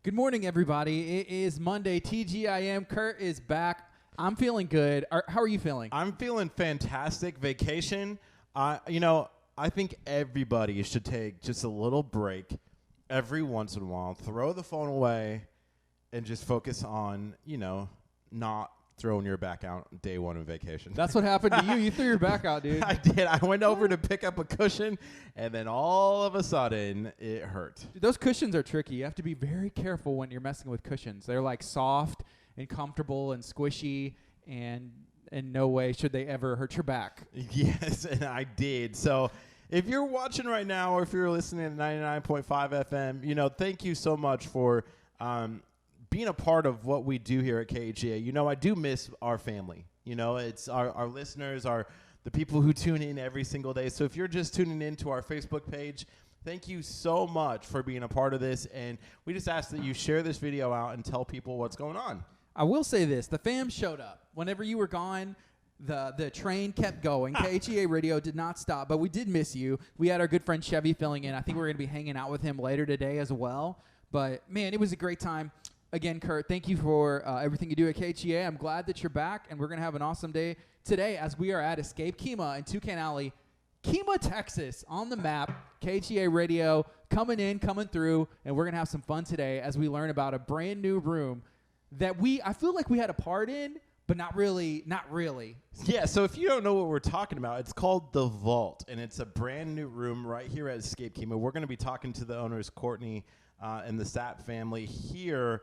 Good morning, everybody. It is Monday. TGIM. Curt is back. I'm feeling good. How are you feeling? I'm feeling fantastic. Vacation. I think everybody should take just a little break every once in a while. Throw the phone away and just focus on, not throwing your back out day one of vacation. That's what happened to you. You threw your back out, dude. I did. I went over to pick up a cushion, and then all of a sudden, it hurt. Dude, those cushions are tricky. You have to be very careful when you're messing with cushions. They're like soft and comfortable and squishy, and in no way should they ever hurt your back. Yes, and I did. So if you're watching right now or if you're listening to 99.5 FM, thank you so much for being a part of what we do here at KHEA. I do miss our family. It's our listeners, the people who tune in every single day. So if you're just tuning in to our Facebook page, thank you so much for being a part of this. And we just ask that you share this video out and tell people what's going on. I will say this. The fam showed up. Whenever you were gone, the train kept going. KHEA radio did not stop, but we did miss you. We had our good friend Chevy filling in. I think we're going to be hanging out with him later today as well. But, man, it was a great time. Again, Curt, thank you for everything you do at KHEA. I'm glad that you're back, and we're going to have an awesome day today as we are at Escape KHEA in Toucan Alley, KHEA, Texas, on the map. KHEA radio coming through, and we're going to have some fun today as we learn about a brand new room that I feel like we had a part in, but not really. Yeah, so if you don't know what we're talking about, it's called The Vault, and it's a brand new room right here at Escape KHEA. We're going to be talking to the owners, Courtney, and the Sapp family here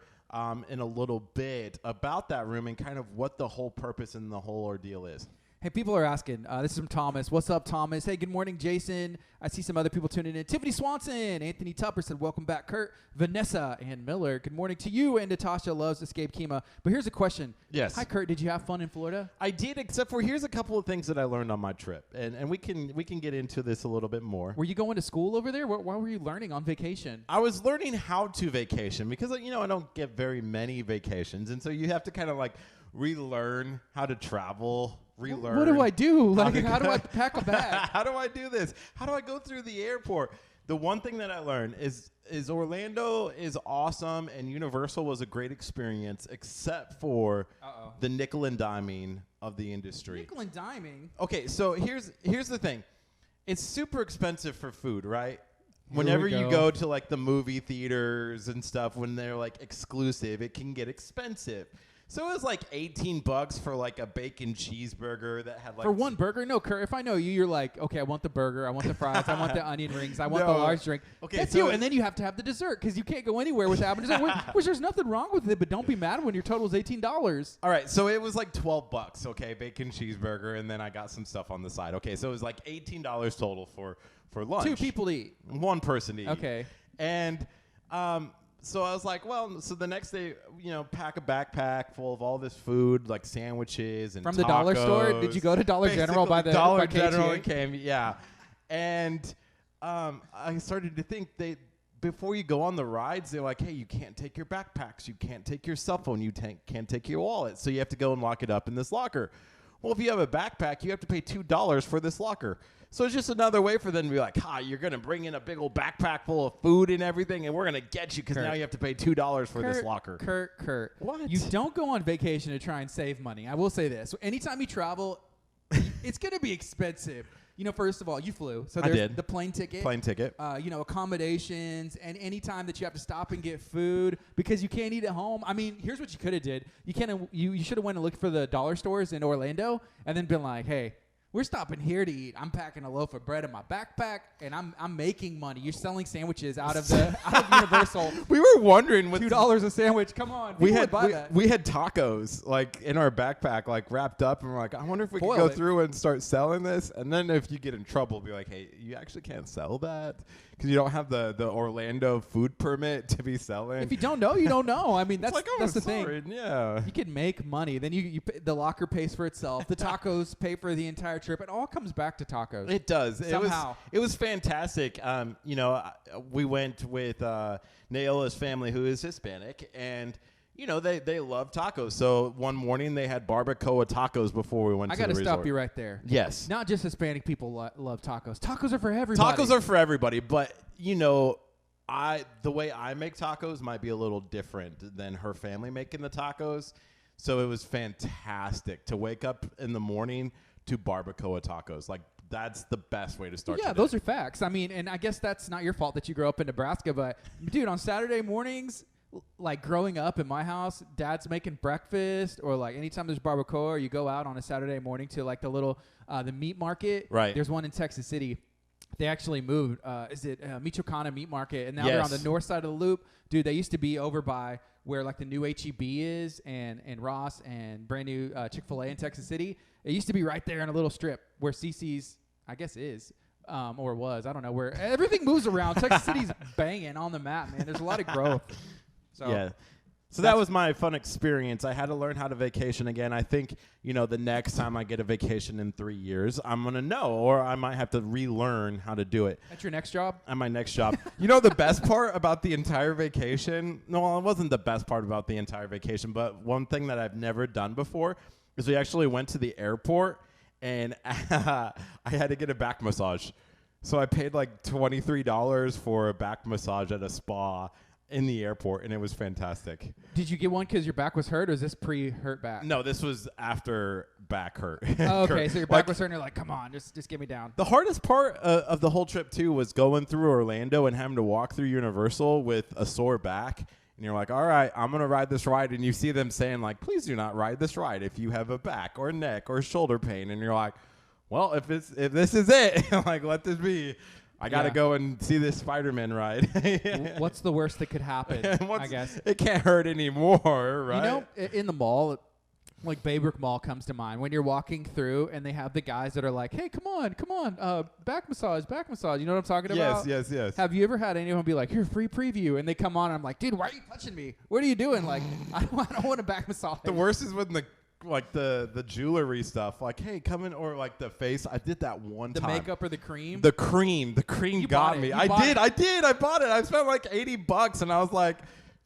in a little bit about that room and kind of what the whole purpose and the whole ordeal is. Hey, people are asking. This is from Thomas. What's up, Thomas? Hey, good morning, Jason. I see some other people tuning in. Tiffany Swanson. Anthony Tupper said, welcome back, Curt. Vanessa and Miller. Good morning to you. And Natasha loves Escape KHEA. But here's a question. Yes. Hi, Curt. Did you have fun in Florida? I did, except for here's a couple of things that I learned on my trip. And we can get into this a little bit more. Were you going to school over there? Why were you learning on vacation? I was learning how to vacation because, I don't get very many vacations. And so you have to kind of like relearn how to travel. Relearn. What do I do? How do I pack a bag? How do I do this? How do I go through the airport? The one thing that I learned is Orlando is awesome and Universal was a great experience except for the nickel and diming of the industry. Nickel and diming? Okay, so here's the thing. It's super expensive for food, right? Whenever you go to like the movie theaters and stuff, when they're like exclusive, it can get expensive. So it was like $18 for like a bacon cheeseburger that had like for one burger. No, Curt. If I know you, you're like, okay, I want the burger, I want the fries, I want the onion rings, I want the large drink. Okay, that's so you. And then you have to have the dessert because you can't go anywhere without dessert. Which there's nothing wrong with it, but don't be mad when your total is $18. All right, so it was like $12. Okay, bacon cheeseburger, and then I got some stuff on the side. Okay, so it was like $18 total for lunch. 2 people to eat. 1 person to eat. Okay, and so I was like, well, so the next day, pack a backpack full of all this food, like sandwiches and from the tacos. dollar store. Did you go to Dollar General by the Dollar by General? KHEA? Yeah. And I started to think before you go on the rides, they're like, hey, you can't take your backpacks, you can't take your cell phone, you can't take your wallet, so you have to go and lock it up in this locker. Well, if you have a backpack, you have to pay $2 for this locker. So it's just another way for them to be like, you're going to bring in a big old backpack full of food and everything, and we're going to get you because now you have to pay $2 for this locker. Curt. What? You don't go on vacation to try and save money. I will say this. Anytime you travel, it's going to be expensive. First of all, you flew. So there's the plane ticket. Accommodations, and any time that you have to stop and get food because you can't eat at home. I mean, here's what you could have did. You should have went and looked for the dollar stores in Orlando and then been like, hey, we're stopping here to eat. I'm packing a loaf of bread in my backpack, and I'm making money. You're selling sandwiches out of Universal. We were wondering with $2 a sandwich. Come on, we had tacos like in our backpack, like wrapped up, and we're like, I wonder if we could go through and start selling this. And then if you get in trouble, be like, hey, you actually can't sell that because you don't have the Orlando food permit to be selling. If you don't know, you don't know. I mean, that's the thing. Yeah, you can make money. Then the locker pays for itself. The tacos pay for the entire trip. It all comes back to tacos. It does. Somehow. It was fantastic. We went with Naola's family, who is Hispanic, and they love tacos. So one morning they had barbacoa tacos before we went to the resort. I got to stop you right there. Yes. Not just Hispanic people love tacos. Tacos are for everybody. Tacos are for everybody, but the way I make tacos might be a little different than her family making the tacos. So it was fantastic to wake up in the morning to barbacoa tacos. Like, that's the best way to start. Yeah, those are facts. I mean, and I guess that's not your fault that you grew up in Nebraska, but dude, on Saturday mornings, like growing up in my house, Dad's making breakfast, or like anytime there's barbacoa, or you go out on a Saturday morning to like the little the meat market. Right. There's one in Texas City. They actually moved. Is it Michoacana Meat Market? And now they're on the north side of the loop. Dude, they used to be over by where like the new HEB is and Ross and brand new Chick-fil-A in Texas City. It used to be right there in a little strip where CC's, I guess, is. Or was. I don't know. Where everything moves around. Texas City's banging on the map, man. There's a lot of growth. So, yeah. So that was my fun experience. I had to learn how to vacation again. I think, the next time I get a vacation in 3 years, I'm going to know, or I might have to relearn how to do it. That's your next job? At my next job. The best part about the entire vacation, no, it wasn't the best part about the entire vacation, but one thing that I've never done before is we actually went to the airport, and I had to get a back massage. So I paid like $23 for a back massage at a spa in the airport, and it was fantastic. Did you get one because your back was hurt, or is this pre-hurt back? No, this was after back hurt. Oh, okay, so your back was hurt, and you're like, come on, just get me down. The hardest part of the whole trip, too, was going through Orlando and having to walk through Universal with a sore back. And you're like, all right, I'm going to ride this ride. And you see them saying, like, please do not ride this ride if you have a back or neck or shoulder pain. And you're like, well, if this is it, like, let this be. I got to go and see this Spider-Man ride. What's the worst that could happen, I guess? It can't hurt anymore, right? In the mall, like Baybrook Mall comes to mind. When you're walking through and they have the guys that are like, hey, come on, back massage. You know what I'm talking about? Yes. Have you ever had anyone be like, here, free preview? And they come on and I'm like, dude, why are you touching me? What are you doing? Like, I don't want a back massage. The worst is when the jewelry stuff, like, hey, come in, or like the face. I did that one time. The makeup or the cream? The cream got me. I did. I bought it. I spent like $80 and I was like,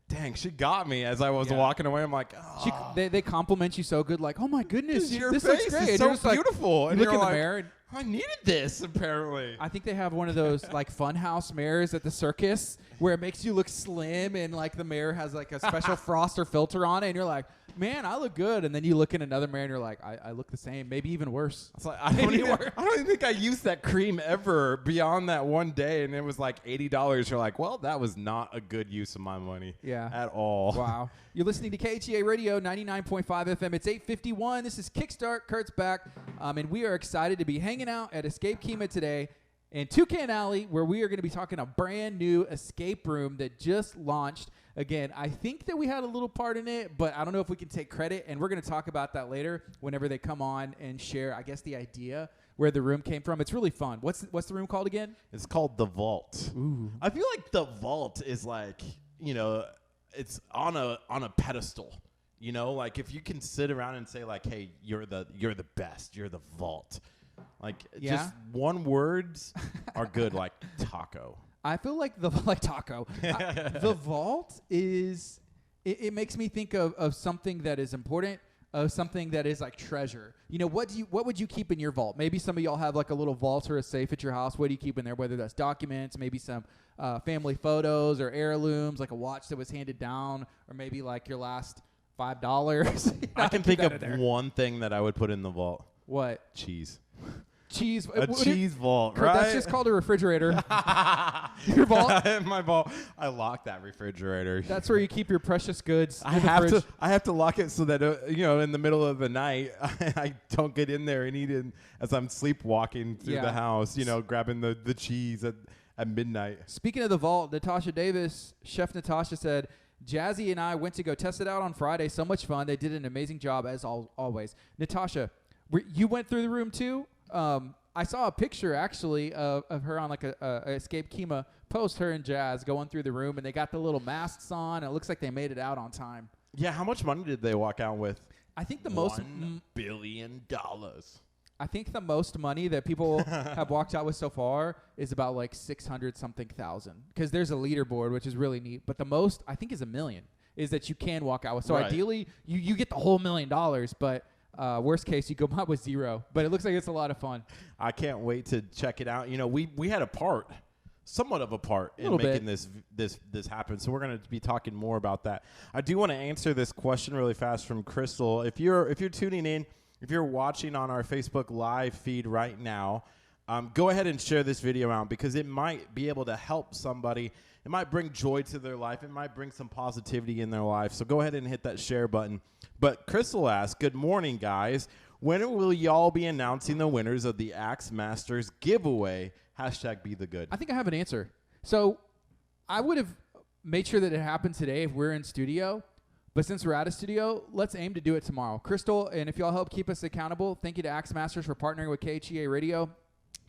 dang, she got me as I was walking away. I'm like, oh. They compliment you so good, like, oh my goodness, your this face looks great. is so beautiful. And you look in the mirror. And I needed this, apparently. I think they have one of those like funhouse mirrors at the circus where it makes you look slim, and like the mirror has like a special frost or filter on it, and you're like, man, I look good. And then you look in another mirror and you're like, I look the same, maybe even worse. It's like, I don't even think I used that cream ever beyond that one day, and it was like $80. You're like, well, that was not a good use of my money at all. Wow. You're listening to KHEA Radio 99.5 FM. It's 8:51. This is Kickstart. Kurt's back. And we are excited to be hanging out at Escape KHEA today in Toucan Alley, where we are going to be talking a brand new escape room that just launched. Again, I think that we had a little part in it, but I don't know if we can take credit, and we're going to talk about that later whenever they come on and share, I guess, the idea where the room came from. It's really fun. What's the room called again? It's called The Vault. Ooh. I feel like The Vault is like, it's on a pedestal. Like if you can sit around and say like, hey, you're the best, you're the Vault. Like just one words are good, like taco. I feel like the taco. The Vault is it makes me think of something that is important, of something that is like treasure. What would you keep in your vault? Maybe some of y'all have like a little vault or a safe at your house. What do you keep in there? Whether that's documents, maybe some family photos or heirlooms, like a watch that was handed down, or maybe like your last $5. I can think of one thing that I would put in the vault. What? Cheese. Cheese. A cheese vault, right? That's just called a refrigerator. Your vault? My vault. I lock that refrigerator. That's where you keep your precious goods. I have to lock it so that in the middle of the night I don't get in there and eat it as I'm sleepwalking through the house. Grabbing the cheese at midnight. Speaking of the vault, Natasha Davis, Chef Natasha said, Jazzy and I went to go test it out on Friday. So much fun. They did an amazing job as always. Natasha, you went through the room too? I saw a picture actually of her on like a Escape KHEA post, her and Jazz going through the room, and they got the little masks on. And it looks like they made it out on time. Yeah, how much money did they walk out with? I think the most $1 billion. I think the most money that people have walked out with so far is about like 600 something thousand, because there's a leaderboard, which is really neat. But the most I think is $1 million is that you can walk out with. So ideally you get the whole $1 million, but worst case, you go out with zero. But it looks like it's a lot of fun. I can't wait to check it out. We had a part. somewhat of a part in making this happen. So we're going to be talking more about that. I do want to answer this question really fast from Crystal. If you're tuning in, if you're watching on our Facebook live feed right now, go ahead and share this video out because it might be able to help somebody. It might bring joy to their life. It might bring some positivity in their life. So go ahead and hit that share button. But Crystal asks, good morning, guys. When will y'all be announcing the winners of the Axe Masters giveaway? #BeTheGood. I think I have an answer. So I would have made sure that it happened today if we're in studio. But since we're out of studio, let's aim to do it tomorrow. Crystal, and if y'all help keep us accountable, thank you to Axe Masters for partnering with KHEA Radio.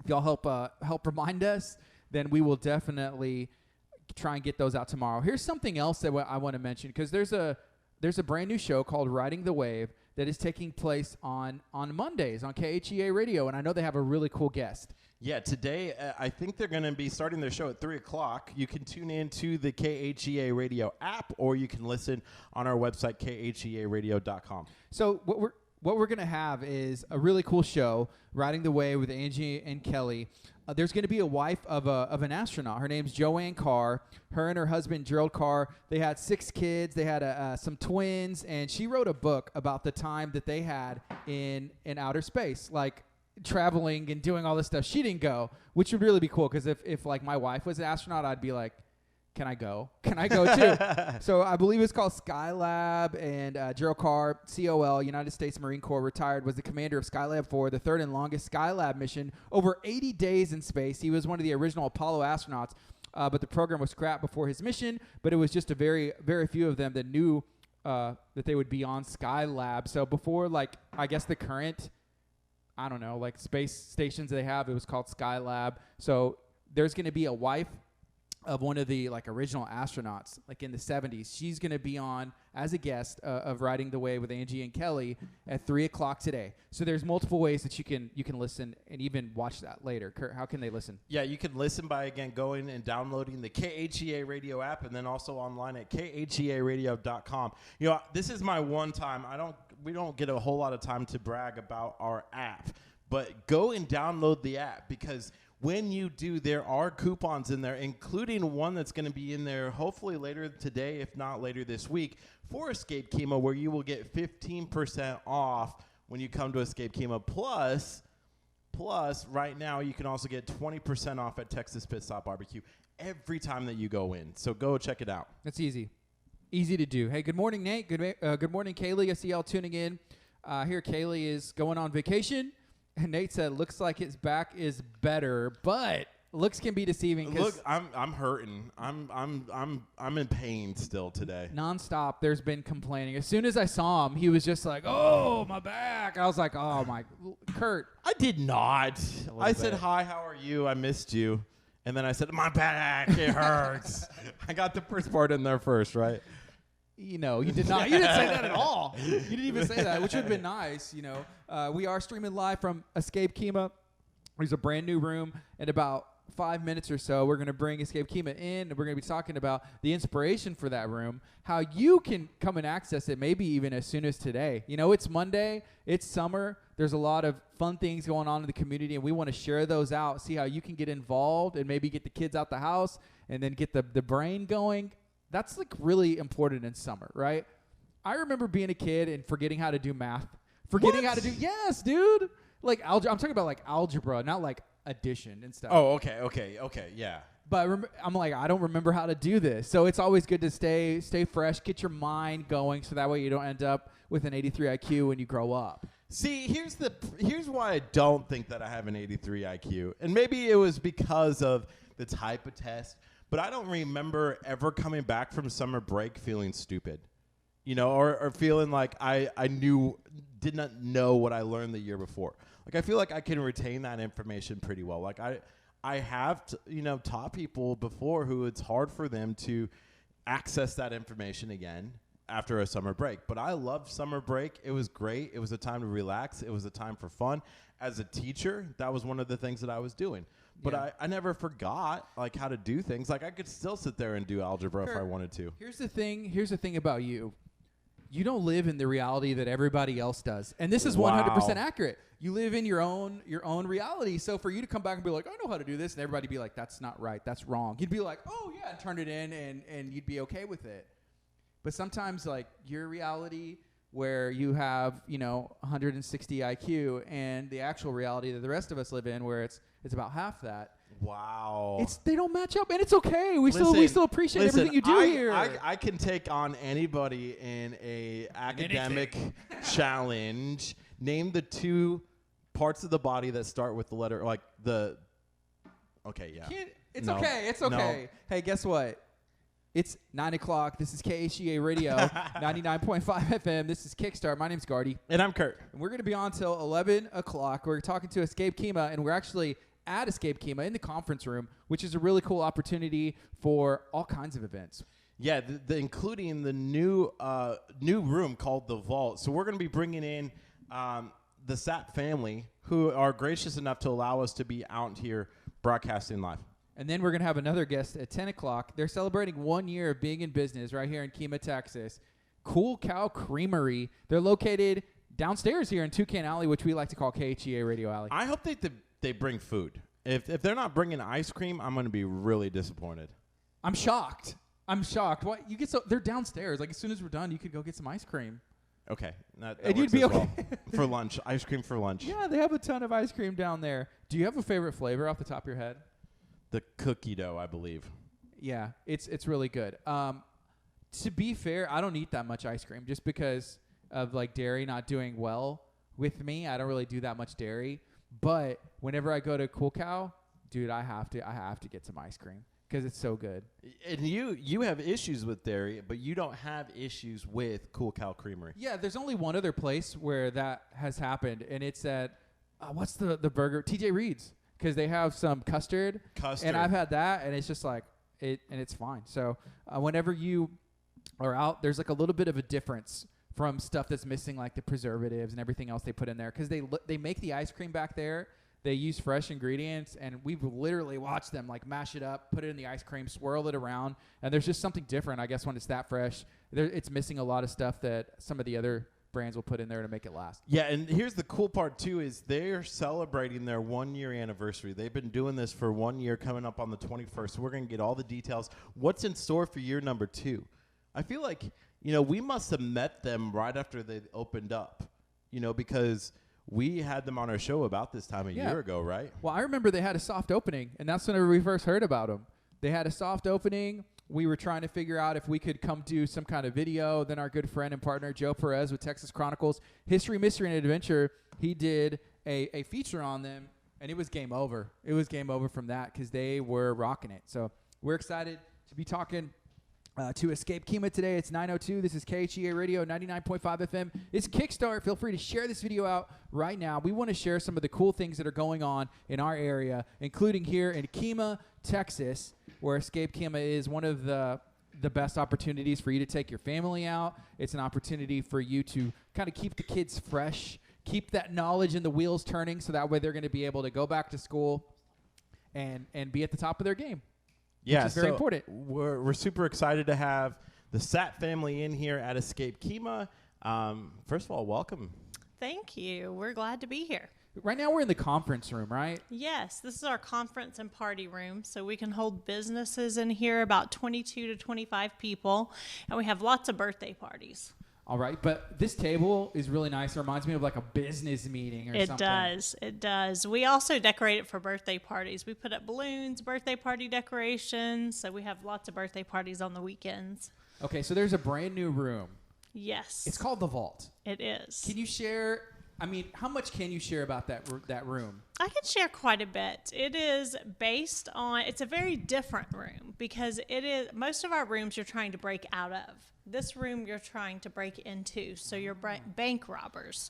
If y'all help remind us, then we will definitely try and get those out tomorrow. Here's something else that I want to mention because there's a brand new show called Riding the Wave that is taking place on Mondays on KHEA Radio, and I know they have a really cool guest. Yeah, today I think they're going to be starting their show at 3 o'clock. You can tune in to the KHEA Radio app, or you can listen on our website, KHEAradio.com. So what we're going to have is a really cool show, Riding the Wave with Angie and Kelly. There's going to be a wife of an astronaut. Her name's Joanne Carr. Her and her husband, Gerald Carr, they had 6 kids. They had some twins, and she wrote a book about the time that they had in outer space, like traveling and doing all this stuff. She didn't go, which would really be cool because if like my wife was an astronaut, I'd be like, can I go? Can I go too? So I believe it's called Skylab, and Gerald Carr, COL, United States Marine Corps, retired, was the commander of Skylab 4, the third and longest Skylab mission, over 80 days in space. He was one of the original Apollo astronauts, but the program was scrapped before his mission, but it was just a very, very few of them that knew that they would be on Skylab. So before, like, I guess the current, I don't know, like space stations they have, it was called Skylab. So there's going to be a wife of one of the like original astronauts, like in the 70s. She's going to be on as a guest of Riding the Wave with Angie and Kelly at 3 o'clock today. So there's multiple ways that you can listen and even watch that later. Curt, how can they listen? Yeah, you can listen by, again, going and downloading the KHEA Radio app, and then also online at KHEAradio.com. You know, this is my one time. We don't get a whole lot of time to brag about our app, but go and download the app because when you do, there are coupons in there, including one that's going to be in there hopefully later today, if not later this week, for Escape KHEA, where you will get 15% off when you come to Escape KHEA. Plus, right now, you can also get 20% off at Texas Pit Stop Barbecue every time that you go in. So go check it out. That's easy. Easy to do. Hey, good morning, Nate. Good morning, Kaylee. I see y'all tuning in. Here, Kaylee is going on vacation. And Nate said, looks like his back is better, but looks can be deceiving. Look, I'm hurting. I'm in pain still today. Nonstop, there's been complaining. As soon as I saw him, he was just like, "Oh, my back." I was like, "Oh my, Curt." I did not. I said, "Hi, how are you? I missed you." And then I said, "My back, it hurts." I got the first part in there first, right? You know, you did not. You didn't say that at all. You didn't even say that, which would have been nice. You know, we are streaming live from Escape KHEA. There's a brand new room. In about 5 minutes or so, we're going to bring Escape KHEA in, and we're going to be talking about the inspiration for that room, how you can come and access it, maybe even as soon as today. You know, it's Monday. It's summer. There's a lot of fun things going on in the community, and we want to share those out, see how you can get involved and maybe get the kids out the house and then get the brain going. That's like really important in summer, right? I remember being a kid and forgetting how to do math. Yes, dude. Like I'm talking about like algebra, not like addition and stuff. Oh, okay, yeah. But I'm like, I don't remember how to do this. So it's always good to stay fresh, get your mind going, so that way you don't end up with an 83 IQ when you grow up. See, here's why I don't think that I have an 83 IQ. And maybe it was because of the type of test. But I don't remember ever coming back from summer break feeling stupid, you know, or feeling like I did not know what I learned the year before. Like, I feel like I can retain that information pretty well. Like, I have, taught people before who it's hard for them to access that information again after a summer break. But I loved summer break. It was great. It was a time to relax. It was a time for fun. As a teacher, that was one of the things that I was doing. But yeah. I never forgot like how to do things. Like I could still sit there and do algebra if I wanted to. Here's the thing about you. you don't live in the reality that everybody else does. And this is 100% accurate. You live in your own reality. So for you to come back and be like, I know how to do this, and everybody be like, that's not right, that's wrong. You'd be like, oh yeah, and turn it in, and you'd be okay with it. But sometimes like your reality where you have, 160 IQ and the actual reality that the rest of us live in where it's about half that. Wow. They don't match up, and it's okay. We still appreciate everything you do here. I can take on anybody in a academic challenge. Name the 2 parts of the body that start with the letter Okay, yeah. It's okay. No. Hey, guess what? It's 9 o'clock. This is KHEA Radio, 99.5 FM. This is Kickstart. My name's Gardy. And I'm Curt. And we're going to be on till 11 o'clock. We're talking to Escape KHEA, and we're actually at Escape KHEA in the conference room, which is a really cool opportunity for all kinds of events. Yeah, including the new room called The Vault. So we're going to be bringing in the Sapp family, who are gracious enough to allow us to be out here broadcasting live. And then we're going to have another guest at 10 o'clock. They're celebrating 1 year of being in business right here in KHEA, Texas. Cool Cow Creamery. They're located downstairs here in Toucan Alley, which we like to call KHEA Radio Alley. I hope they bring food. If they're not bringing ice cream, I'm going to be really disappointed. I'm shocked. What they're downstairs. Like as soon as we're done, you could go get some ice cream. Okay, that and you'd be okay well. For lunch. Ice cream for lunch. Yeah, they have a ton of ice cream down there. Do you have a favorite flavor off the top of your head? The cookie dough, I believe. Yeah, it's really good. To be fair, I don't eat that much ice cream just because of like dairy not doing well with me. I don't really do that much dairy. But whenever I go to Cool Cow, dude, I have to get some ice cream because it's so good. And you have issues with dairy, but you don't have issues with Cool Cow Creamery. Yeah, there's only one other place where that has happened, and it's at what's the burger? TJ Reed's. Because they have some custard, and I've had that, and it's just like and it's fine. So whenever you are out, there's like a little bit of a difference from stuff that's missing, like the preservatives and everything else they put in there. Because they make the ice cream back there. They use fresh ingredients, and we've literally watched them like mash it up, put it in the ice cream, swirl it around, and there's just something different, I guess, when it's that fresh. It's missing a lot of stuff that some of the other brands will put in there to make it last. Yeah, and here's the cool part too is they're celebrating their 1 year anniversary. They've been doing this for 1 year, coming up on the 21st. So we're going to get all the details. What's in store for year number 2? I feel like, we must have met them right after they opened up, because we had them on our show about this time a year ago, right? Well, I remember they had a soft opening, and that's whenever we first heard about them. They had a soft opening. We were trying to figure out if we could come do some kind of video. Then our good friend and partner, Joe Perez with Texas Chronicles, History, Mystery, and Adventure, he did a feature on them, and it was game over. It was game over from that because they were rocking it. So we're excited to be talking to Escape KHEA today. It's 9:02. This is KHEA Radio, 99.5 FM. It's Kickstart. Feel free to share this video out right now. We want to share some of the cool things that are going on in our area, including here in KHEA, Texas, where Escape KHEA is one of the best opportunities for you to take your family out. It's an opportunity for you to kind of keep the kids fresh, keep that knowledge and the wheels turning so that way they're going to be able to go back to school and be at the top of their game. Yeah, which is very important. We're super excited to have the Sapp family in here at Escape KHEA. First of all, welcome. Thank you. We're glad to be here. Right now we're in the conference room, right? Yes, this is our conference and party room, so we can hold businesses in here, about 22 to 25 people, and we have lots of birthday parties. All right, but this table is really nice. It reminds me of like a business meeting or something. It does. We also decorate it for birthday parties. We put up balloons, birthday party decorations, so we have lots of birthday parties on the weekends. Okay, so there's a brand new room. Yes. It's called The Vault. It is. Can you share, how much can you share about that room? I can share quite a bit. It is based on, it's a very different room because most of our rooms you're trying to break out of. This room you're trying to break into, so you're bank robbers.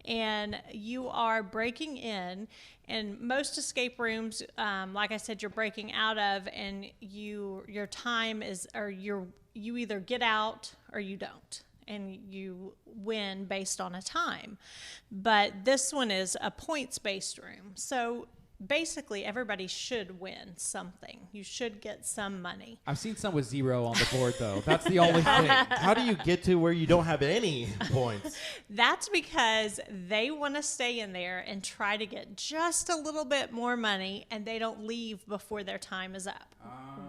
And you are breaking in, and most escape rooms, like I said, you're breaking out of, and your time is, or you either get out or you don't, and you win based on a time. But this one is a points-based room. So basically everybody should win something. You should get some money. I've seen some with 0 on the board, though. That's the only thing. How do you get to where you don't have any points? That's because they want to stay in there and try to get just a little bit more money, and they don't leave before their time is up.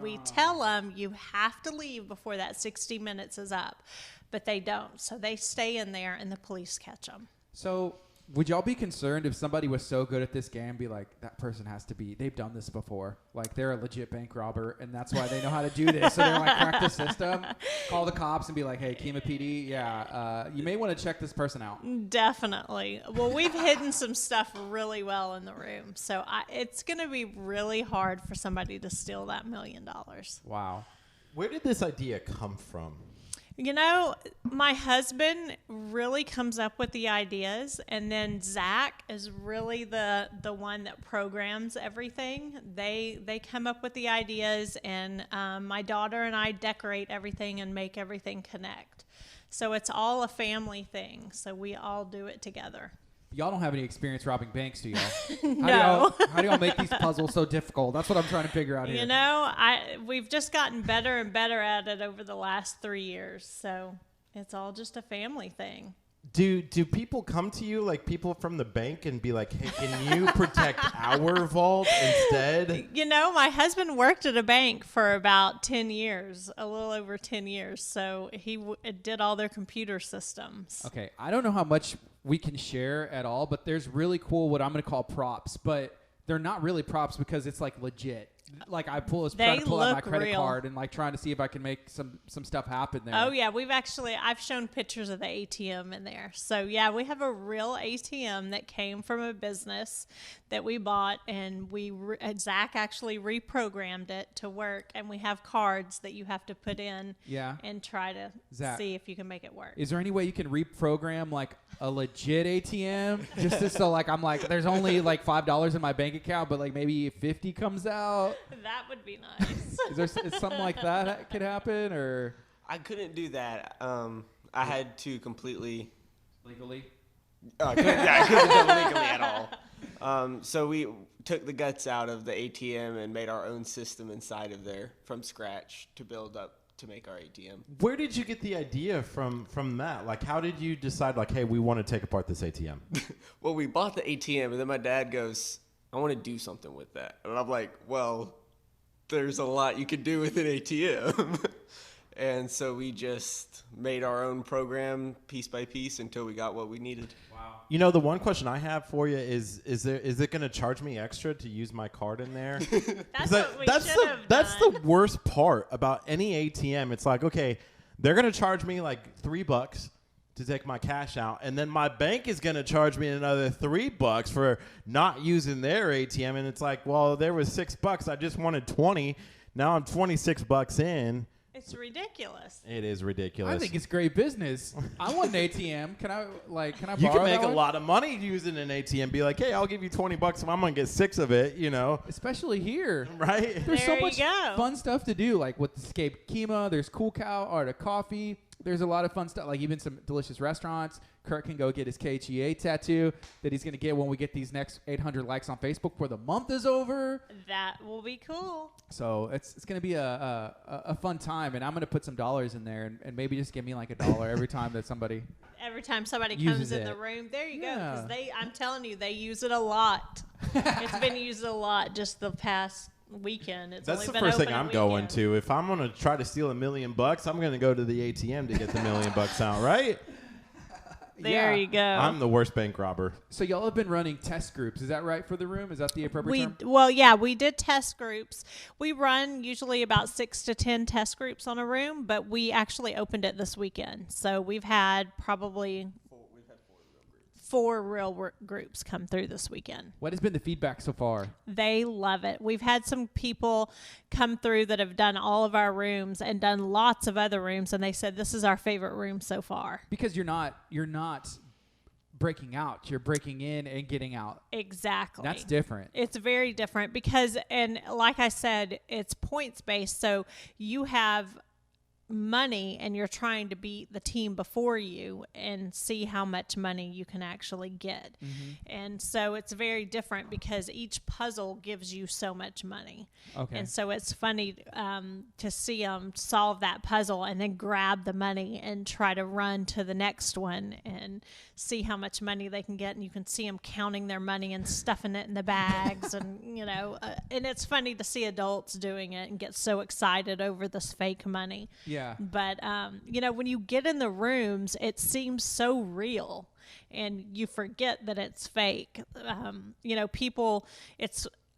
We tell them you have to leave before that 60 minutes is up, but they don't. So they stay in there, and the police catch them. So would y'all be concerned if somebody was so good at this game, be like, that person has to be, they've done this before. Like, they're a legit bank robber, and that's why they know how to do this. So they're like, crack the system, call the cops and be like, hey, KHEA PD, you may want to check this person out. Definitely. Well, we've hidden some stuff really well in the room. So it's going to be really hard for somebody to steal that $1 million. Wow. Where did this idea come from? You know, my husband really comes up with the ideas, and then Zach is really the one that programs everything. They come up with the ideas, and my daughter and I decorate everything and make everything connect. So it's all a family thing. So we all do it together. Y'all don't have any experience robbing banks, do y'all? No. How do y'all make these puzzles so difficult? That's what I'm trying to figure out here. You know, we've just gotten better and better at it over the last 3 years. So it's all just a family thing. Do people come to you, like people from the bank, and be like, hey, can you protect our vault instead? You know, my husband worked at a bank for about 10 years, a little over 10 years. So he did all their computer systems. Okay, I don't know how much we can share at all, but there's really cool what I'm going to call props, but they're not really props because it's like legit. Like I try to pull out my credit card and like trying to see if I can make some stuff happen there. Oh yeah, I've shown pictures of the ATM in there. So yeah, we have a real ATM that came from a business that we bought, and Zach actually reprogrammed it to work, and we have cards that you have to put in and try to see if you can make it work. Is there any way you can reprogram like a legit ATM just so like I'm like there's only like $5 in my bank account, but like maybe 50 comes out? That would be nice. Is something like that could happen, or I couldn't do that. I had to completely legally. I couldn't do it legally at all. So we took the guts out of the ATM and made our own system inside of there from scratch to build up to make our ATM. Where did you get the idea from that? Like, how did you decide, like, hey, we want to take apart this ATM? Well, we bought the ATM, and then my dad goes, I want to do something with that. And I'm like, well, there's a lot you could do with an ATM. And so we just made our own program piece by piece until we got what we needed. Wow. You know, the one question I have for you is it going to charge me extra to use my card in there? That's what we should have That's done. the worst part about any ATM. It's like, okay, they're going to charge me like $3 to take my cash out, and then my bank is going to charge me another $3 for not using their ATM. And it's like, well, there was $6. I just wanted 20. Now I'm $26 in. It's ridiculous. It is ridiculous. I think it's great business. I want an ATM. Can I borrow You can make that a one? lot of money using an ATM. Be like, hey, I'll give you $20 if I'm gonna get 6 of it. You know, Especially here. right? There's so There you much go. fun stuff to do, like with Escape KHEA. There's Cool Cow, Art of Coffee. There's a lot of fun stuff, like even some delicious restaurants. Kurt can go get his KHEA tattoo that he's going to get when we get these next 800 likes on Facebook before the month is over. That will be cool. So it's going to be a fun time, and I'm going to put some dollars in there and maybe just give me like $1 every time that somebody. Every time somebody Uses comes in it. the room, there you go. Yeah. Because I'm telling you, they use it a lot. It's been used a lot just the past weekend. It's That's only the been first thing open a I'm going weekend. to. If I'm gonna try to steal $1 million, I'm gonna go to the ATM to get the $1 million out, right? There you go. I'm the worst bank robber. So y'all have been running test groups. Is that right for the room? Is that the appropriate term? Well, yeah, we did test groups. We run usually about 6 to 10 test groups on a room, but we actually opened it this weekend. So we've had probably 4 real groups come through this weekend. What has been the feedback so far? They love it. We've had some people come through that have done all of our rooms and done lots of other rooms, and they said this is our favorite room so far. Because you're not breaking out. You're breaking in and getting out. Exactly. That's different. It's very different because, and like I said, it's points based. So you have money and you're trying to beat the team before you and see how much money you can actually get. And so it's very different because each puzzle gives you so much money. Okay. And so it's funny to see them solve that puzzle and then grab the money and try to run to the next one and see how much money they can get. And you can see them counting their money and stuffing it in the bags. And, and it's funny to see adults doing it and get so excited over this fake money. Yeah. But, when you get in the rooms, it seems so real and you forget that it's fake.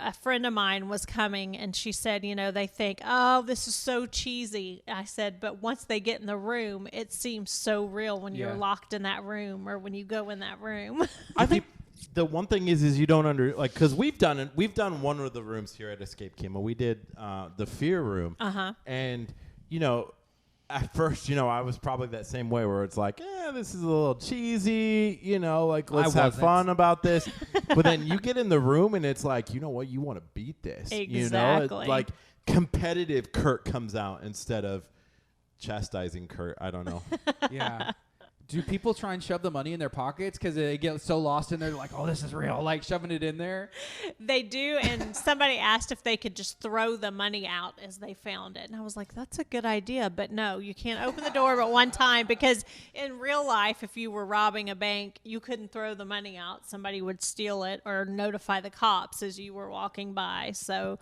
A friend of mine was coming and she said, they think, oh, this is so cheesy. I said, but once they get in the room, it seems so real when you're locked in that room or when you go in that room. I think the one thing is you don't because we've done one of the rooms here at Escape KHEA. We did the fear room. And, at first, I was probably that same way where it's like, this is a little cheesy, let's have fun about this. But then you get in the room and it's like, you know what, you want to beat this. Exactly. Like competitive Curt comes out instead of chastising Curt. I don't know. Yeah. Do people try and shove the money in their pockets because they get so lost in there? They're like, oh, this is real. Like shoving it in there. They do. And somebody asked if they could just throw the money out as they found it. And I was like, that's a good idea. But no, you can't open the door but one time because in real life, if you were robbing a bank, you couldn't throw the money out. Somebody would steal it or notify the cops as you were walking by. So,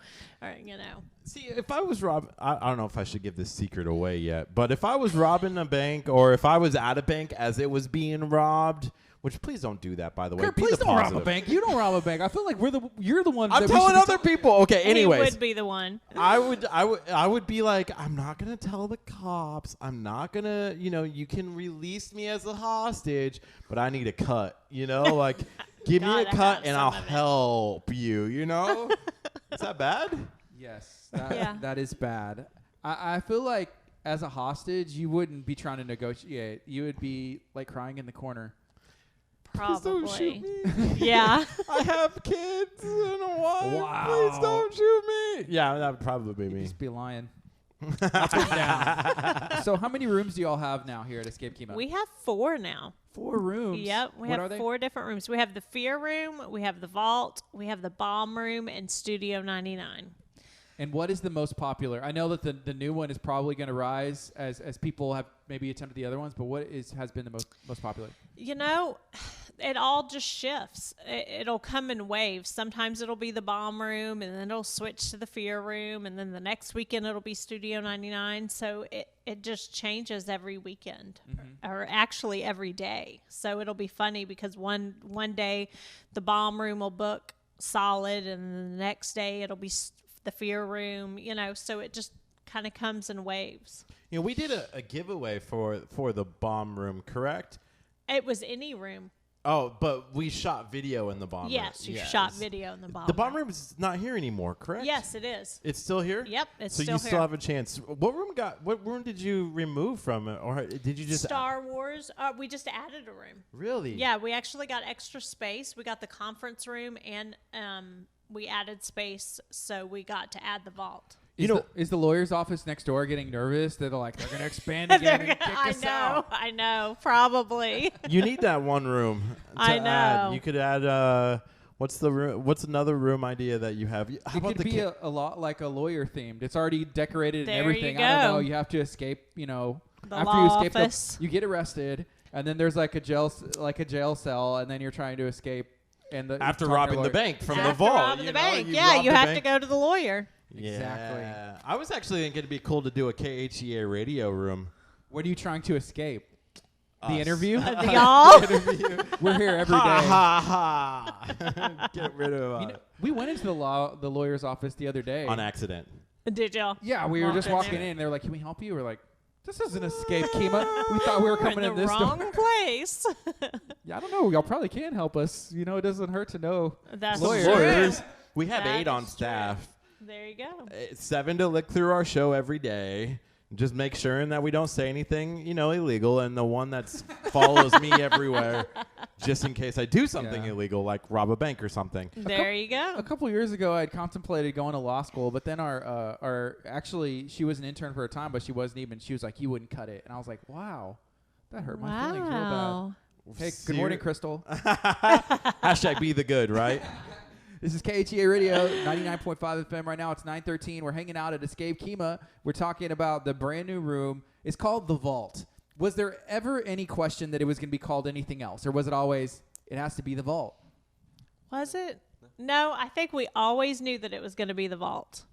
See, if I was robbing, I don't know if I should give this secret away yet, but if I was robbing a bank or if I was at a bank as it was being robbed, which please don't do that, by the way. Curt, please don't rob a bank. You don't rob a bank. I feel like you're the one. I'm telling other people. Okay, anyways. He would be the one. I would be like, I'm not going to tell the cops. I'm not going to, you can release me as a hostage, but I need a cut, like give me a cut and I'll help you, Is that bad? Yes. That is bad. I feel like as a hostage, you wouldn't be trying to negotiate. You would be like crying in the corner. Probably. Please don't shoot me. Yeah. I have kids and a wife. Wow. Please don't shoot me. Yeah, that would probably be me. Just be lying. Up and down. So how many rooms do y'all have now here at Escape KHEA? We have 4 now. 4 rooms. Yep, we What have are they? 4 different rooms. We have the fear room, we have the vault, we have the bomb room, and Studio 99. And what is the most popular? I know that the new one is probably going to rise as people have maybe attempted the other ones, but what has been the most popular? It all just shifts. It'll come in waves. Sometimes it'll be the bomb room, and then it'll switch to the fear room, and then the next weekend it'll be Studio 99. So it just changes every weekend, or actually every day. So it'll be funny because one day the bomb room will book solid, and the next day it'll be the fear room, so it just kind of comes in waves. We did a giveaway for the bomb room, correct? It was any room. Oh, but we shot video in the bomb room. Yes, you shot video in the bomb room. The bomb room is not here anymore, correct? Yes, it is. It's still here? Yep, it's so still you here. still have a chance. What room did you remove from it, or did you just Star Wars? We just added a room. Really? Yeah, we actually got extra space. We got the conference room, and we added space, so we got to add the vault. Is the lawyer's office next door getting nervous? They're like, they're going to expand again and kick us out. I know, probably. You need that one room to I know. add. You could add, what's another room idea that you have? How It about could be a lot like a lawyer themed. It's already decorated and There everything. you I don't go. know. You have to escape, The after law you escape, office. you get arrested, and then there's like a jail cell, and then you're trying to escape. And after robbing the bank from the After vault. robbing the bank. You Yeah, robbed you the have bank. to go to the lawyer. Exactly. Yeah. I was actually thinking it'd be cool to do a KHEA radio room. What are you trying to escape? The Us. interview? Y'all. We're here every day. Ha ha. Get rid of We went into the lawyer's office the other day. on accident. Did y'all? Yeah, we were just walking in. They were like, "Can we help you?" We're like, "This isn't Escape KHEA. We thought we were coming in in the this wrong door." place. Yeah, I don't know. Y'all probably can help us. It doesn't hurt to know. That's Lawyers. true. We have That 8 on is true. staff. There you go. 7 to look through our show every day. just make sure that we don't say anything, illegal, and the one that follows me everywhere, just in case I do something illegal, like rob a bank or something. There you go. A couple years ago, I had contemplated going to law school, but then actually, she was an intern for a time, but she was like, you wouldn't cut it. And I was like, wow, that hurt my feelings real bad. Hey, good morning, Crystal. Hashtag be the good, right? This is KHEA Radio, 99.5 FM. Right now, it's 9:13. We're hanging out at Escape KHEA. We're talking about the brand new room. It's called The Vault. Was there ever any question that it was going to be called anything else? Or was it always, it has to be The Vault? Was it? No, I think we always knew that it was going to be The Vault.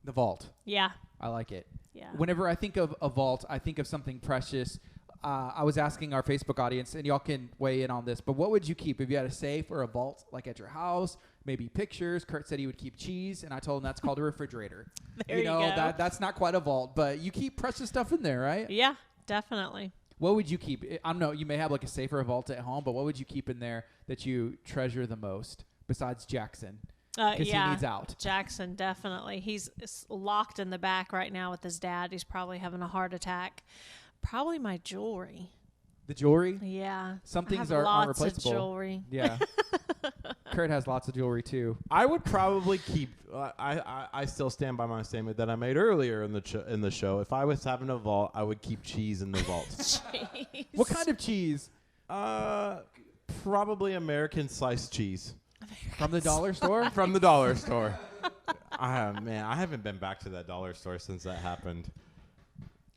The Vault. Yeah. I like it. Yeah. Whenever I think of a vault, I think of something precious. I was asking our Facebook audience, and y'all can weigh in on this, but what would you keep if you had a safe or a vault, like at your house? Maybe pictures. Kurt said he would keep cheese, and I told him that's called a refrigerator. There you go. That's not quite a vault, but you keep precious stuff in there, right? Yeah, definitely. What would you keep? I don't know. You may have like a safe or a vault at home, but what would you keep in there that you treasure the most besides Jackson? Because he needs out. Jackson, definitely. He's locked in the back right now with his dad. He's probably having a heart attack. Probably my jewelry. The jewelry? Yeah. Some things are aren't lots replaceable. of jewelry. Yeah. Kurt has lots of jewelry too. I would probably keep. I still stand by my statement that I made earlier in the show. If I was having a vault, I would keep cheese in the vault. Jeez. What kind of cheese? Probably American sliced cheese. From the dollar store? From the dollar store. I haven't been back to that dollar store since that happened.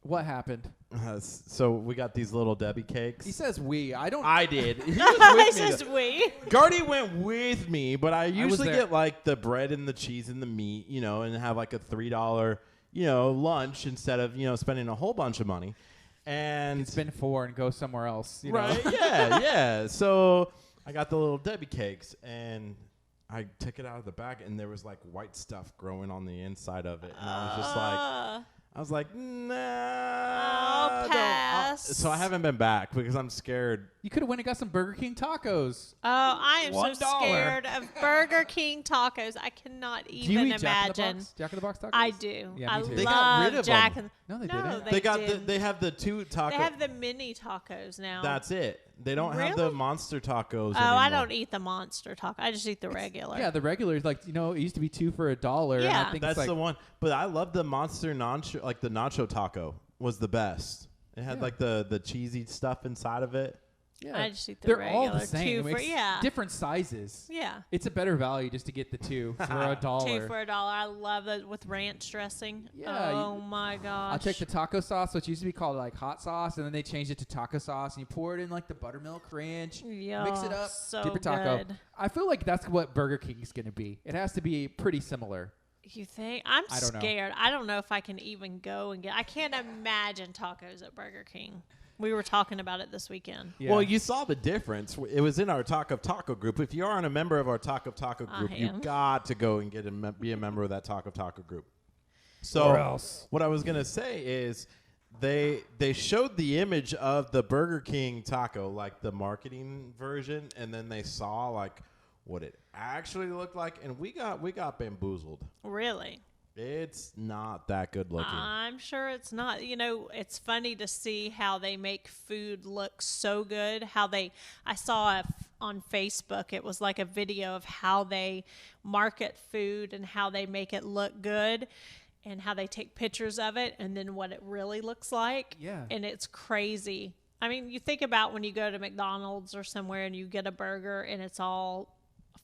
What happened? So we got these little Debbie cakes. He says we. I don't. I did. He He was with me. says we. Gardy went with me, but I usually there. get like the bread and the cheese and the meat, and have like a $3, lunch instead of, spending a whole bunch of money. And It's been 4 and go somewhere else. right, yeah. So I got the little Debbie cakes, and I took it out of the bag, and there was like white stuff growing on the inside of it, and I was like, nah. I'll pass. So I haven't been back because I'm scared. You could have went and got some Burger King tacos. Oh, I am $1. so scared of Burger King tacos. I cannot Do you even eat Jack in the imagine. Box? Jack in the Box tacos? I do. Yeah, I me too. They love got rid of Jack them. in No, they No, didn't. They got didn't. they have the 2 tacos. They have the mini tacos now. That's it. They don't have the Really? monster tacos. Oh, I anymore. don't eat the monster taco. I just eat the regular. Yeah, the regular is like, it used to be 2 for $1. And I Yeah. think That's it's like, the one. But I love the monster nacho, like the nacho taco was the best. It had like the cheesy stuff inside of it. yeah. I just eat the They're regular. all the same. 2 for, yeah. Different sizes. Yeah. It's a better value just to get the 2 for $1. 2 for $1. I love that with ranch dressing. Yeah, Oh my gosh. I'll check the taco sauce, which used to be called like hot sauce, and then they changed it to taco sauce, and you pour it in like the buttermilk ranch, mix it up, so dip your taco. good. I feel like that's what Burger King's going to be. It has to be pretty similar. You think? I'm I don't know. scared. I don't know if I can even go and get. I can't imagine tacos at Burger King. We were talking about it this weekend. Yeah. Well, you saw the difference. It was in our Talk of Taco group. If you aren't a member of our Talk of Taco group, you am. got to go and be a member of that Talk of Taco group. So Or else. what I was gonna say is they showed the image of the Burger King taco, like the marketing version, and then they saw like what it actually looked like, and we got bamboozled. Really? It's not that good looking. I'm sure it's not. It's funny to see how they make food look so good. I saw on Facebook, it was like a video of how they market food and how they make it look good and how they take pictures of it and then what it really looks like. Yeah. And it's crazy. I mean, you think about when you go to McDonald's or somewhere and you get a burger and it's all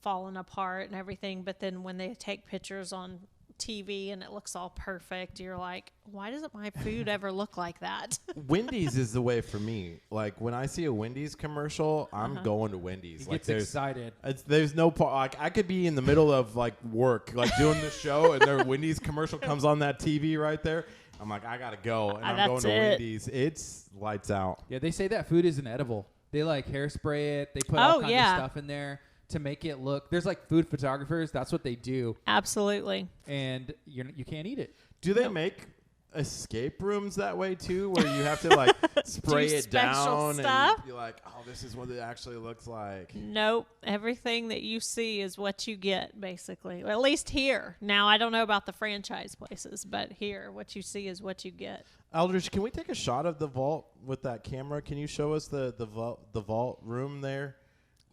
falling apart and everything, but then when they take pictures on TV and it looks all perfect, you're like, why doesn't my food ever look like that? Wendy's is the way for me. Like when I see a Wendy's commercial, I'm going to Wendy's. He Like gets excited. there's no part. Like I could be in the middle of like work, like doing the show, and their Wendy's commercial comes on that TV right there. I'm like, I gotta go, and I'm going That's to it. Wendy's. It's lights out. Yeah, they say that food isn't edible. They like hairspray it. They put all kinds of stuff in there to make it look. There's like food photographers. That's what they do, Absolutely. and you can't eat it. Do they make escape rooms that way too, where you have to like spray Do it special down stuff? and you're like, oh, this is what it actually looks like. Nope. Everything that you see is what you get, basically. Well, at least here. Now, I don't know about the franchise places, but here, what you see is what you get. Aldridge, can we take a shot of the vault with that camera? Can you show us the vault room there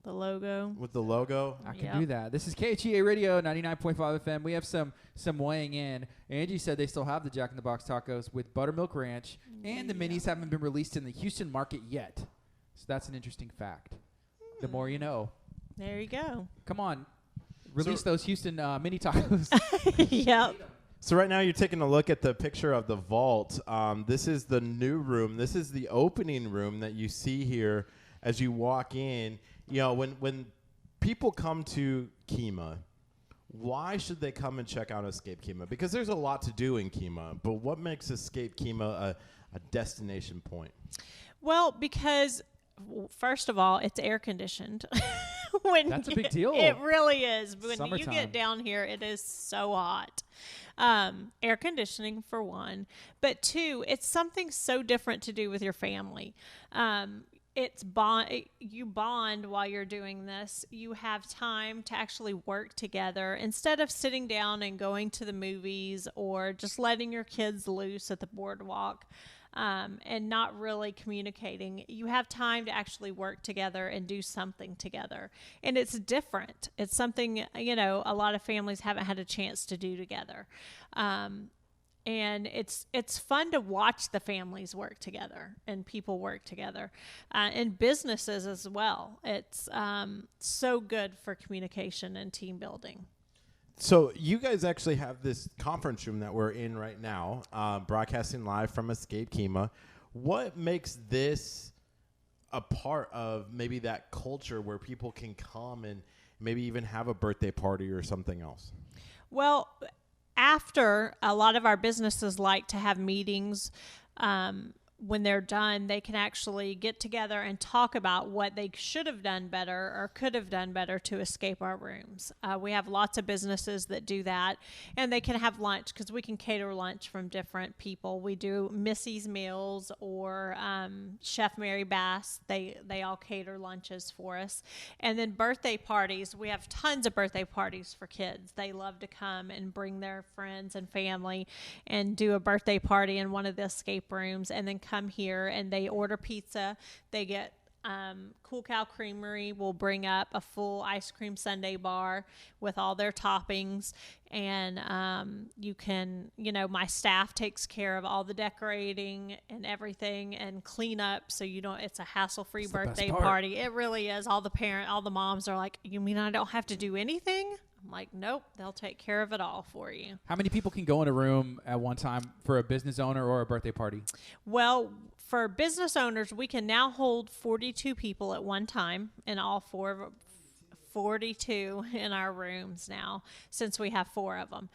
The logo. with the logo? I can Yep. do that. This is KHEA Radio 99.5 FM. We have some weighing in. Angie said they still have the Jack in the Box tacos with buttermilk ranch, and the minis haven't been released in the Houston market yet. So that's an interesting fact. The more you know. There you go. Come on, release those Houston mini tacos. Yep. So right now you're taking a look at the picture of the vault. This is the new room. This is the opening room that you see here as you walk in. You know, when people come to KHEA, why should they come and check out Escape KHEA? Because there's a lot to do in KHEA, but what makes Escape KHEA a destination point? Well, because first of all, it's air conditioned. That's a big deal. It really is. When you Summertime. get down here, it is so hot. Air conditioning for one, but two, it's something so different to do with your family. You bond while you're doing this. You have time to actually work together instead of sitting down and going to the movies or just letting your kids loose at the boardwalk. And not really communicating. You have time to actually work together and do something together. And it's different. It's something, a lot of families haven't had a chance to do together. And it's fun to watch the families work together and people work together, and businesses as well. It's so good for communication and team building. So you guys actually have this conference room that we're in right now, broadcasting live from Escape KHEA. What makes this a part of maybe that culture where people can come and maybe even have a birthday party or something else? Well, after a lot of our businesses like to have meetings, when they're done, they can actually get together and talk about what they should have done better or could have done better to escape our rooms. We have lots of businesses that do that, and they can have lunch because we can cater lunch from different people. We do Missy's Meals or Chef Mary Bass. They all cater lunches for us. And then birthday parties. We have tons of birthday parties for kids. They love to come and bring their friends and family and do a birthday party in one of the escape rooms, and then come here and they order pizza. They get Cool Cow Creamery will bring up a full ice cream sundae bar with all their toppings, and you can, my staff takes care of all the decorating and everything and clean up, so it's a hassle-free birthday party. It really is. All the moms are like, you mean I don't have to do anything? I'm like, nope, they'll take care of it all for you. How many people can go in a room at one time for a business owner or a birthday party? Well, for business owners, we can now hold 42 people at one time in all 42 in our rooms now, since we have 4 of them.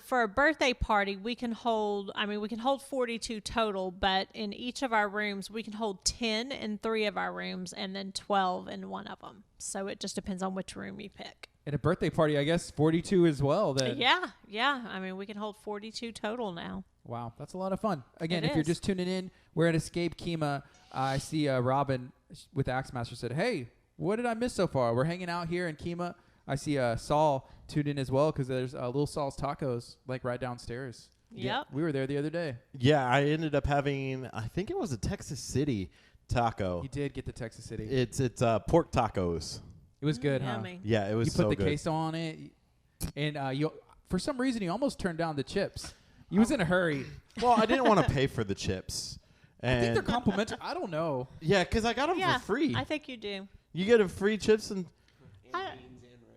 For a birthday party, we can hold 42 total, but in each of our rooms, we can hold 10 in 3 of our rooms and then 12 in one of them. So it just depends on which room you pick. At a birthday party, I guess 42 as well. Then. Yeah. We can hold 42 total now. Wow, that's a lot of fun. Again, It if you're is. just tuning in, we're at Escape KHEA. I see Robin with Axemaster said, hey, what did I miss so far? We're hanging out here in KHEA. I see Saul tuned in as well because there's Little Saul's Tacos like right downstairs. Yep. Yeah, we were there the other day. Yeah, I ended up having, I think it was a Texas City taco. You did get the Texas City. It's pork tacos. It was good, huh? Yummy. Yeah, it was You so put the good. queso on it, and you for some reason you almost turned down the chips. You was in a hurry. Well, I didn't want to pay for the chips. I think they're And complimentary. I don't know. yeah, because I got them Yeah, for free. I think you do. You get a free chips and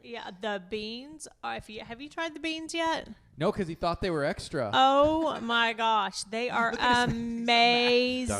Yeah, the beans. Have you tried the beans yet? No, because he thought they were extra. Oh my gosh, they are amazing.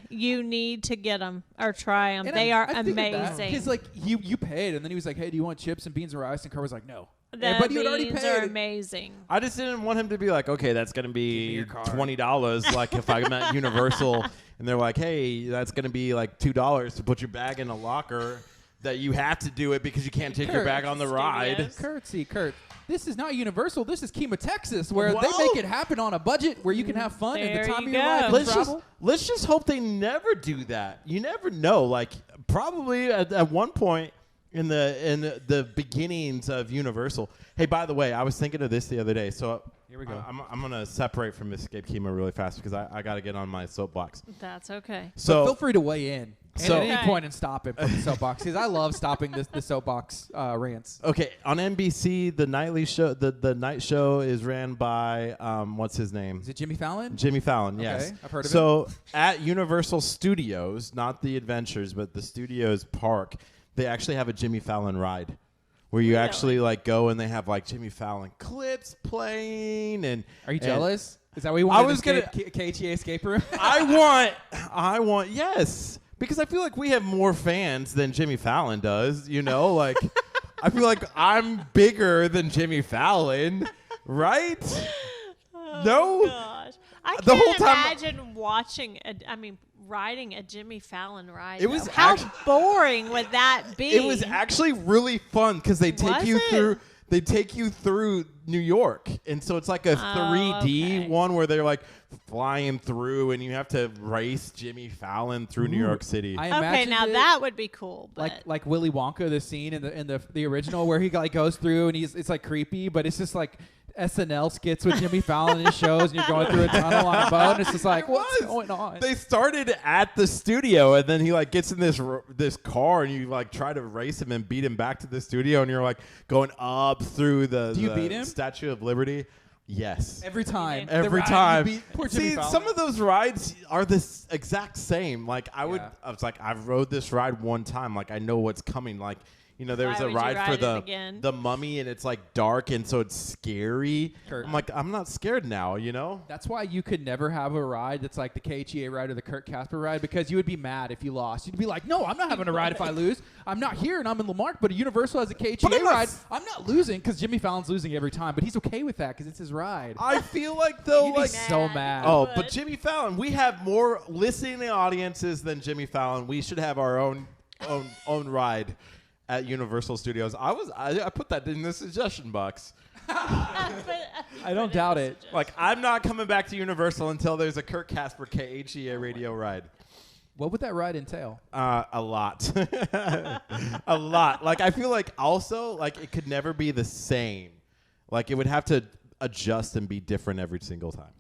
You need to get them or try them. And They are I figured that. amazing. He's like, you paid, and then he was like, hey, do you want chips and beans and rice? And Carl was like, no. The but you had already beans paid. are amazing. I just didn't want him to be like, okay, that's going to be your card. $20. Like if I'm at Universal and they're like, hey, that's going to be like $2 to put your bag in a locker. that you have to do it because you can't take your Kurt, bag on the ride. Kurt. This is not Universal. This is KHEA, Texas, where they Well- make it happen on a budget where you can have fun at There the time of you your life go. and travel. Let's just hope they never do that. You never know. Like probably at one point in the beginnings of Universal. Hey, by the way, I was thinking of this the other day. So Here we go. I'm gonna separate from Escape KHEA really fast because I got to get on my soapbox. That's okay. But So feel free to weigh in So- at any Okay. point and stop it from the soapbox because I love stopping the soapbox rants. okay, on NBC, the nightly show, the night show is ran by what's his name? Is it Jimmy Fallon? Jimmy Fallon, yes. I've heard of so at Universal Studios, not the Adventures, but the Studios Park, they actually have a Jimmy Fallon ride where you Really? actually like go and they have like Jimmy Fallon clips playing and Are you and jealous? Is that what you want? was KHEA escape room. I want yes, because I feel like we have more fans than Jimmy Fallon does, you know, like I feel like I'm bigger than Jimmy Fallon, right? No? Gosh. I The can't whole time- imagine riding a Jimmy Fallon ride. It was though. How actu- boring would that be? It was actually really fun because they take Was you it? through. They take you through New York, and so it's like a 3D okay. one where they're like flying through, and you have to race Jimmy Fallon through New York City. I okay, imagined now it that would be cool. But like Willy Wonka, the scene in the original where he like goes through and it's like creepy, but it's just like SNL skits with Jimmy Fallon in his shows, and you're going through a tunnel on a boat, and it's just like, what's going on? They started at the studio, and then he like gets in this car, and you like try to race him and beat him back to the studio, and you're like going up through the Do you beat him? Statue of Liberty. Yes. Every time. The Every ride, time. you beat poor Jimmy See, Fallon. some of those rides are the exact same. Like I Yeah. was like, I've rode this ride one time. Like I know what's coming. Like, you know, there was Why a would you ride for ride it again? the Mummy, and it's like dark, and so it's scary. Kurt. I'm like, I'm not scared now. You know. That's why you could never have a ride that's like the KHEA ride or the Kurt Casper ride, because you would be mad if you lost. You'd be like, no, I'm not having a ride if I lose. I'm not here and I'm in Lamarck, but a Universal has a But I'm KHEA not ride. s- I'm not losing because Jimmy Fallon's losing every time, but he's okay with that because it's his ride. I feel like though, You'd be like so mad. oh, would. but Jimmy Fallon, we have more listening audiences than Jimmy Fallon. We should have our own ride at Universal Studios. I put that in the suggestion box. I don't doubt it. Like, I'm not coming back to Universal until there's a Kurt Casper KHEA radio ride. What would that ride entail? A lot. A lot. Like, I feel like also, like, it could never be the same. Like, it would have to adjust and be different every single time.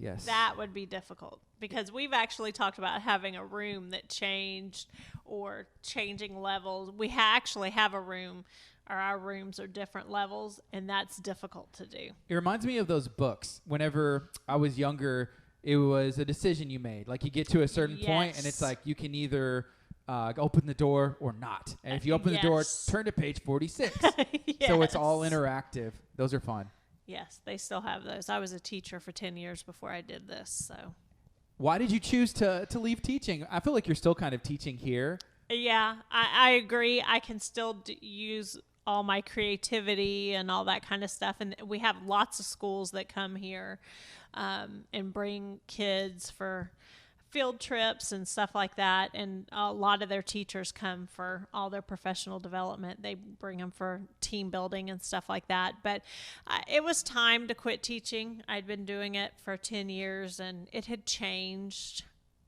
Yes. that would be difficult because we've actually talked about having a room that changed or changing levels. We actually have a room, or our rooms are different levels, and that's difficult to do. It reminds me of those books. Whenever I was younger, it was a decision you made. Like you get to a certain point, and it's Yes. like you can either open the door or not. And if you open the door, Yes. turn to page 46. So it's all Yes. interactive. Those are fun. Yes, they still have those. I was a teacher for 10 years before I did this, so. Why did you choose to leave teaching? I feel like you're still kind of teaching here. Yeah, I agree. I can still use all my creativity and all that kind of stuff. And we have lots of schools that come here and bring kids for field trips and stuff like that. And a lot of their teachers come for all their professional development. They bring them for team building and stuff like that. But it was time to quit teaching. I'd been doing it for 10 years and it had changed,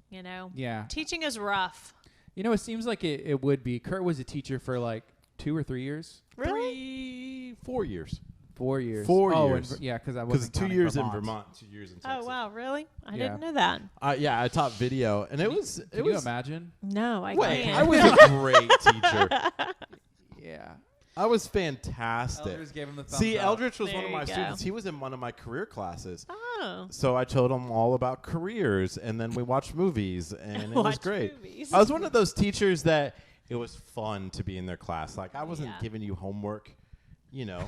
you know. Yeah. Teaching is rough. You know, it seems like it would be. Kurt was a teacher for like 2 or 3 years. Really? 4 years. 4 years. 4 oh, years. Yeah, because I Because wasn't 2 counting years in Vermont, 2 years in Texas. Oh, wow, really? I Yeah. didn't know that. Yeah, I taught video, and it was. Can you imagine? No, I Wait, can't. I was a great teacher. Yeah. I was fantastic. Eldridge gave him the thumbs See, up. Eldridge was one There of you my go. students. He was in one of my career classes. Oh. So I told him all about careers, and then we watched movies, and it was Watch great. movies. I was one of those teachers that it was fun to be in their class. Like, I wasn't Yeah. giving you homework, you know.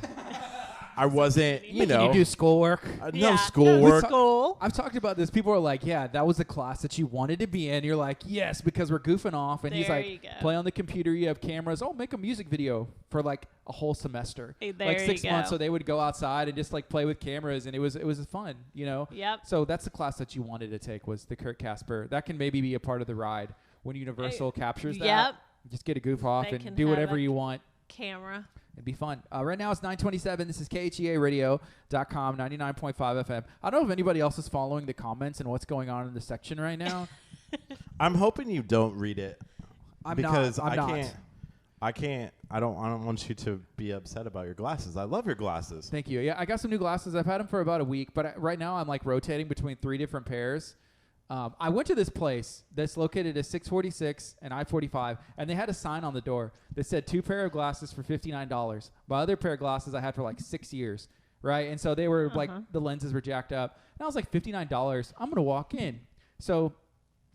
I wasn't, you Can know. you do schoolwork? No schoolwork. School. I've talked about this. People are like, yeah, that was the class that you wanted to be in. You're like, yes, because we're goofing off. And he's There like, you go. play on the computer. You have cameras. Oh, make a music video for like a whole semester. Hey, like there 6 you months. go. So they would go outside and just like play with cameras. And it was fun, you know? Yep. So that's the class that you wanted to take was the Kurt Casper. That can maybe be a part of the ride when Universal captures that. Yep. Just get a goof off They and can do have whatever a you want. Camera. It'd be fun. Right now it's 9:27. This is KHEARadio.com, 99.5 FM. I don't know if anybody else is following the comments and what's going on in the section right now. I'm hoping you don't read it. I'm because not. I can't. I don't want you to be upset about your glasses. I love your glasses. Thank you. Yeah, I got some new glasses. I've had them for about a week, but right now I'm like rotating between 3 different pairs. I went to this place that's located at 646 and I-45, and they had a sign on the door that said 2 pair of glasses for $59. My other pair of glasses I had for like 6 years, right? And so they were like, the lenses were jacked up. And I was like, $59, I'm going to walk in. So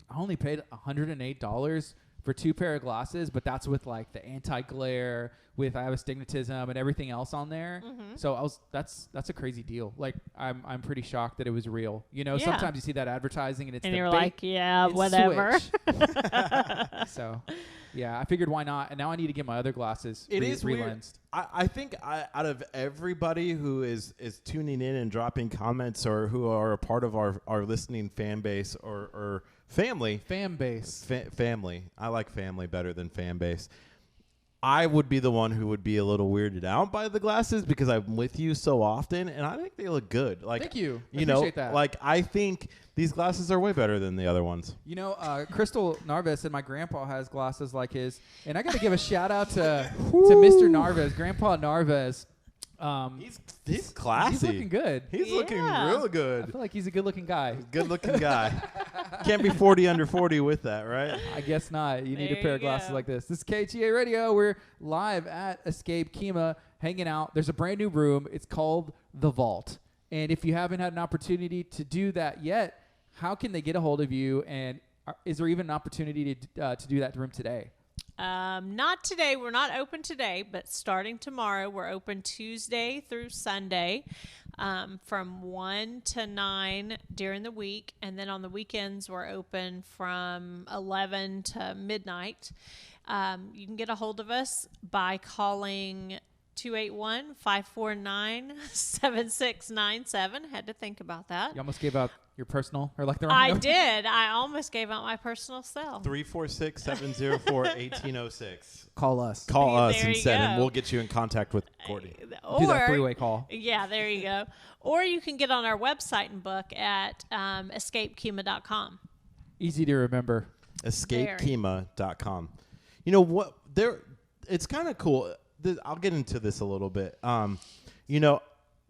I only paid $108 for 2 pair of glasses, but that's with like the anti-glare, with I have astigmatism and everything else on there. So that's a crazy deal. Like I'm pretty shocked that it was real. You know, sometimes you see that advertising and it's and the you're bait like, yeah, and whatever. switch. So yeah, I figured why not, and now I need to get my other glasses re-lensed. I think out of everybody who is tuning in and dropping comments or who are a part of our listening fan base or family. Fan base. Family. I like family better than fan base. I would be the one who would be a little weirded out by the glasses because I'm with you so often, and I think they look good. Like, thank you. You appreciate know, that. like I think these glasses are way better than the other ones. You know, Crystal Narvis and my grandpa has glasses like his, and I got to give a shout out to Mr. Narvis, Grandpa Narvis. He's classy. He's looking good. He's looking real I good. feel like he's a good-looking guy. Good-looking guy. Can't be 40 under 40 with that, right? I guess not. You need a There pair you of glasses go. like this. This is KHEA Radio. We're live at Escape KHEA, hanging out. There's a brand new room. It's called The Vault. And if you haven't had an opportunity to do that yet, how can they get a hold of you? And is there even an opportunity to do that room today? Not today. We're not open today, but starting tomorrow, we're open Tuesday through Sunday from 1 to 9 during the week. And then on the weekends, we're open from 11 to midnight. You can get a hold of us by calling 281-549-7697. Had to think about that. You almost gave out your personal or like the wrong I number. did. I almost gave out my personal cell. 346-704-1806. Call us. Call us There you instead, and go. we'll get you in contact with Courtney. Do that three-way call. Yeah, there you go. Or you can get on our website and book at escapekema.com. Easy to remember. EscapeKema.com. You know what? It's kind of cool. I'll get into this a little bit. You know,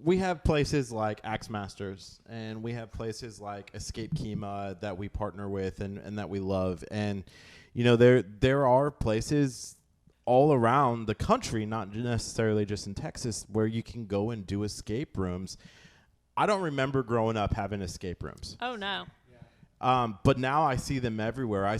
we have places like Axe Masters, and we have places like Escape KHEA that we partner with and that we love. And, you know, there are places all around the country, not necessarily just in Texas, where you can go and do escape rooms. I don't remember growing up having escape rooms. Oh, no. But now I see them everywhere.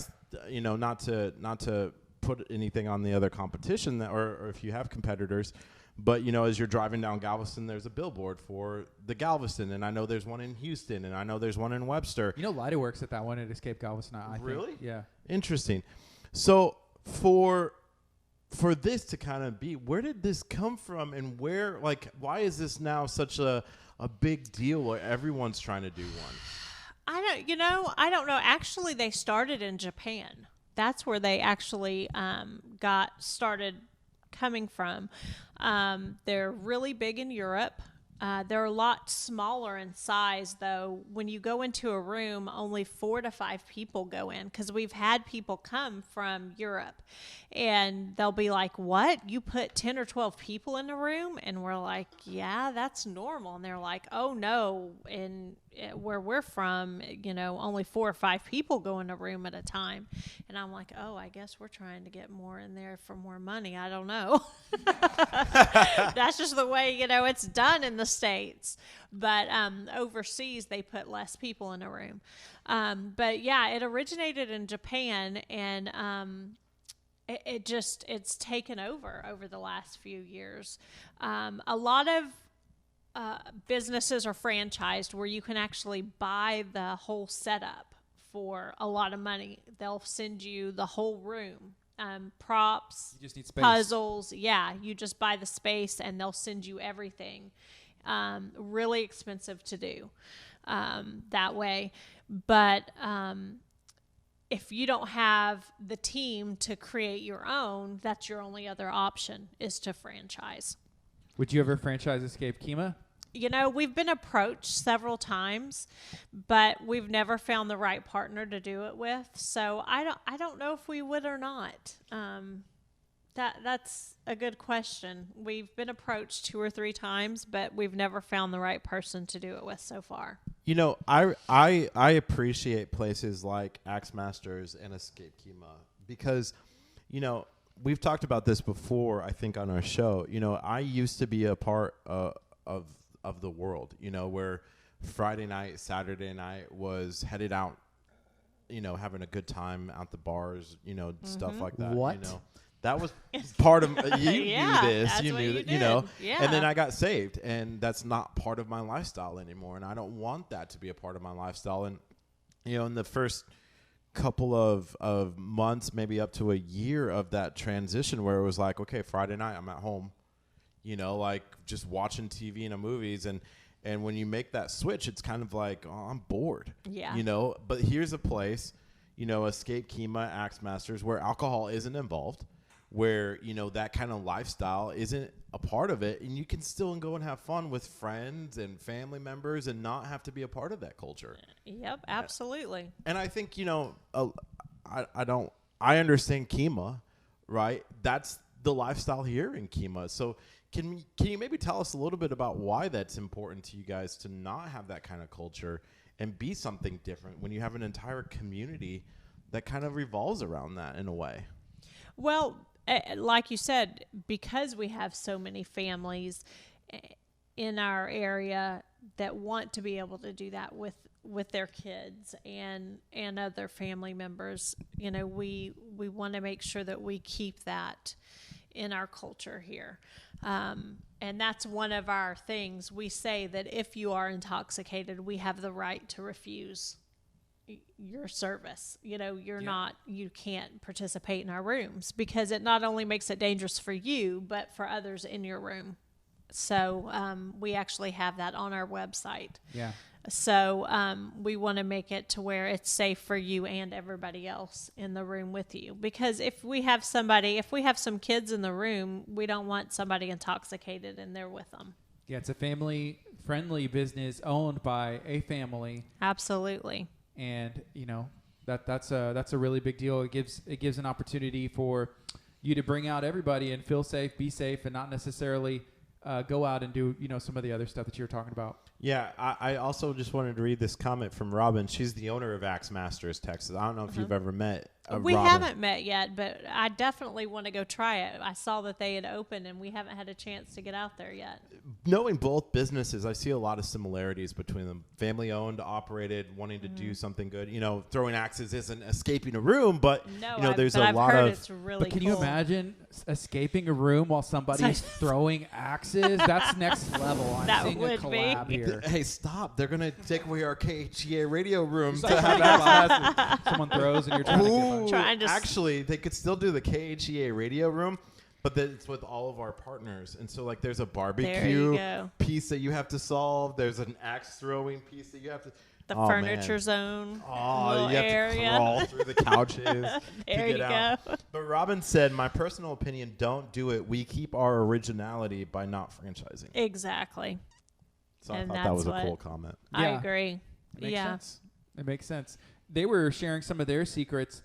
Not to put anything on the other competition or if you have competitors, but you know, as you're driving down Galveston, there's a billboard for the Galveston, and I know there's one in Houston, and I know there's one in Webster. You know, Lida works at that one at Escape Galveston. I think. Really? Yeah. Interesting. So for this to kind of be, where did this come from, and why is this now such a big deal where everyone's trying to do one? I don't know. Actually, they started in Japan. That's where they actually got started coming from. They're really big in Europe. They're a lot smaller in size, though. When you go into a room, only 4 to 5 people go in, because we've had people come from Europe, and they'll be like, what? You put 10 or 12 people in a room? And we're like, yeah, that's normal. And they're like, oh, no. And where we're from, you know, only 4 or 5 people go in a room at a time. And I'm like, oh, I guess we're trying to get more in there for more money. I don't know. That's just the way, you know, it's done in the States. But overseas, they put less people in a room. But yeah, it originated in Japan, and it's taken over the last few years. A lot of businesses are franchised where you can actually buy the whole setup for a lot of money. They'll send you the whole room, props, You just need space. puzzles. Yeah, you just buy the space and they'll send you everything. Really expensive to do that way. But if you don't have the team to create your own, that's your only other option is to franchise. Would you ever franchise Escape KHEA? You know, we've been approached several times, but we've never found the right partner to do it with. So I don't know if we would or not. That's a good question. We've been approached 2 or 3 times, but we've never found the right person to do it with so far. You know, I appreciate places like Axe Masters and Escape KHEA because, you know, we've talked about this before, I think, on our show. You know, I used to be a part of the world, you know, where Friday night, Saturday night was headed out, you know, having a good time out the bars, you know, stuff like that. What? You know, that was part of you Yeah, knew this, that's you what knew you that, you know, did. Yeah. and then I got saved, and that's not part of my lifestyle anymore, and I don't want that to be a part of my lifestyle. And you know, in the first couple of months, maybe up to a year of that transition, where it was like, okay, Friday night I'm at home, you know, like just watching TV and movies, and when you make that switch, it's kind of like, oh, I'm bored. Yeah. You know, but here's a place, you know, Escape KHEA, Axe Masters, where alcohol isn't involved, where, you know, that kind of lifestyle isn't a part of it, and you can still go and have fun with friends and family members and not have to be a part of that culture. Yep, absolutely. And I think, you know, I understand KHEA, right? That's the lifestyle here in KHEA. So can you maybe tell us a little bit about why that's important to you guys to not have that kind of culture and be something different when you have an entire community that kind of revolves around that in a way? Well, like you said, because we have so many families in our area that want to be able to do that with their kids and other family members, you know, we want to make sure that we keep that in our culture here. And that's one of our things. We say that if you are intoxicated, we have the right to refuse your service. You know, you can't participate in our rooms, because it not only makes it dangerous for you, but for others in your room. So we actually have that on our website. Yeah. So we want to make it to where it's safe for you and everybody else in the room with you. Because if we have some kids in the room, we don't want somebody intoxicated in there with them. Yeah, it's a family-friendly business owned by a family. Absolutely. And, you know, that's a really big deal. It gives an opportunity for you to bring out everybody and feel safe, be safe, and not necessarily go out and do, you know, some of the other stuff that you were talking about. Yeah, I also just wanted to read this comment from Robin. She's the owner of Axe Masters, Texas. I don't know if you've ever met We Robin. haven't met yet, but I definitely want to go try it. I saw that they had opened, and we haven't had a chance to get out there yet. Knowing both businesses, I see a lot of similarities between them. Family-owned, operated, wanting to do something good. You know, throwing axes isn't escaping a room, but No, you know, there's but a I've lot heard of. it's really But can cool. you imagine escaping a room while somebody's throwing axes? That's next level. I'm That seeing a would be. collab here. Hey, stop! They're gonna take away our KHEA radio room. It's like someone throws and you're trying to get by. Trying to Actually, they could still do the KHEA radio room, but then it's with all of our partners. And so, like, there's a There barbecue you go. piece that you have to solve. There's an axe throwing piece that you have to. The Oh, furniture man. zone. Oh, little you have area. to crawl through the couches to There get you out. go. But Robin said, my personal opinion, don't do it. We keep our originality by not franchising. Exactly. So I And thought that that's was a what- cool comment. I Yeah. agree. It makes Yeah. sense. It makes sense. They were sharing some of their secrets.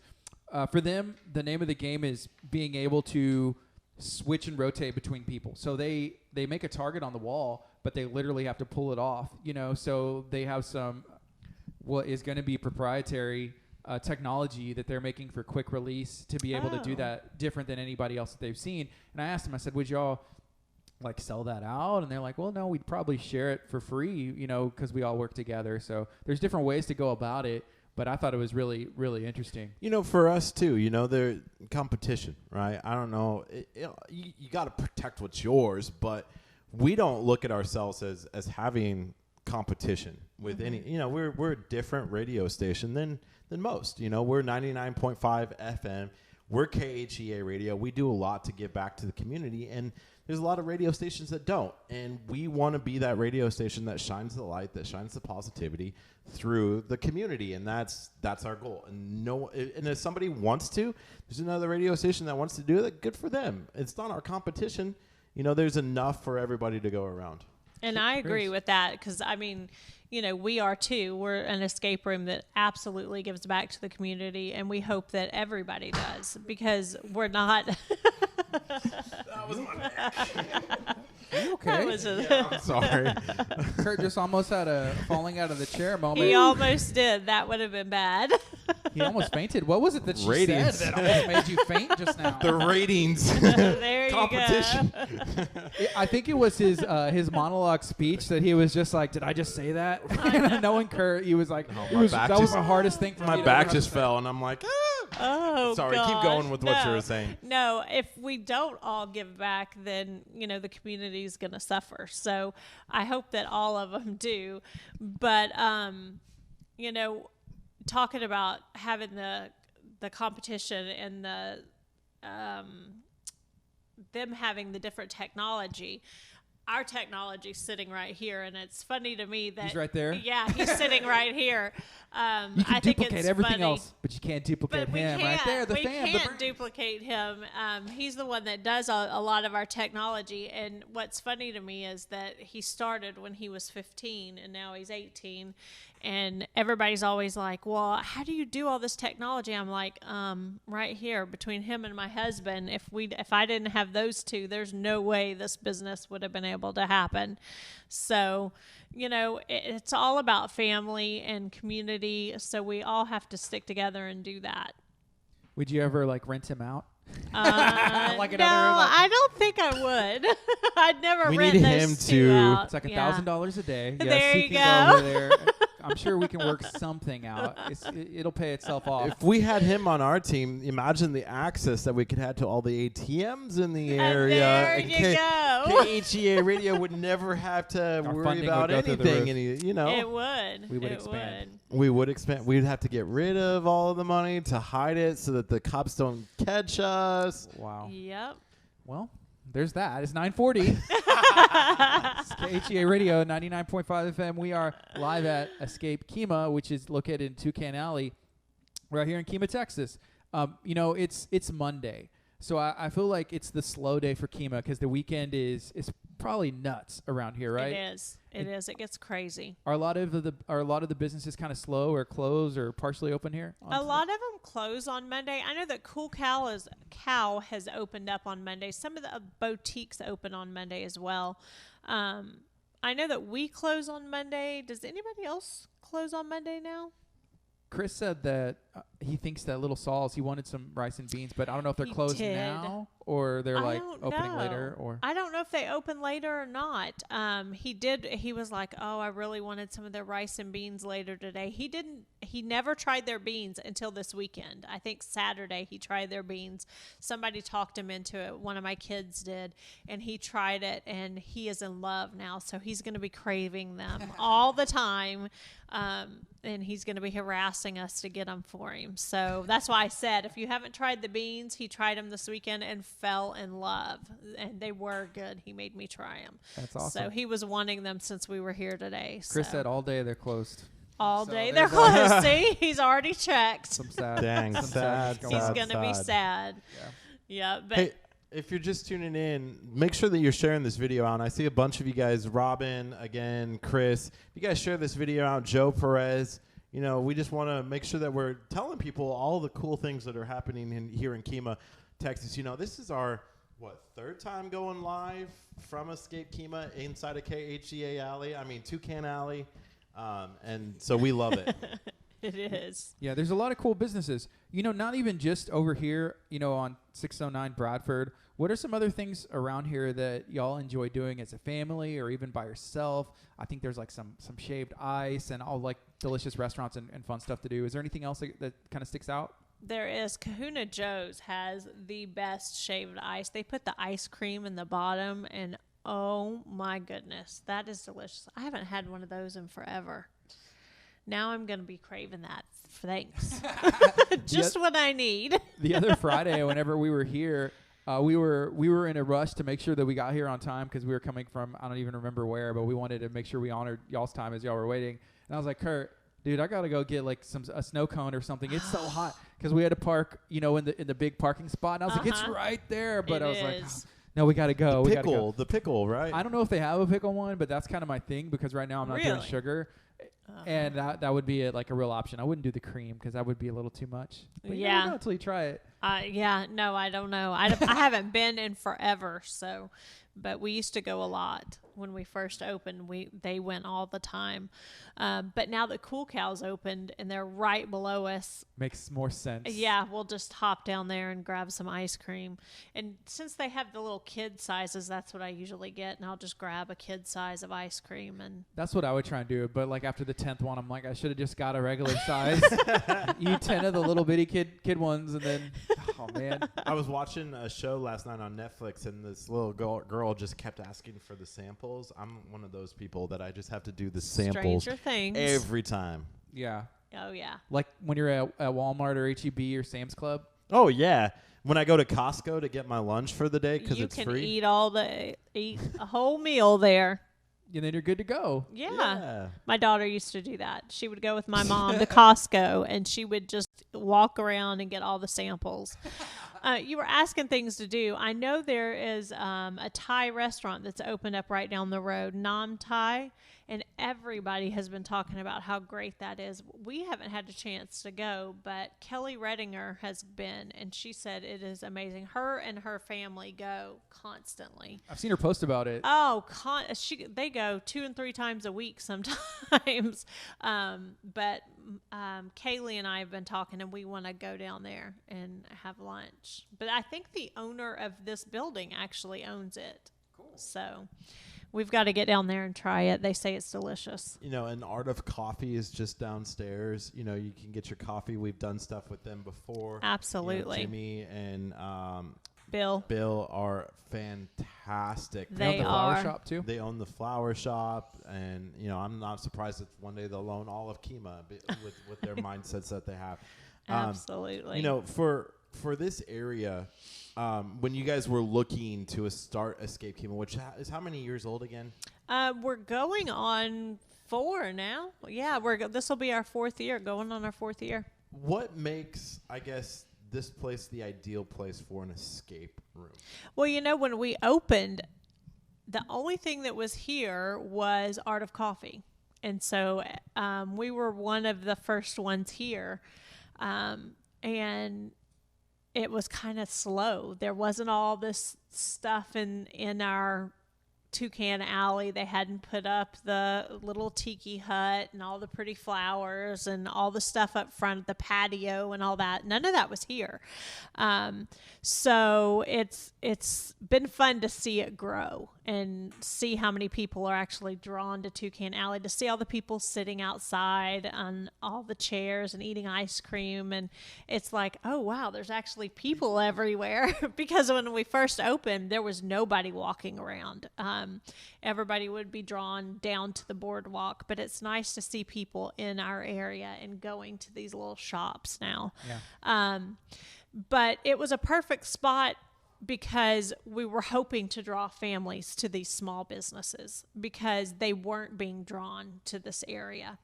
For them, the name of the game is being able to switch and rotate between people. So they make a target on the wall, but they literally have to pull it off. You know, so they have some what is going to be proprietary technology that they're making for quick release to be able to do Oh. that different than anybody else that they've seen. And I asked them, I said, would y'all like sell that out? And they're like, well, no, we'd probably share it for free, you know, because we all work together. So there's different ways to go about it. But I thought it was really, really interesting. You know, for us too, you know, there competition, right? I don't know. You got to protect what's yours, but we don't look at ourselves as having competition with any. You know, we're a different radio station than most. You know, we're 99.5 FM. We're KHEA radio. We do a lot to give back to the community, and there's a lot of radio stations that don't. And we want to be that radio station that shines the light, that shines the positivity through the community. And that's our goal. And if somebody wants to, there's another radio station that wants to do that, good for them. It's not our competition. There's enough for everybody to go around. And I agree with that because, I mean, we are too. We're an escape room that absolutely gives back to the community, and we hope that everybody does because we're not. That was my bad. Are you okay? Yeah, I'm sorry. Curt just almost had a falling out of the chair moment. He almost did. That would have been bad. He almost fainted. What was it that she Ratings. said that almost made you faint just now? The ratings. There you Competition. go. I think it was his monologue speech that he was just like, did I just say that? Knowing Curt, he was like, that was the hardest thing for me. My to back ever just say. fell, and I'm like, Oh, sorry, gosh. keep going with what you No. were saying. No, if we don't all give back, then, the community is going to suffer. So I hope that all of them do. But, talking about having the competition and them having the different technology. Our technology's sitting right here, and it's funny to me that He's right there? Yeah, he's sitting right here. You can I think duplicate it's everything funny. else, but you can't duplicate But we him can't. right there. The we fan. can't duplicate him. He's the one that does a lot of our technology. And what's funny to me is that he started when he was 15, and now he's 18. And everybody's always like, "Well, how do you do all this technology?" I'm like, right here between him and my husband. If I didn't have those two, there's no way this business would have been able to happen. So, it's all about family and community. So we all have to stick together and do that. Would you ever rent him out? Like no, I don't think I would. I'd never We rent need those him two to- out. It's like Yeah. $1,000 a day. Yes, There he you can go. over there. I'm sure we can work something out. It'll pay itself off. If we had him on our team, imagine the access that we could have to all the ATMs in the And area. there you go. KHEA Radio would never have to Our worry funding about would go through the anything. It would. We would It expand. We would expand. We'd have to get rid of all of the money to hide it so that the cops don't catch us. Wow. Yep. Well, there's that. It's 9:40. It's KHEA Radio, 99.5 FM. We are live at Escape KHEA, which is located in Toucan Alley, right here in KHEA, Texas. It's Monday, so I feel like it's the slow day for KHEA because the weekend is probably nuts around here, right? It is. It is. It gets crazy. Are a lot of the businesses kind of slow or closed or partially open here? A lot of them close on Monday. I know that Cool Cow has opened up on Monday. Some of the boutiques open on Monday as well. I know that we close on Monday. Does anybody else close on Monday now? Chris said that he thinks that Little Saul's, he wanted some rice and beans, but I don't know if they're He closed did. now or they're I like don't opening know. later or. I don't know if they open later or not. He was like, "Oh, I really wanted some of their rice and beans later today." He never tried their beans until this weekend. I think Saturday he tried their beans. Somebody talked him into it. One of my kids did, and he tried it, and he is in love now. So he's going to be craving them all the time. And he's going to be harassing us to get them for him. So that's why I said, if you haven't tried the beans, he tried them this weekend and fell in love. And they were good. He made me try them. That's awesome. So he was wanting them since we were here today. Chris so. said all day they're closed. All So day they're there's closed. See, he's already checked. Some sad. Dang, some sad, sadness He's on. going to be sad. Yeah, but Hey, if you're just tuning in, make sure that you're sharing this video out. And I see a bunch of you guys, Robin, again, Chris. If you guys share this video out, Joe Perez, we just want to make sure that we're telling people all the cool things that are happening here in KHEA, Texas. This is our, third time going live from Escape KHEA inside of Toucan Alley. And so we love it. it is. Yeah, there's a lot of cool businesses. Not even just over here, on 609 Bradford. What are some other things around here that y'all enjoy doing as a family or even by yourself? I think there's some shaved ice and all delicious restaurants and fun stuff to do. Is there anything else that kind of sticks out? There is. Kahuna Joe's has the best shaved ice. They put the ice cream in the bottom, and oh my goodness, that is delicious. I haven't had one of those in forever. Now I'm going to be craving that. Thanks. Just what I need. The other Friday, whenever we were here, We were in a rush to make sure that we got here on time because we were coming from, I don't even remember where, but we wanted to make sure we honored y'all's time as y'all were waiting. And I was like, Kurt, dude, I gotta go get like a snow cone or something. It's so hot because we had to park, in the big parking spot. And I was like, it's right there, but I was like, no, we gotta go. The pickle, right? I don't know if they have a pickle one, but that's kind of my thing because right now I'm not doing sugar. And that would be like a real option. I wouldn't do the cream because that would be a little too much. But you never know until you try it. No, I don't know. I haven't been in forever, but we used to go a lot when we first opened. They went all the time, but now that Cool Cow's opened and they're right below us, makes more sense. Yeah, we'll just hop down there and grab some ice cream. And since they have the little kid sizes, that's what I usually get, and I'll just grab a kid size of ice cream. And that's what I would try and do. But like after the 10th one, I'm like, I should have just got a regular size. Eat 10 of the little bitty kid ones, and then oh man. I was watching a show last night on Netflix, and this little girl just kept asking for the samples. I'm one of those people that I just have to do the samples Stranger Things every time. Yeah. Oh yeah. Like when you're at Walmart or HEB or Sam's Club. Oh yeah. When I go to Costco to get my lunch for the day because it's free. You can eat a whole meal there. And then you're good to go. Yeah. My daughter used to do that. She would go with my mom to Costco, and she would just walk around and get all the samples. You were asking things to do. I know there is a Thai restaurant that's opened up right down the road, Nam Thai, and everybody has been talking about how great that is. We haven't had a chance to go, but Kelly Redinger has been, and she said it is amazing. Her and her family go constantly. I've seen her post about it. Oh, they go 2 and 3 times a week sometimes. But Kaylee and I have been talking, and we want to go down there and have lunch. But I think the owner of this building actually owns it. Cool. So we've got to get down there and try it. They say it's delicious. And Art of Coffee is just downstairs. You can get your coffee. We've done stuff with them before. Absolutely. Jimmy and Bill are fantastic. They own the flower shop too. They own the flower shop, and I'm not surprised that one day they'll own all of KHEA with their mindsets that they have. Absolutely. For this area, when you guys were looking to start Escape KHEA, which is how many years old again? We're going on 4 now. Yeah, this will be our 4th year, going on our 4th year. What makes, I guess, this place the ideal place for an escape room? Well, when we opened, the only thing that was here was Art of Coffee. And so we were one of the first ones here. And it was kind of slow. There wasn't all this stuff in our Toucan Alley. They hadn't put up the little tiki hut and all the pretty flowers and all the stuff up front of the patio and all that. None of that was here. So it's been fun to see it grow and see how many people are actually drawn to Toucan Alley, to see all the people sitting outside on all the chairs and eating ice cream. And it's like, oh, wow, there's actually people everywhere. Because when we first opened, there was nobody walking around. Everybody would be drawn down to the boardwalk. But it's nice to see people in our area and going to these little shops now. Yeah. But it was a perfect spot because we were hoping to draw families to these small businesses because they weren't being drawn to this area.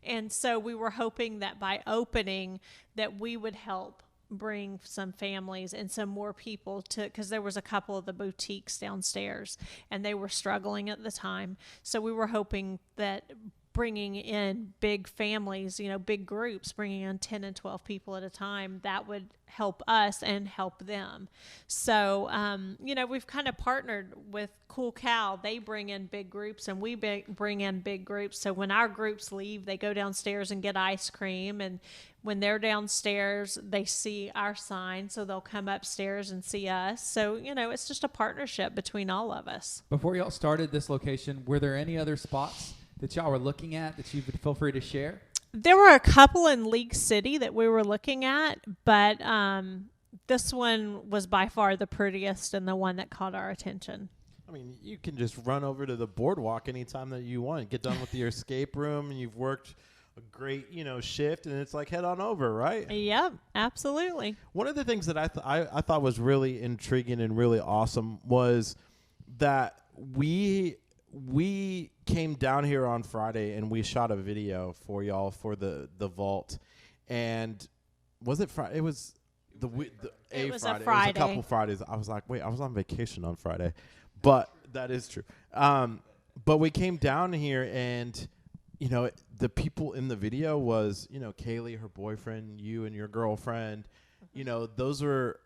And so we were hoping that by opening that we would help bring some families and some more people to, because there was a couple of the boutiques downstairs and they were struggling at the time. So we were hoping that bringing in big families, big groups, bringing in 10 and 12 people at a time, that would help us and help them. So, we've kind of partnered with Cool Cow. They bring in big groups and we bring in big groups. So when our groups leave, they go downstairs and get ice cream. And when they're downstairs, they see our sign. So they'll come upstairs and see us. So, it's just a partnership between all of us. Before y'all started this location, were there any other spots that y'all were looking at that you would feel free to share? There were a couple in League City that we were looking at, but this one was by far the prettiest and the one that caught our attention. I mean, you can just run over to the boardwalk anytime that you want. Get done with your escape room, and you've worked a great, shift, and it's like head on over, right? Yep, absolutely. One of the things that I thought was really intriguing and really awesome was that we came down here on Friday and we shot a video for y'all for the vault, and was it Friday? It was the It was Friday. a Friday. It was a couple Fridays. I was like, wait, I was on vacation on Friday, but that is true. But we came down here and, the people in the video was, Kaylee, her boyfriend, you and your girlfriend, those were,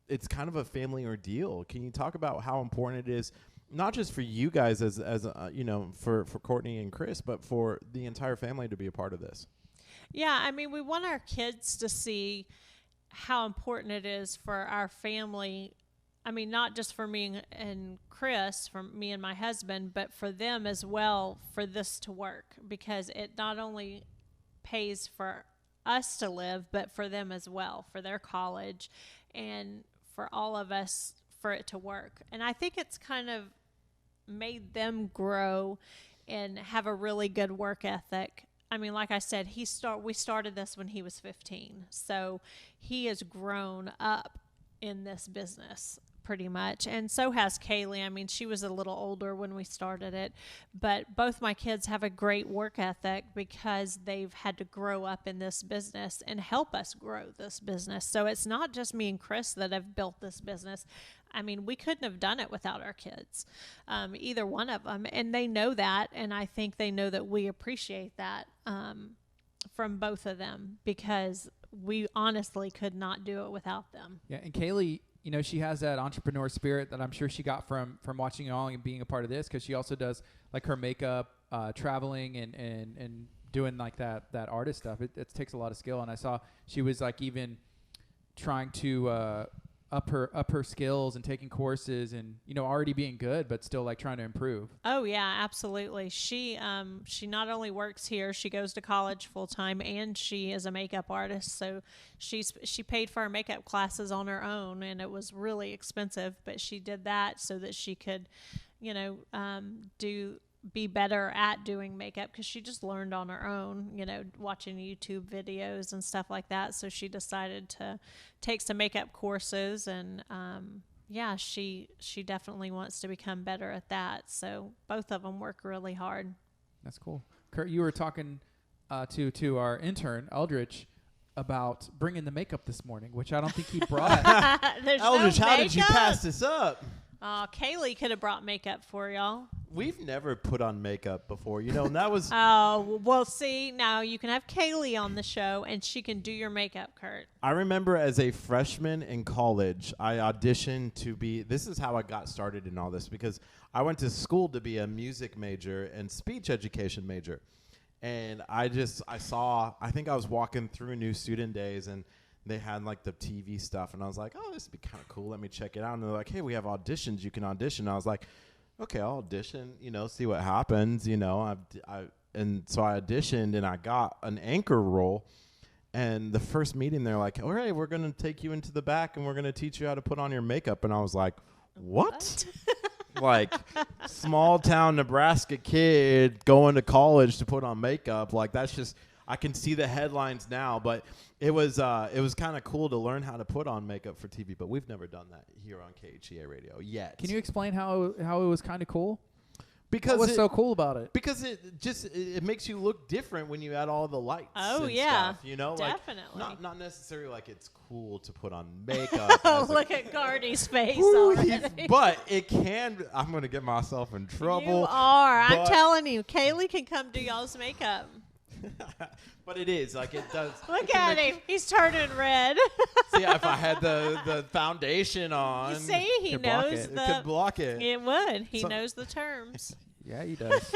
it's kind of a family ordeal. Can you talk about how important it is, not just for you guys as for Courtney and Chris, but for the entire family to be a part of this? Yeah, I mean, we want our kids to see how important it is for our family. I mean, not just for me and Chris, for me and my husband, but for them as well, for this to work, because it not only pays for us to live, but for them as well, for their college, and for all of us, for it to work. And I think it's kind of made them grow and have a really good work ethic. I mean, like I said, we started this when he was 15, so he has grown up in this business pretty much, and so has Kaylee. I mean, she was a little older when we started it, but both my kids have a great work ethic because they've had to grow up in this business and help us grow this business. So it's not just me and Chris that have built this business. I mean, we couldn't have done it without our kids, either one of them, and they know that, and I think they know that we appreciate that from both of them, because we honestly could not do it without them. Yeah, and Kaylee, she has that entrepreneur spirit that I'm sure she got from watching you all and being a part of this, because she also does like her makeup, traveling and doing like that artist stuff. It takes a lot of skill, and I saw she was like even trying to up her skills and taking courses and already being good, but still like trying to improve. Oh yeah, absolutely. She not only works here, she goes to college full time, and she is a makeup artist. So she paid for her makeup classes on her own, and it was really expensive, but she did that so that she could, be better at doing makeup, because she just learned on her own, watching YouTube videos and stuff like that. So she decided to take some makeup courses, and she definitely wants to become better at that. So both of them work really hard. That's cool. Curt, you were talking to our intern Eldridge about bringing the makeup this morning, which I don't think he brought. Eldridge, no how did you makeup? pass this up? Kaylee could have brought makeup for y'all. We've never put on makeup before, and that was... Oh, well, see, now you can have Kaylee on the show, and she can do your makeup, Curt. I remember as a freshman in college, I auditioned to be... This is how I got started in all this, because I went to school to be a music major and speech education major. And I think I was walking through New Student Days, and they had like the TV stuff, and I was like, oh, this would be kind of cool. Let me check it out. And they're like, hey, we have auditions. You can audition. And I was like, okay, I'll audition, see what happens, and so I auditioned, and I got an anchor role. And the first meeting, they're like, all right, we're going to take you into the back, and we're going to teach you how to put on your makeup. And I was like, what? Like, small town Nebraska kid going to college to put on makeup. Like, that's just... I can see the headlines now, but it was kind of cool to learn how to put on makeup for TV, but we've never done that here on KHEA Radio yet. Can you explain how it was kind of cool? Because what was so cool about it? Because it makes you look different when you add all the lights. Oh, and yeah. stuff, definitely. Like not necessarily like it's cool to put on makeup. Oh, look at Gardy's face Ooh, already. but it can. I'm going to get myself in trouble. You are. I'm telling you, Kaylee can come do y'all's makeup. But it is like it does. Look at him. He's turning red. See, if I had the foundation on, You see, he Could block knows it. it could block it. It would. He knows the terms. Yeah, he does.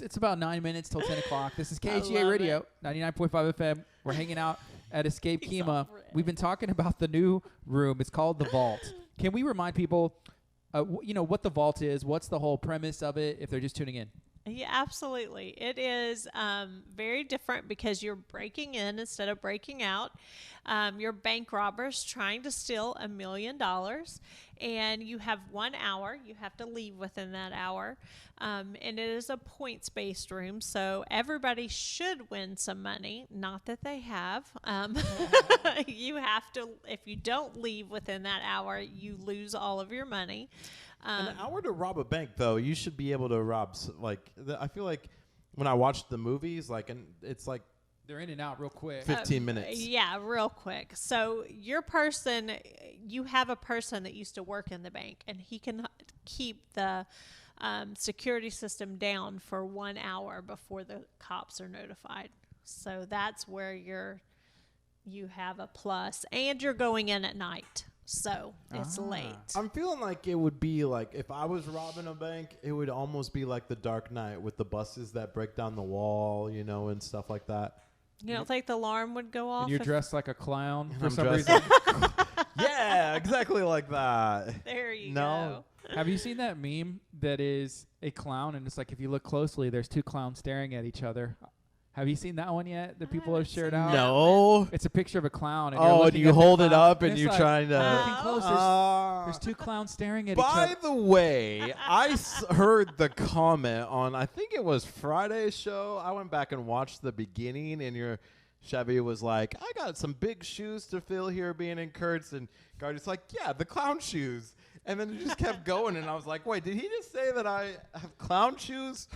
It's about 9 minutes till 10 o'clock. This is KHEA love Radio, 99.5 FM. We're hanging out at Escape He's KEMA. all red. We've been talking about the new room. It's called The Vault. Can we remind people, what the Vault is? What's the whole premise of it if they're just tuning in? Yeah, absolutely. It is very different because you're breaking in instead of breaking out. You're bank robbers trying to steal $1 million, and you have 1 hour. You have to leave within that hour. And it is a points-based room, so everybody should win some money. Not that they have. You have to, if you don't leave within that hour, you lose all of your money. An hour to rob a bank, though, you should be able to rob. I feel like when I watch the movies, it's like They're in and out real quick. 15 minutes. Yeah, real quick. So you have a person that used to work in the bank, and he can keep the security system down for 1 hour before the cops are notified. So that's where you have a plus, and you're going in at night. So it's late. I'm feeling like it would be like if I was robbing a bank, it would almost be like the Dark Knight with the buses that break down the wall, and stuff like that. You don't think the alarm would go off? And you're dressed like a clown for I'm some dressed reason. Yeah, exactly like that. There you No. go. Have you seen that meme that is a clown, and it's like if you look closely, there's two clowns staring at each other? Have you seen that one yet? That people have haven't shared seen out. that. No. It's a picture of a clown. And you're Oh, and looking you at the hold it clown, up and it's you're like, trying to. looking close. There's two clowns staring at each By other. the way, I heard the comment on, I think it was Friday's show. I went back and watched the beginning, and your Chevy was like, I got some big shoes to fill here being in Kurt's. And Gardy's like, yeah, the clown shoes. And then it just kept going, and I was like, wait, did he just say that I have clown shoes?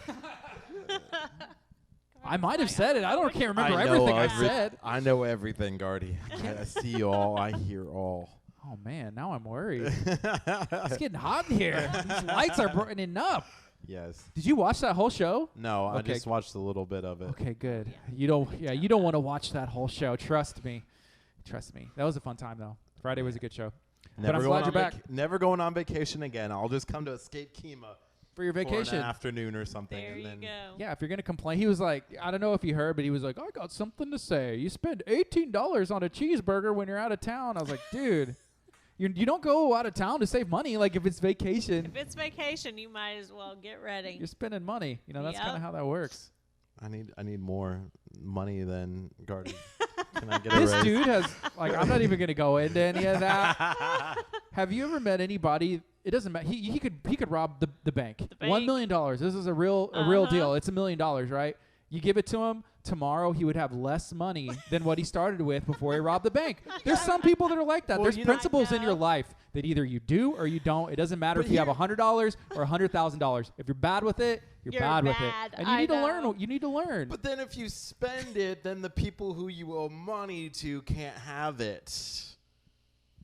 I might have said it. Can't remember I know everything I said. I know everything, Gardy. I see all. I hear all. Oh, man, now I'm worried. It's getting hot in here. These lights are burning up. Yes. Did you watch that whole show? No, I Okay. just watched a little bit of it. Okay, good. You don't want to watch that whole show. Trust me. That was a fun time, though. Friday was a good show. But I'm glad you're back. Never going on vacation again. I'll just come to Escape KHEA For your for vacation. an afternoon or something. There and you then go. Yeah, if you're going to complain. He was like, I don't know if you heard, but he was like, I got something to say. You spend $18 on a cheeseburger when you're out of town. I was like, dude, you don't go out of town to save money. Like, if it's vacation, If it's vacation, you might as well get ready. you're spending money. That's Yep. kind of how that works. I need more money than Gardy. Can I get a This raise? dude has, I'm not even going to go into any of that. Have you ever met anybody? It doesn't matter. He could rob the bank. bank. $1 million. This is a real deal. It's $1 million, right? You give it to him tomorrow, he would have less money than what he started with before he robbed the bank. There's some people that are like that. Well, There's you know- principles in I your know. life that either you do or you don't. It doesn't matter But if you have here- $100 or $100,000. If you're bad with it, you're bad with it. bad. And you I need to know. learn. You need to learn. But then if you spend it, then the people who you owe money to can't have it.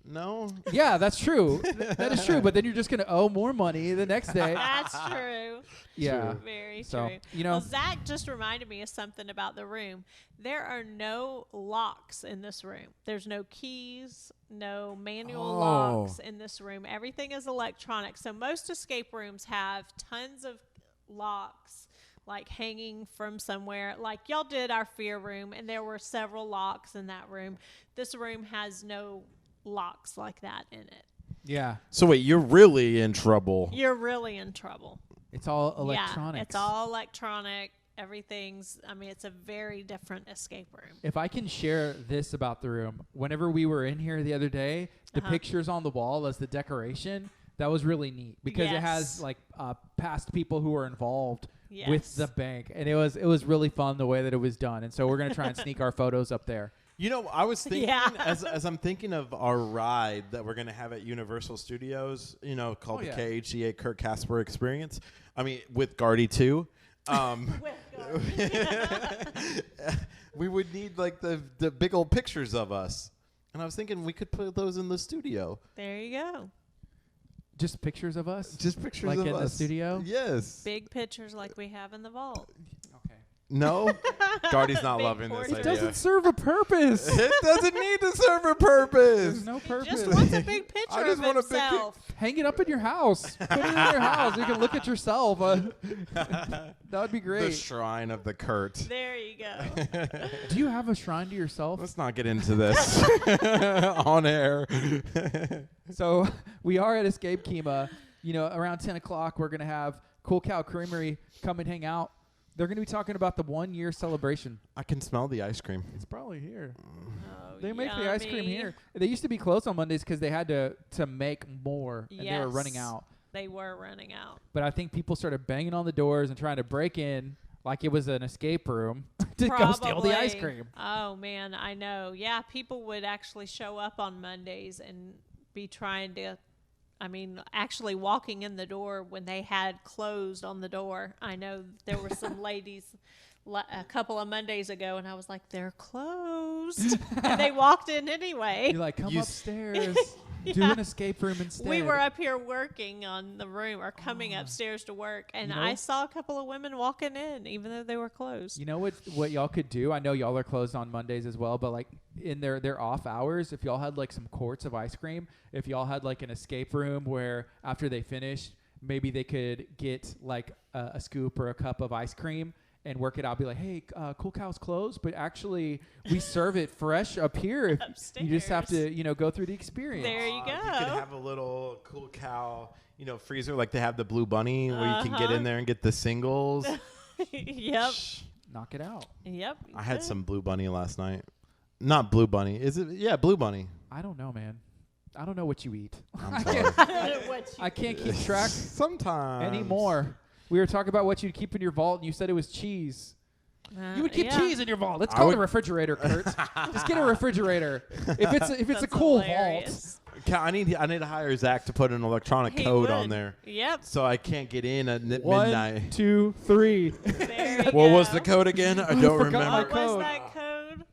No? Yeah, that's true. That is true. But then you're just going to owe more money the next day. That's true. Yeah. Very So, true. Well, Zach just reminded me of something about the room. There are no locks in this room. There's no keys, no manual locks in this room. Everything is electronic. So most escape rooms have tons of locks, like hanging from somewhere. Like y'all did our fear room, and there were several locks in that room. This room has no locks like that in it. Yeah. So wait, you're really in trouble. You're really in trouble. It's all electronics. Yeah, it's all electronic. It's a very different escape room. If I can share this about the room, whenever we were in here the other day, the pictures on the wall as the decoration, that was really neat because it has past people who were involved with the bank, and it was really fun the way that it was done. And so we're gonna try and sneak our photos up there. You know, I was thinking Yeah. as I'm thinking of our ride that we're gonna have at Universal Studios, called the KHEA Kurt Casper Experience. I mean, with Gardy too. We would need like the big old pictures of us, and I was thinking we could put those in the studio. There you go. Just pictures of us, Just pictures like of in us. the studio. Yes. Big pictures like we have in the vault. Okay. No. Gardy's not Big loving this portrait. It idea. doesn't serve a purpose. It doesn't need to serve a purpose. There's no purpose. Just wants a big picture I just of want a big himself. Hang it up in your house. Put it in your house. You can look at yourself. That would be The great. shrine of the Kurt. There you go. Do you have a shrine to yourself? Let's not get into this on air. So we are at Escape KHEA. Around 10 o'clock, we're going to have Cool Cow Creamery, come and hang out. They're going to be talking about the 1-year celebration. I can smell the ice cream. It's probably here. Oh, They make the ice cream yummy. here. They used to be closed on Mondays because they had to make more, and they were running Yes. out. They were running out. But I think people started banging on the doors and trying to break in like it was an escape room to go steal the ice Probably. cream. Oh, man, I know. Yeah, people would actually show up on Mondays and be trying to, actually walking in the door when they had closed on the door. I know there were some ladies a couple of Mondays ago, and I was like, they're closed. And they walked in anyway. You're like, come You upstairs, do Yeah. an escape room instead. We were up here working on the room or coming upstairs to work, and You know? I saw a couple of women walking in, even though they were closed. You know what y'all could do? I know y'all are closed on Mondays as well, but like in their off hours, if y'all had like some quarts of ice cream, if y'all had like an escape room where after they finished, maybe they could get like a scoop or a cup of ice cream and work it out. Be like, hey, Cool Cow's closed, but actually we serve it fresh up here. If you just have Upstairs. to, go through the experience. There you You go. could have a little Cool Cow, freezer like they have the Blue Bunny where you can get in there and get the singles. Yep. Knock it out. Yep. I had some Blue Bunny last night. Not Blue Bunny. Is it? Yeah, Blue Bunny. I don't know, man. I don't know what you eat. I'm sorry. I can't keep track Sometimes. anymore. We were talking about what you'd keep in your vault, and you said it was cheese. You would keep cheese in your vault. It's I called a would- refrigerator, Kurt. Just get a refrigerator. If it's a cool hilarious. I need to hire Zach to put an electronic He code would. on there, Yep. so I can't get in at vault. midnight. 1, 2, 3. There you What was go. the code again? I don't forgot my remember. What was code. that code?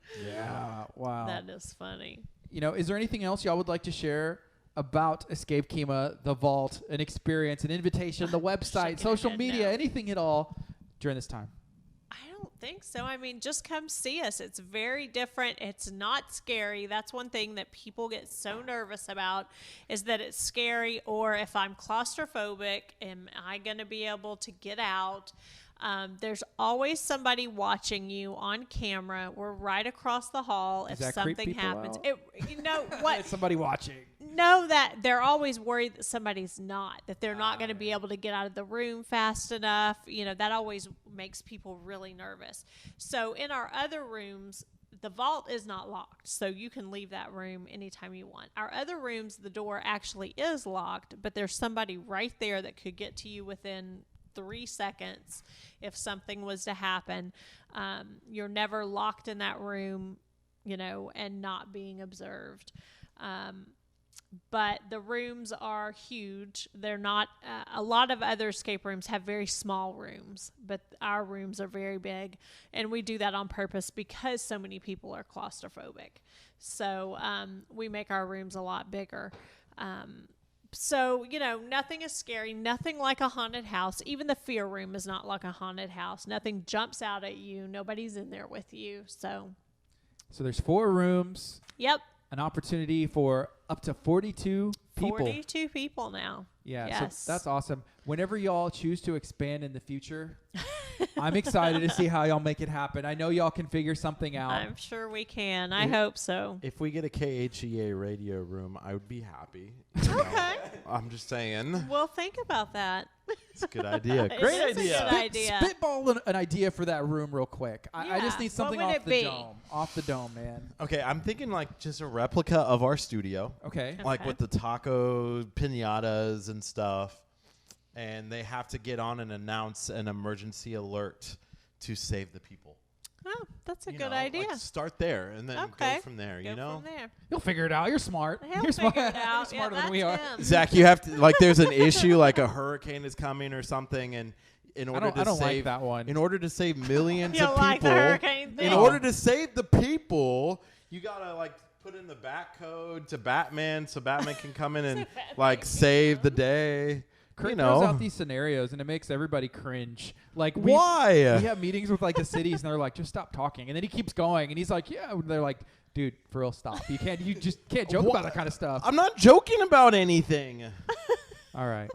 Wow. That is funny. Is there anything else y'all would like to share about Escape KHEA, the vault, an experience, an invitation, the website, Shaking her social head media, no. anything at all during this time? I don't think so. Just come see us. It's very different. It's not scary. That's one thing that people get so nervous about, is that it's scary, or if I'm claustrophobic, am I going to be able to get out? There's always somebody watching you on camera. We're right across the hall. If that creep something people happens, out? you know what? It's somebody watching. Know that they're always worried that somebody's not, that they're not going to be able to get out of the room fast enough. That always makes people really nervous. So in our other rooms, the vault is not locked, so you can leave that room anytime you want. Our other rooms, the door actually is locked, but there's somebody right there that could get to you within 3 seconds if something was to happen. You're never locked in that room, and not being observed. But the rooms are huge. They're not, a lot of other escape rooms have very small rooms, but our rooms are very big. And we do that on purpose because so many people are claustrophobic. So we make our rooms a lot bigger. So, nothing is scary, nothing like a haunted house. Even the fear room is not like a haunted house. Nothing jumps out at you. Nobody's in there with you. So there's 4 rooms, yep. an opportunity for up to 42 people. 42 people now. Yeah, Yes. so that's awesome. Whenever y'all choose to expand in the future, I'm excited to see how y'all make it happen. I know y'all can figure something out. I'm sure we can. I hope so. If we get a KHEA radio room, I would be happy. Okay. I'm just saying. Well, think about that. It's a good idea. It Great is a idea. good idea. Spitball an idea for that room real quick. I just Yeah, need something what would off it the be? dome. Off the dome, man. Okay, I'm thinking like just a replica of our studio. Okay. Like Okay. with the taco pinatas and stuff. And they have to get on and announce an emergency alert to save the people. Oh, that's a You good know, idea. Like start there and then Okay. go from there, Go you know? from there. You'll figure it out. You're smart. He'll You're figure smart. it out. You're smarter yeah, than we are. that's him. Zach, you have to like there's an issue like a hurricane is coming or something and in order I don't to like save that one. in order to save millions You of like the people hurricane thing? in order to save the people, you got to like put in the bat code to Batman so Batman can come in and like save the day. Kurt you throws know. out these scenarios and it makes everybody cringe. Like we Why? have meetings with like the cities and they're like, just stop talking. And then he keeps going and he's like, yeah. And they're like, dude, for real, stop. You just can't joke about that kind of stuff. I'm not joking about anything. All right.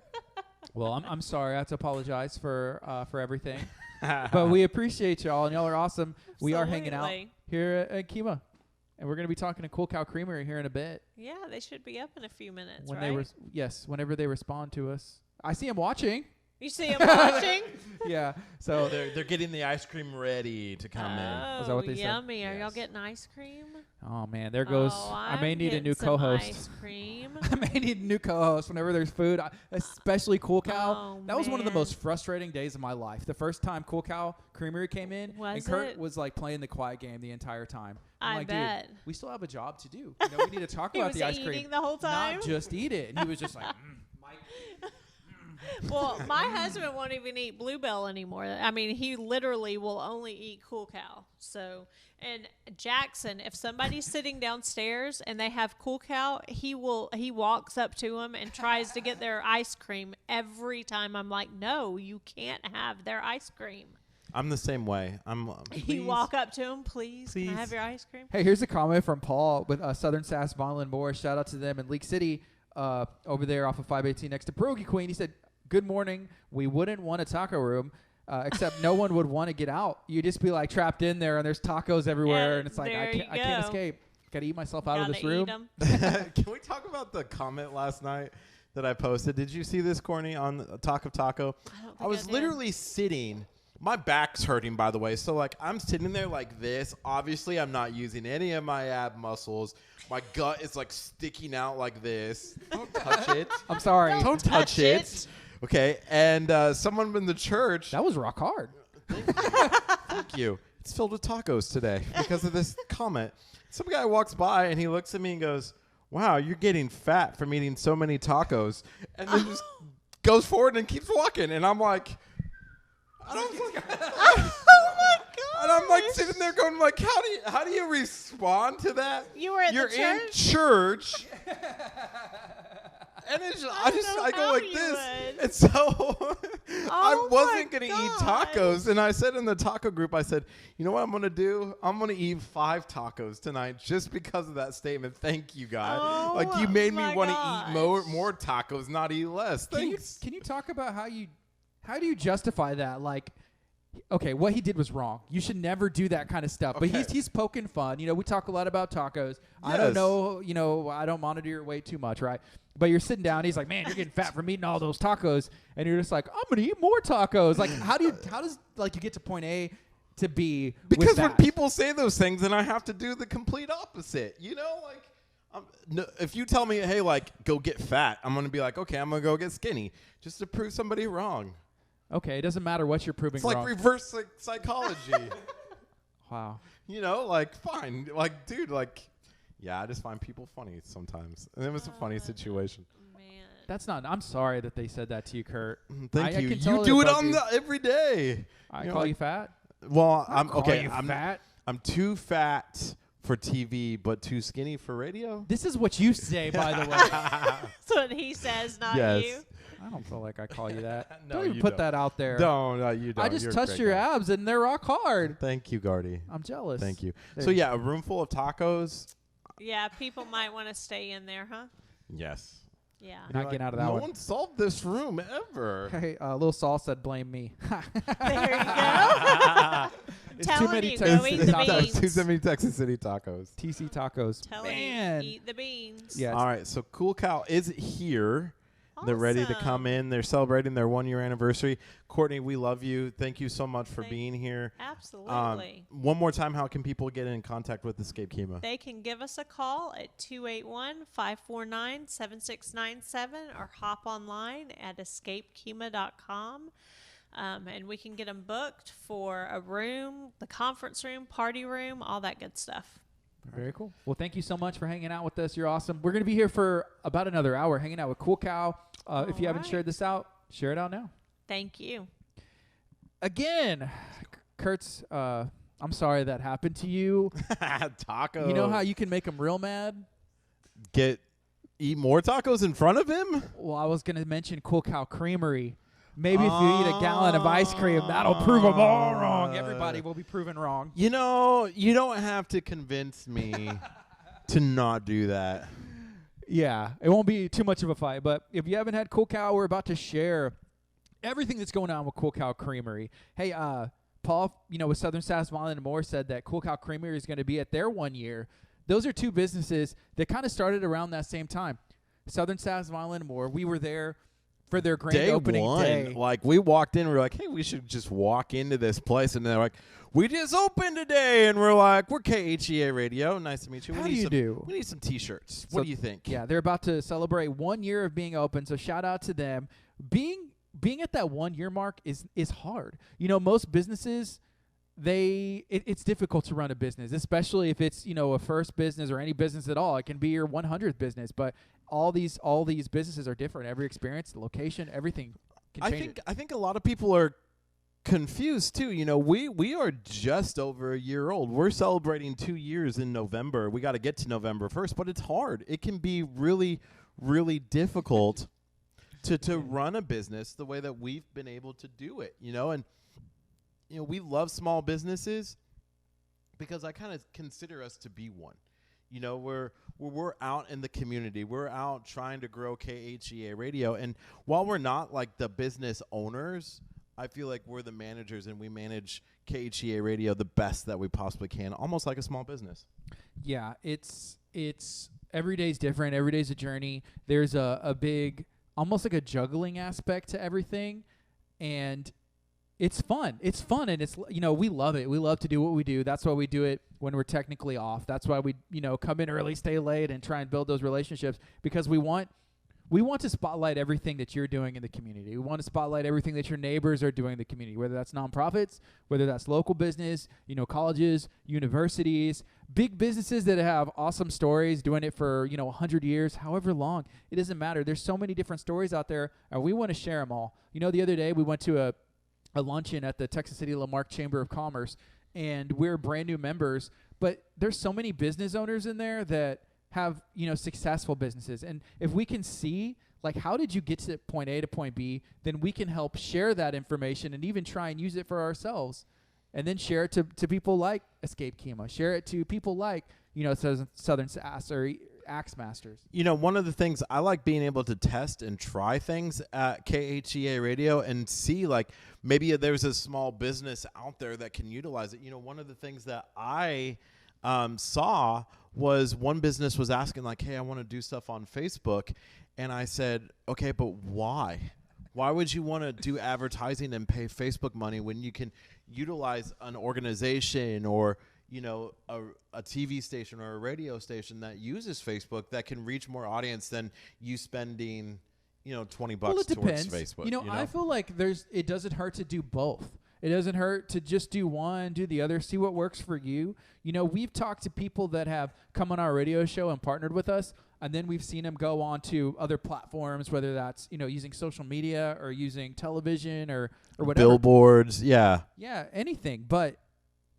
Well, I'm sorry. I have to apologize for everything. But we appreciate y'all and y'all are awesome. We are hanging out Absolutely. here at KHEA. And we're going to be talking to Cool Cow Creamery here in a bit. Yeah, they should be up in a few minutes, When right? whenever they respond to us. I see them watching. You see him watching? Yeah. So They're getting the ice cream ready to come in. Oh, Is that what they said? yummy. Are y'all Yes. getting ice cream? oh man, there goes. Oh, I may I'm need a getting new some co-host. Ice cream. I may need a new co-host whenever there's food, especially Cool Cow. Oh, That was one of the man. most frustrating days of my life. The first time Cool Cow Creamery came in, and Was Kurt it? was like playing the quiet game the entire time. I'm I like, bet. dude, we still have a job to do. You know, we need to talk He about was the ice eating cream, the whole time? not just eat it. And he was just like, Mike. Well, my husband won't even eat Bluebell anymore. I mean, he literally will only eat Cool Cow. So, and Jackson, if somebody's sitting downstairs and they have Cool Cow, he walks up to them and tries to get their ice cream every time. I'm like, no, you can't have their ice cream. I'm the same way. You please. walk up to him, please, can I have Please. your ice cream? Hey, here's a comment from Paul with Southern Sass Vinyl and More. Shout out to them in League City over there off of 518 next to Pierogi Queen. He said, good morning. We wouldn't want a taco room, except no one would want to get out. You'd just be like trapped in there and there's tacos everywhere. Yeah, And it's like, there I you can't go. escape. Got to eat myself out of Gotta this room. eat 'em. Can we talk about the comment last night that I posted? Did you see this, Courtney, on Talk of Taco? I don't think I was did. literally sitting. My back's hurting, by the way. So, like, I'm sitting there like this. Obviously, I'm not using any of my ab muscles. My gut is, like, sticking out like this. Don't touch it. I'm sorry. Don't Don't touch touch it. it. Okay. And someone in the church. That was rock hard. Thank you. It's filled with tacos today because of this comment. Some guy walks by and he looks at me and goes, wow, you're getting fat from eating so many tacos. And then just goes forward and keeps walking. And I'm like, and I'm like sitting there going like, how do you respond to that? You were at the You're in church? church. And it's I don't know I go how like you this. would. And so I Oh wasn't my going to eat gosh. tacos. And I said in the taco group, I said, you know what I'm going to do? I'm going to eat 5 tacos tonight just because of that statement. Thank you, guy. Oh like you made me my want to eat gosh. more tacos, not eat less. Can Thanks. you talk about how do you justify that? Like, okay, what he did was wrong. You should never do that kind of stuff. But Okay. he's poking fun. You know, we talk a lot about tacos. I don't Yes. know, you know, I don't monitor your weight too much, right? But you're sitting down, he's like, man, you're getting fat from eating all those tacos. And you're just like, I'm going to eat more tacos. Like, how does like you get to point A to B Because with when that? people say those things, then I have to do the complete opposite. You know, like no, if you tell me, hey, like, go get fat, I'm going to be like, okay, I'm going to go get skinny just to prove somebody wrong. Okay, it doesn't matter what you're proving It's like wrong. reverse psychology. Wow. You know, like, fine. Like, dude, like, yeah, I just find people funny sometimes. And it was a funny situation. Man. That's not. I'm sorry that they said that to you, Kurt. Thank I you. can tell You it do it bugged on you. every day. I You know, call like- you fat. Well, I I'm call okay. you I'm fat. I'm too fat for TV, but too skinny for radio. This is what you say, by the way. That's what he says, not Yes. you. I don't feel like I call you that. No, don't even you put don't. that out there. Don't, you don't. I just You're a touched great your guy. abs and they're rock hard. Thank you, Gardy. I'm jealous. Thank you. There So you yeah, a room full of tacos. Yeah, people might want to stay in there, huh? Yes. Yeah. You're not getting out of that no one. one solved this room ever. Hey, Lil Saul said, blame me. There you go. It's Telling too many you, Texas go eat City the tacos. beans. Too many Texas City tacos. TC tacos. Telling Man. you, eat the beans. Yeah. All right, so Cool Cow is here. They're ready to come Awesome. in. They're celebrating their 1-year anniversary. Courtney, we love you. Thank you so much for Thank- being here. Absolutely. One more time, how can people get in contact with Escape KHEA? They can give us a call at 281-549-7697 or hop online at escapekema.com. And we can get them booked for a room, the conference room, party room, all that good stuff. Very cool. Well, thank you so much for hanging out with us. You're awesome. We're going to be here for about another hour hanging out with Cool Cow. If you haven't right. shared this out, share it out now. Thank you. Again, Kurt's, I'm sorry that happened to you. Tacos. You know how you can make him real mad? Eat more tacos in front of him? Well, I was going to mention Cool Cow Creamery. Maybe if you eat a gallon of ice cream, that'll prove them all wrong. Everybody will be proven wrong. You know, you don't have to convince me to not do that. Yeah, it won't be too much of a fight. But if you haven't had Cool Cow, we're about to share everything that's going on with Cool Cow Creamery. Hey, Paul, with Southern Sass Vinyl and More said that Cool Cow Creamery is going to be at their 1 year. Those are two businesses that kind of started around that same time. Southern Sass Vinyl and More, we were there for their grand day opening one, day. like we walked in, we were like, hey, we should just walk into this place, and they're like, we just opened today, and we're like, we're KHEA Radio. Nice to meet you. How do you do? We need some T-shirts. So, What do you think? Yeah, they're about to celebrate 1 year of being open, so shout out to them. Being at that 1 year mark is hard. You know, most businesses, it's difficult to run a business, especially if it's, you know, a first business or any business at all. It can be your 100th business, but all these businesses are different. Every experience, the location, everything can change. I think a lot of people are confused too. You know, we are just over a year old. We're celebrating 2 years in November. We got to get to November 1st, but it's hard. It can be really, really difficult to run a business the way that we've been able to do it, you know. And you know, we love small businesses because I kind of consider us to be one. You know, we're out in the community. We're out trying to grow KHEA Radio, and while we're not like the business owners, I feel like we're the managers, and we manage KHEA Radio the best that we possibly can, almost like a small business. Yeah, it's every day's different. Every day's a journey. There's a big, almost like a juggling aspect to everything, and it's fun. It's fun, and it's, you know, we love it. We love to do what we do. That's why we do it when we're technically off. That's why we, you know, come in early, stay late, and try and build those relationships, because we want to spotlight everything that you're doing in the community. We want to spotlight everything that your neighbors are doing in the community, whether that's nonprofits, whether that's local business, you know, colleges, universities, big businesses that have awesome stories doing it for, you know, 100 years, however long. It doesn't matter. There's so many different stories out there, and we want to share them all. You know, the other day we went to a luncheon at the Texas City Lamarck Chamber of Commerce, and we're brand new members, but there's so many business owners in there that have, you know, successful businesses. And if we can see, like, how did you get to point A to point B, then we can help share that information and even try and use it for ourselves, and then share it to people like Escape KHEA, share it to people like, you know, Southern SAS or Axe Masters. You know, one of the things I like being able to test and try things at KHEA Radio and see, like, maybe there's a small business out there that can utilize it. You know, one of the things that I saw was one business was asking, like, hey, I want to do stuff on Facebook. And I said, okay, but why? Why would you want to do advertising and pay Facebook money when you can utilize an organization or, you know, a TV station or a radio station that uses Facebook that can reach more audience than you spending, you know, $20 towards Facebook? You know, I feel like it doesn't hurt to do both. It doesn't hurt to just do one, do the other, see what works for you. You know, we've talked to people that have come on our radio show and partnered with us, and then we've seen them go on to other platforms, whether that's, you know, using social media or using television or whatever. Billboards, yeah. Yeah, anything. But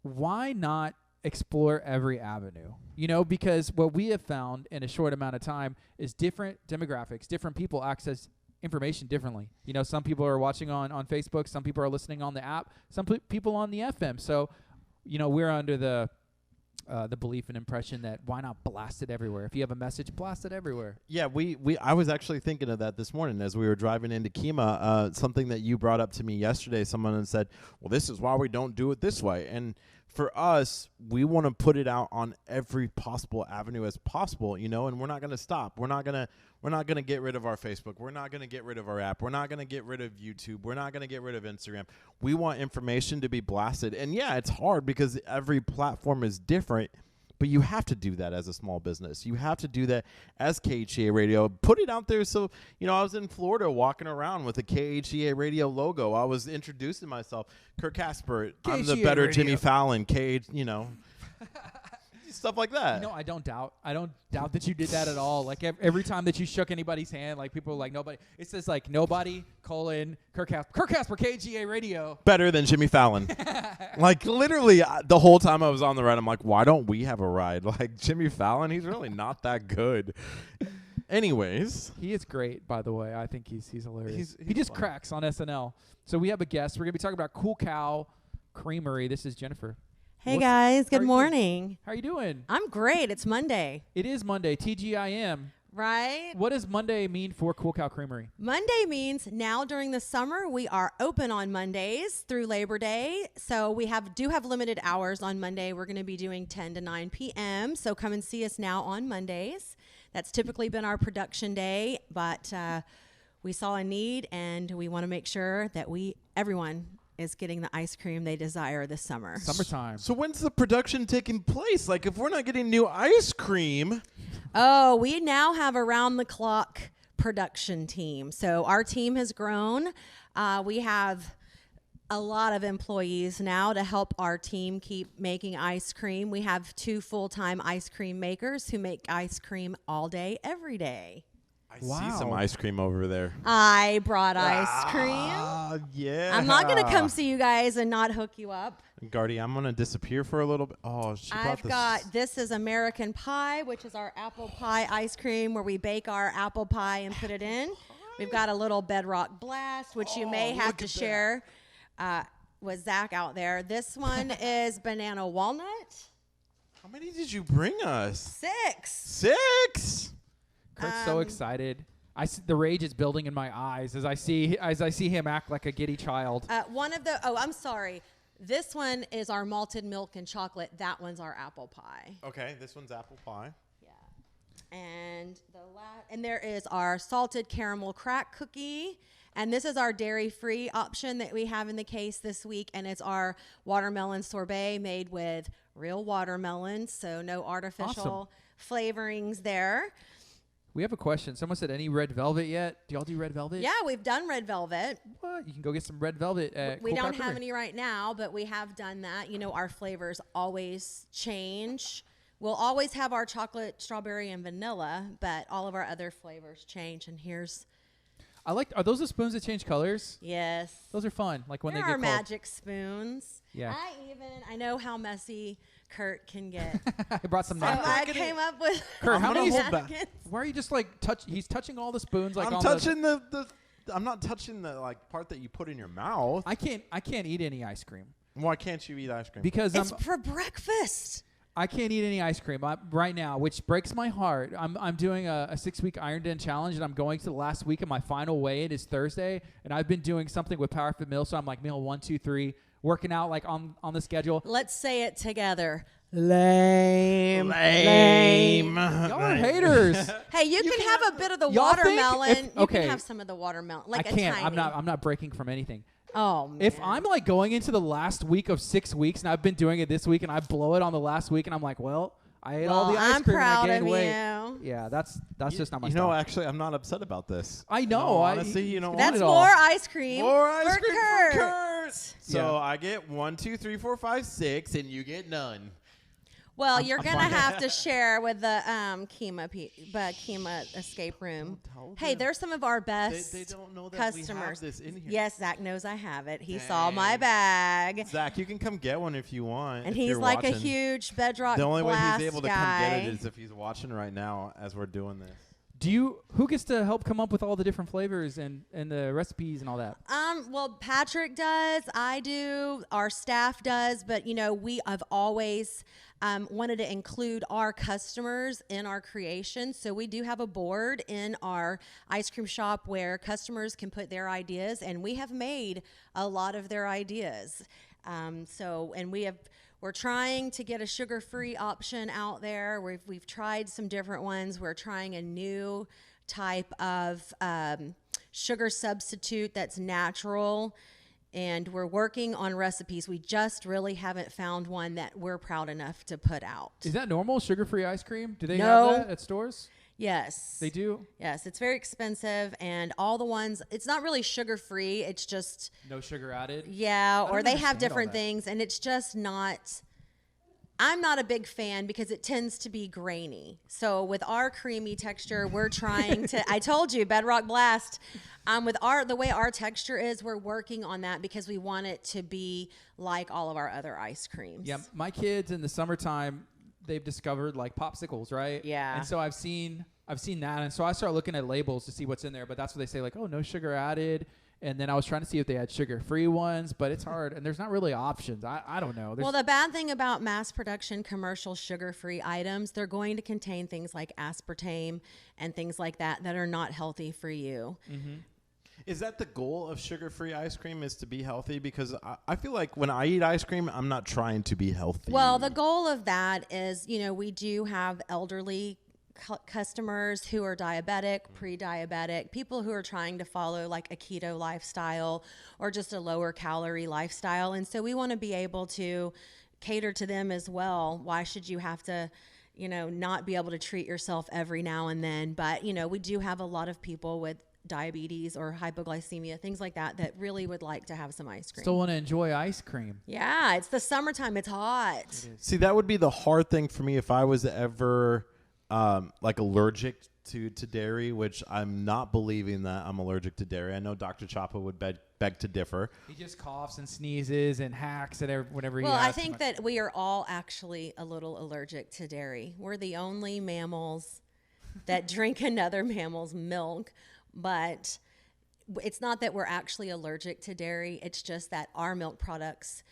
why not explore every avenue? You know, because what we have found in a short amount of time is different demographics, different people access information differently. You know, some people are watching on Facebook, some people are listening on the app, some people on the FM. So, you know, we're under the belief and impression that why not blast it everywhere? If you have a message, blast it everywhere. Yeah, I was actually thinking of that this morning as we were driving into KHEA. Something that you brought up to me yesterday, someone had said, well, this is why we don't do it this way. And for us, we want to put it out on every possible avenue as possible, you know, and we're not going to stop. We're not going to get rid of our Facebook. We're not going to get rid of our app. We're not going to get rid of YouTube. We're not going to get rid of Instagram. We want information to be blasted. And yeah, it's hard because every platform is different, but you have to do that as a small business. You have to do that as KHEA Radio. Put it out there. So, you know, I was in Florida walking around with a KHEA Radio logo. I was introducing myself. Kurt Casper, I'm the better Radio. Jimmy Fallon. You know, stuff like that. You know, I don't doubt that you did that at all. Like every time that you shook anybody's hand, like people were like, nobody. It says like nobody, Kurt Casper, KHEA Radio. Better than Jimmy Fallon. Like literally the whole time I was on the ride, I'm like, why don't we have a ride? Like Jimmy Fallon, he's really not that good. Anyways. He is great, by the way. I think he's hilarious. He's he just fun. cracks on SNL. So we have a guest. We're going to be talking about Cool Cow Creamery. This is Jennifer. Hey guys, good morning. How are you doing? I'm great. It's Monday. It is Monday, TGIM. Right? What does Monday mean for Cool Cow Creamery? Monday means now during the summer we are open on Mondays through Labor Day. So we do have limited hours on Monday. We're going to be doing 10 to 9 p.m. So come and see us now on Mondays. That's typically been our production day, but we saw a need, and we want to make sure that everyone is getting the ice cream they desire this summer. Summertime. So when's the production taking place? Like, if we're not getting new ice cream. Oh, we now have around the clock production team. So our team has grown. We have a lot of employees now to help our team keep making ice cream. We have 2 full-time ice cream makers who make ice cream all day, every day. I see some ice cream over there. I brought ice cream. Yeah. I'm not going to come see you guys and not hook you up. Gardy, I'm going to disappear for a little bit. Oh, she brought This is American Pie, which is our apple pie ice cream where we bake our apple pie and put it in. We've got a little Bedrock Blast, which you may have to share with Zach out there. This one is banana walnut. How many did you bring us? 6. 6? Kurt's so excited. The rage is building in my eyes as I see him act like a giddy child. I'm sorry. This one is our malted milk and chocolate. That one's our apple pie. Okay, this one's apple pie. Yeah. And there is our salted caramel crack cookie. And this is our dairy-free option that we have in the case this week. And it's our watermelon sorbet made with real watermelons, so no artificial flavorings there. We have a question. Someone said, any red velvet yet? Do y'all do red velvet? Yeah, we've done red velvet. What? You can go get some red velvet at We Cool don't Cracker have Creamery. any right now, but we have done that. You know, our flavors always change. We'll always have our chocolate, strawberry, and vanilla, but all of our other flavors change. And here's... Are those the spoons that change colors? Yes. Those are fun. Like when There they get are cold. magic spoons. Yeah. I know how messy Kurt can get. I brought some So napkins. I came up with Kurt, how many napkins. Why are you just like he's touching all the spoons like I'm on touching I'm not touching the like part that you put in your mouth. I can't eat any ice cream. Why can't you eat ice cream? Because It's for breakfast. I can't eat any ice cream right now, which breaks my heart. I'm doing a 6-week Iron Den challenge, and I'm going to the last week of my final weigh-in is Thursday, and I've been doing something with Powerfit Meal, so I'm like meal 1, 2, 3, working out like on the schedule. Let's say it together. Lame. Y'all are haters. Hey, you can have a bit of the Y'all think watermelon. if- You okay. can have some of the watermelon. Like I can't. A tiny. I'm not breaking from anything. Oh, man. If I'm like going into the last week of 6 weeks, and I've been doing it this week, and I blow it on the last week, and I'm like, well, I ate all the ice I'm cream proud and I gained of weight. you. Yeah, that's just not my You know, style. actually, I'm not upset about this. I know. No, honestly, you know, That's it all. more ice cream. more ice for cream Kurt. for Kurt. So Yeah. I get 1, 2, 3, 4, 5, 6, and you get none. Well, you're going to have to share with the KHEA escape room. Don't tell Hey, them. they're some of our best They don't know that we have customers. this in here. Yes, Zach knows I have it. He saw my Dang. bag. Zach, you can come get one if you want. And if he's you're like a watching. huge Bedrock The only way Blast he's able to guy. come get it is if he's watching right now as we're doing this. Who gets to help come up with all the different flavors and the recipes and all that? Well, Patrick does. I do. Our staff does. But, you know, we have always wanted to include our customers in our creation. So we do have a board in our ice cream shop where customers can put their ideas, and we have made a lot of their ideas. We're trying to get a sugar-free option out there. We've tried some different ones. We're trying a new type of sugar substitute that's natural, and we're working on recipes. We just really haven't found one that we're proud enough to put out. Is that normal, sugar-free ice cream? Do they No. have that at stores? Yes. They do? Yes, it's very expensive, and all the ones, it's not really sugar-free. It's just... No sugar added? Yeah, or don't they have understand all different that. things, and it's just not. I'm not a big fan because it tends to be grainy. So with our creamy texture, we're trying to. I told you, Bedrock Blast. With the way our texture is, we're working on that because we want it to be like all of our other ice creams. Yeah, my kids in the summertime, they've discovered like popsicles, right? Yeah. And so I've seen that, and so I start looking at labels to see what's in there. But that's what they say, like, oh, no sugar added. And then I was trying to see if they had sugar-free ones, but it's hard, and there's not really options. I don't know. Well, the bad thing about mass production commercial sugar-free items, they're going to contain things like aspartame and things like that are not healthy for you. Is that the goal of sugar-free ice cream, is to be healthy? Because I feel like when I eat ice cream, I'm not trying to be healthy. Well, the goal of that is, you know, we do have elderly customers who are diabetic, pre-diabetic, people who are trying to follow like a keto lifestyle or just a lower calorie lifestyle. And so we want to be able to cater to them as well. Why should you have to, not be able to treat yourself every now and then? But, we do have a lot of people with diabetes or hypoglycemia, things like that, that really would like to have some ice cream. Still want to enjoy ice cream. Yeah, it's the summertime. It's hot. See, that would be the hard thing for me if I was ever like allergic to dairy, which I'm not believing that I'm allergic to dairy. I know Dr. Chapa would beg to differ. He just coughs and sneezes and hacks at whatever he Well, has. I think that we are all actually a little allergic to dairy. We're the only mammals that drink another mammal's milk, but it's not that we're actually allergic to dairy. It's just that our milk products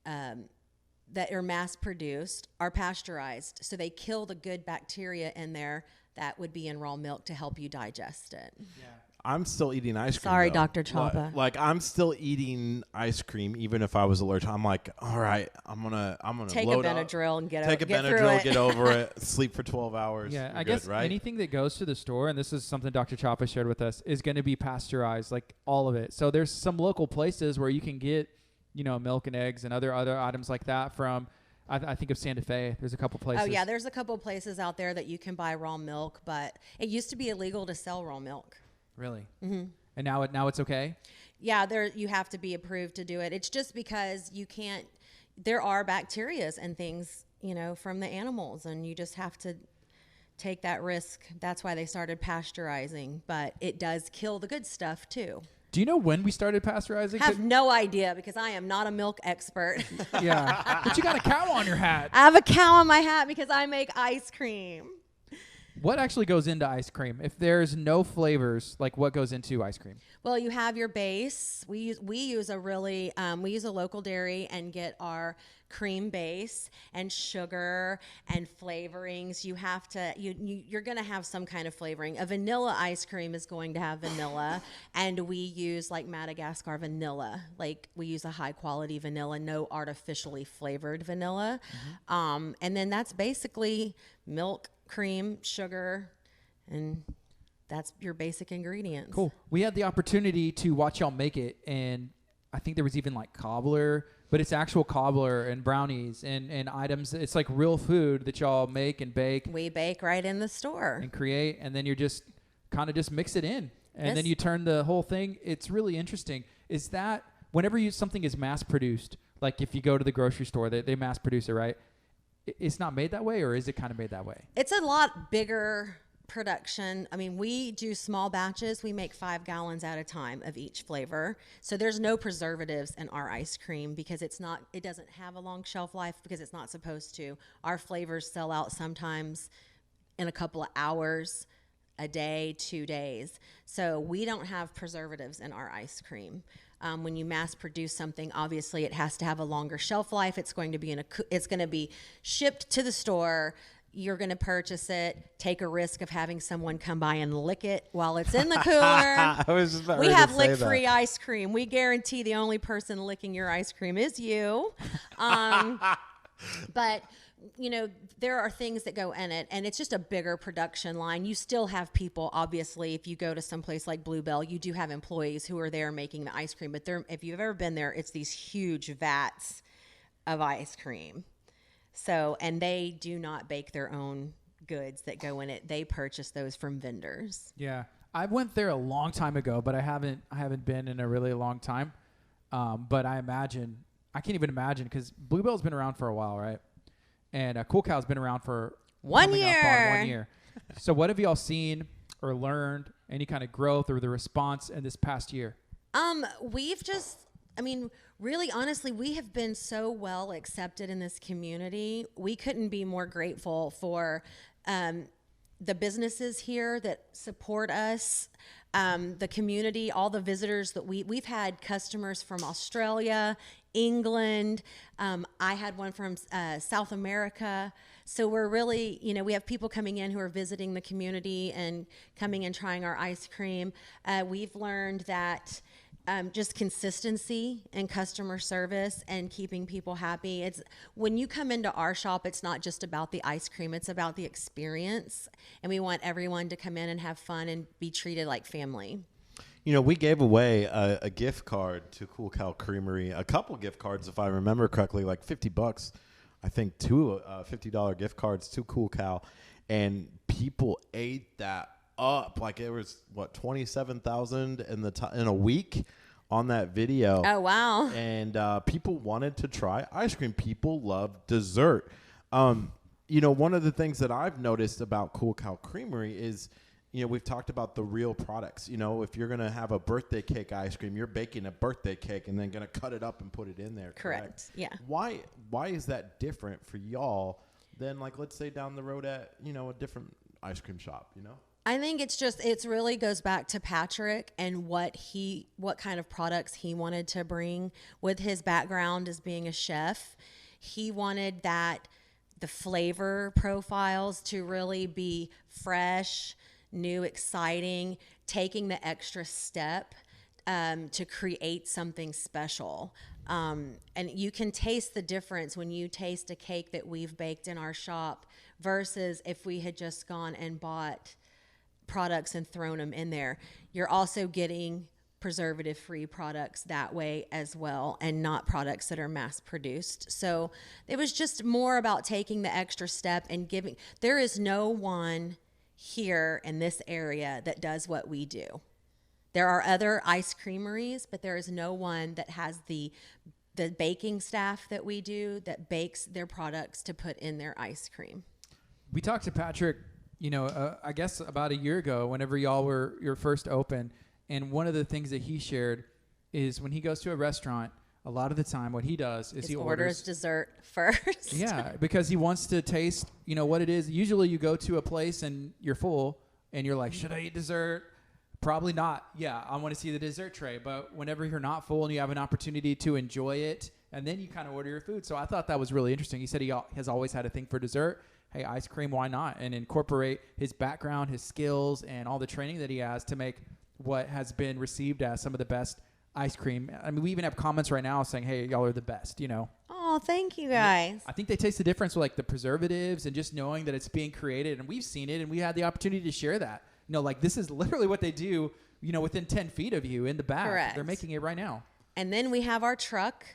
that are mass produced are pasteurized. So they kill the good bacteria in there that would be in raw milk to help you digest it. Yeah. I'm still eating ice cream. Sorry, though. Dr. Chapa. Like I'm still eating ice cream even if I was allergic. I'm like, all right, I'm gonna Take a load up, Benadryl and get take a through Benadryl, it. get over it, sleep for 12 hours. Yeah, You're I good, guess right? anything that goes to the store, and this is something Dr. Chapa shared with us, is going to be pasteurized, like all of it. So there's some local places where you can get, milk and eggs and other items like that from. I think of Santa Fe. There's a couple places. Oh, yeah, there's a couple places out there that you can buy raw milk, but it used to be illegal to sell raw milk. Really? Mm-hmm. And now it's okay? Yeah, you have to be approved to do it. It's just because you can't. There are bacterias and things, from the animals, and you just have to take that risk. That's why they started pasteurizing, but it does kill the good stuff too. Do you know when we started pasteurizing? I have no idea because I am not a milk expert. Yeah. But you got a cow on your hat. I have a cow on my hat because I make ice cream. What actually goes into ice cream? If there's no flavors, like what goes into ice cream? Well, you have your base. We use a local dairy and get our cream base and sugar and flavorings. You have to you're going to have some kind of flavoring. A vanilla ice cream is going to have vanilla, and we use like Madagascar vanilla. Like we use a high quality vanilla, no artificially flavored vanilla. Mm-hmm. And then that's basically milk, cream, sugar, and that's your basic ingredients. Cool. We had the opportunity to watch y'all make it, and I think there was even like cobbler, but it's actual cobbler and brownies and items. It's like real food that y'all make and bake. We bake right in the store. And create, and then you're just kind of just mix it in. And then Yes. you turn the whole thing. It's really interesting. Is that whenever something is mass produced, like if you go to the grocery store, they mass produce it, right? It's not made that way, or is it kind of made that way? It's a lot bigger production. I mean, we do small batches. We make 5 gallons at a time of each flavor. So there's no preservatives in our ice cream because it doesn't have a long shelf life because it's not supposed to. Our flavors sell out sometimes in a couple of hours, a day, 2 days. So we don't have preservatives in our ice cream. When you mass produce something, obviously it has to have a longer shelf life. It's going to be shipped to the store. You're going to purchase it, take a risk of having someone come by and lick it while it's in the cooler. I was just about We ready to have say lick-free that. ice cream. We guarantee the only person licking your ice cream is you. But, there are things that go in it, and it's just a bigger production line. You still have people, obviously, if you go to some place like Bluebell, you do have employees who are there making the ice cream. But if you've ever been there, it's these huge vats of ice cream. So, and they do not bake their own goods that go in it. They purchase those from vendors. Yeah, I went there a long time ago, but I haven't been in a really long time. But I can't even imagine because Bluebell's been around for a while, right? And Cool Cow's been around for 1 1 year. year. So what have y'all seen or learned? Any kind of growth or the response in this past year? Really, honestly, we have been so well accepted in this community. We couldn't be more grateful for the businesses here that support us, the community, all the visitors that we've had customers from Australia, England. I had one from South America. So we're really, we have people coming in who are visiting the community and coming and trying our ice cream. We've learned that just consistency and customer service and keeping people happy. It's when you come into our shop, it's not just about the ice cream, it's about the experience. And we want everyone to come in and have fun and be treated like family. You know, we gave away a gift card to Cool Cow Creamery, a couple gift cards, if I remember correctly, like $50. I think two $50 gift cards to Cool Cow, and people ate that up. Like it was what, 27,000 in a week on that video. Oh wow! And people wanted to try ice cream. People love dessert. You know, one of the things that I've noticed about Cool Cow Creamery is, you know, we've talked about the real products. You know, if you're going to have a birthday cake ice cream, you're baking a birthday cake and then going to cut it up and put it in there. Correct. Yeah. Why is that different for y'all than, like, let's say down the road at, you know, a different ice cream shop, you know? I think it's really goes back to Patrick and what kind of products he wanted to bring with his background as being a chef. He wanted the flavor profiles to really be fresh, new, exciting, taking the extra step to create something special. And you can taste the difference when you taste a cake that we've baked in our shop versus if we had just gone and bought products and thrown them in there. You're also getting preservative-free products that way as well, and not products that are mass-produced. So it was just more about taking the extra step and giving. There is no one here in this area that does what we do. There are other ice creameries, but there is no one that has the baking staff that we do that bakes their products to put in their ice cream. We talked to Patrick, you know, I guess about a year ago, whenever y'all were your first open, and one of the things that he shared is when he goes to a restaurant, a lot of the time what he does is he orders dessert first. Yeah, because he wants to taste, you know, what it is. Usually you go to a place and you're full and you're like, should I eat dessert? Probably not. Yeah, I want to see the dessert tray. But whenever you're not full and you have an opportunity to enjoy it, and then you kind of order your food. So I thought that was really interesting. He said he has always had a thing for dessert. Hey, ice cream, why not? And incorporate his background, his skills, and all the training that he has to make what has been received as some of the best ice cream. I mean, we even have comments right now saying, hey, y'all are the best, you know. Oh, thank you guys. I think they taste the difference with like the preservatives and just knowing that it's being created, and we've seen it and we had the opportunity to share that. You know, like this is literally what they do, you know, within 10 feet of you in the back. Correct. They're making it right now. And then we have our truck,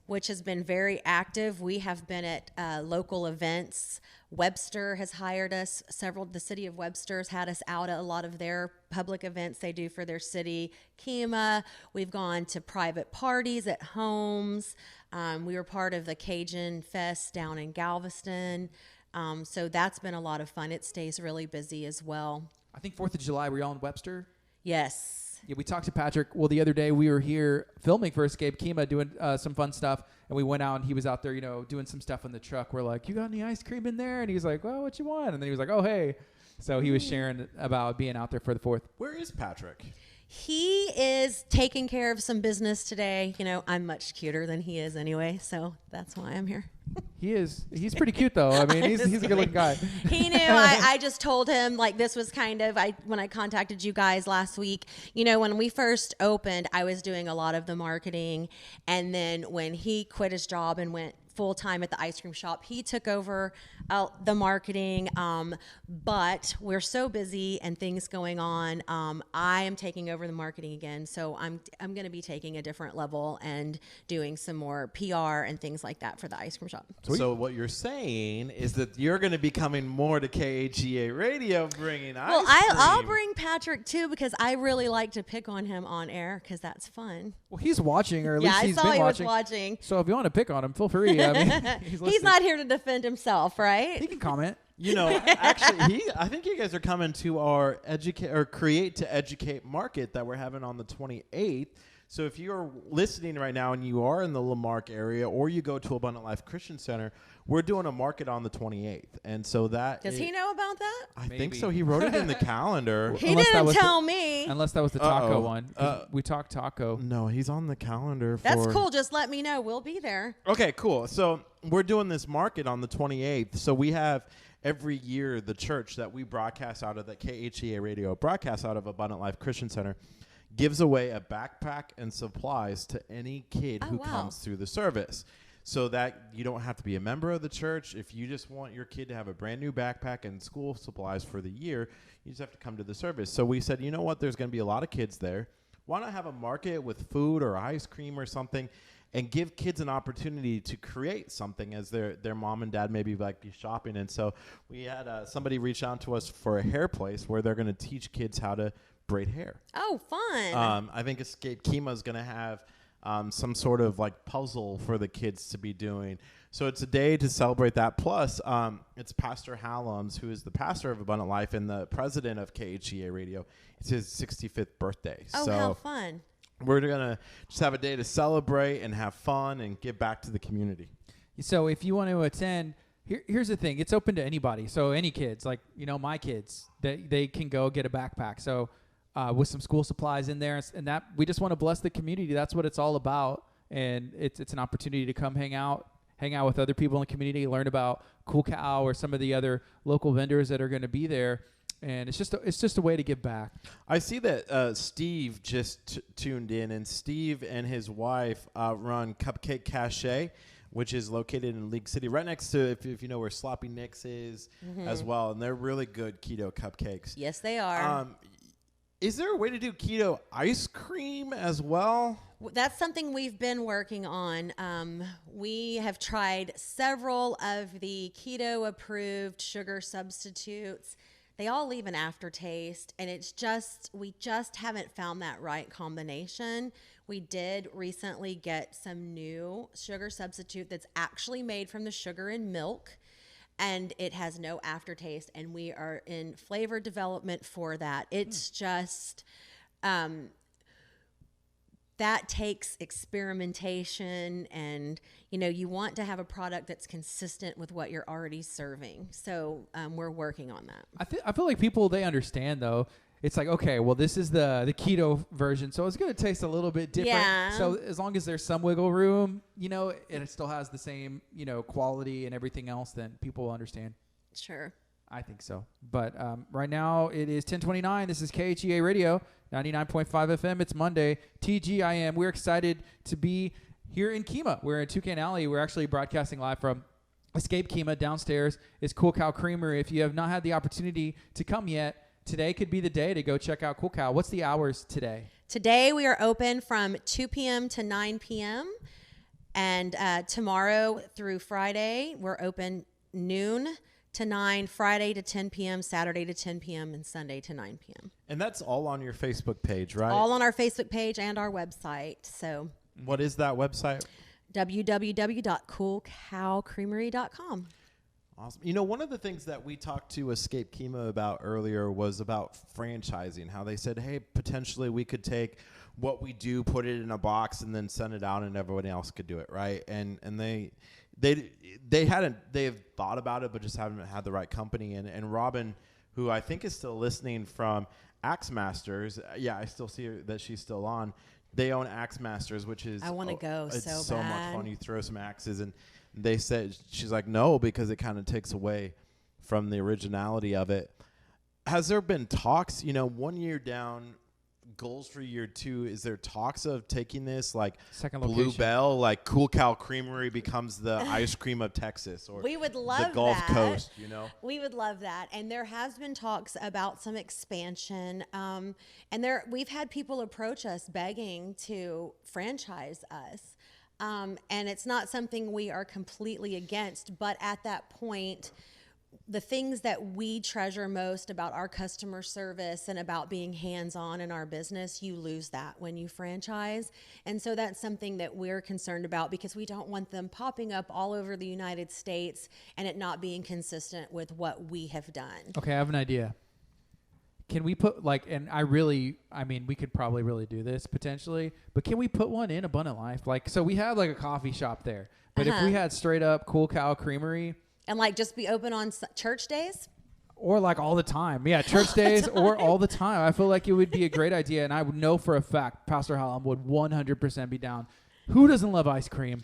which has been very active. We have been at local events. Webster has hired us. The city of Webster has had us out at a lot of their public events they do for their city. KHEA, we've gone to private parties at homes. We were part of the Cajun Fest down in Galveston. So that's been a lot of fun. It stays really busy as well. I think 4th of July, were y'all in Webster? Yes. Yeah, we talked to Patrick. Well, the other day we were here filming for Escape KHEA, doing some fun stuff, and we went out and he was out there, you know, doing some stuff in the truck. We're like, you got any ice cream in there? And he was like, well, what you want? And then he was like, oh, hey. So he was sharing about being out there for the 4th. Where is Patrick? He is taking care of some business today. You know, I'm much cuter than he is anyway, so that's why I'm here. He's pretty cute though. I mean, he's a good looking guy. He knew. I just told him, like, this was kind of, when I contacted you guys last week, you know, when we first opened, I was doing a lot of the marketing. And then when he quit his job and went full time at the ice cream shop, he took over the marketing. But we're so busy and things going on. I am taking over the marketing again. So I'm going to be taking a different level and doing some more PR and things like that for the ice cream shop. Sweet. So what you're saying is that you're going to be coming more to KHEA radio, bringing ice Well, cream. I'll bring Patrick too, because I really like to pick on him on air because that's fun. Well, he's watching, or at Yeah, least I he's saw been he watching. was watching. So if you want to pick on him, feel free. I mean, he's He's not here to defend himself, right? He can comment. You know, actually, I think you guys are coming to our Create to Educate market that we're having on the 28th. So if you're listening right now and you are in the Lamarck area, or you go to Abundant Life Christian Center, we're doing a market on the 28th. And so that Does he know about that? I think Maybe. so. He wrote it in the calendar. He Unless that didn't was tell me. Unless that was the taco Uh-oh. one. 'Cause we talked taco. No, he's on the calendar. That's cool. Just let me know. We'll be there. Okay, cool. So we're doing this market on the 28th. So we have every year the church that we broadcast out of, that KHEA radio broadcasts out of Abundant Life Christian Center, gives away a backpack and supplies to any kid who comes through the service. So that you don't have to be a member of the church. If you just want your kid to have a brand new backpack and school supplies for the year, you just have to come to the service. So we said, you know what, there's going to be a lot of kids there. Why not have a market with food or ice cream or something and give kids an opportunity to create something as their mom and dad maybe like be shopping. And so we had somebody reach out to us for a hair place where they're going to teach kids how to braid hair. Oh, fun. I think Escape KHEA is going to have some sort of like puzzle for the kids to be doing. So it's a day to celebrate that. Plus, it's Pastor Hallam's, who is the pastor of Abundant Life and the president of KHEA Radio. It's his 65th birthday. Oh, so how fun. We're going to just have a day to celebrate and have fun and give back to the community. So if you want to attend, here's the thing. It's open to anybody. So any kids, like, my kids, they can go get a backpack. So with some school supplies in there, and that we just want to bless the community. That's what it's all about. And it's an opportunity to come hang out with other people in the community, learn about Cool Cow or some of the other local vendors that are going to be there. And it's just a way to give back. I see that Steve just tuned in, and Steve and his wife run Cupcake Cache, which is located in League City, right next to, if you know where Sloppy Nick's is as well. And they're really good keto cupcakes. Yes, they are. Is there a way to do keto ice cream as well? That's something we've been working on. We have tried several of the keto-approved sugar substitutes. They all leave an aftertaste, and we just haven't found that right combination. We did recently get some new sugar substitute that's actually made from the sugar in milk, and it has no aftertaste, and we are in flavor development for that. It's just that takes experimentation, and you want to have a product that's consistent with what you're already serving. So we're working on that. I feel like people, they understand though. It's like, okay, well, this is the keto version, so it's going to taste a little bit different. Yeah. So as long as there's some wiggle room, and it still has the same, quality and everything else, then people will understand. Sure. I think so. But right now it is 10:29. This is KHEA Radio, 99.5 FM. It's Monday. TGIM. We're excited to be here in KEMA. We're in Toucan Alley. We're actually broadcasting live from Escape KEMA. Downstairs is Cool Cow Creamery. If you have not had the opportunity to come yet, today could be the day to go check out Cool Cow. What's the hours today? Today we are open from 2 p.m. to 9 p.m. And tomorrow through Friday, we're open noon to 9, Friday to 10 p.m., Saturday to 10 p.m., and Sunday to 9 p.m. And that's all on your Facebook page, right? All on our Facebook page and our website. So, what is that website? www.coolcowcreamery.com. Awesome. One of the things that we talked to Escape KEMA about earlier was about franchising, how they said, hey, potentially we could take what we do, put it in a box, and then send it out, and everyone else could do it, right? And they have thought about it, but just haven't had the right company. And Robin, who I think is still listening from Axe Masters, I still see her, that she's still on. They own Axe Masters, which is I want to go it's so much bad. fun. You throw some axes, and they said, she's like, no, because it kind of takes away from the originality of it. Has there been talks? 1 year down. Goals for year 2, is there talks of taking this like Second Blue location. Bell, like Cool Cow Creamery becomes the ice cream of Texas, or We would love the Gulf that. Coast, We would love that. And there has been talks about some expansion. And we've had people approach us begging to franchise us. And it's not something we are completely against, but at that point, the things that we treasure most about our customer service and about being hands-on in our business, you lose that when you franchise. And so that's something that we're concerned about, because we don't want them popping up all over the United States and it not being consistent with what we have done. Okay, I have an idea. Can we put we could probably really do this potentially, but can we put one in Abundant Life? So we have like a coffee shop there, but if we had straight up Cool Cow Creamery, and just be open on church days? or all the time. Yeah, church days or all the time. I feel like it would be a great idea, and I would know for a fact Pastor Hallam would 100% be down. Who doesn't love ice cream?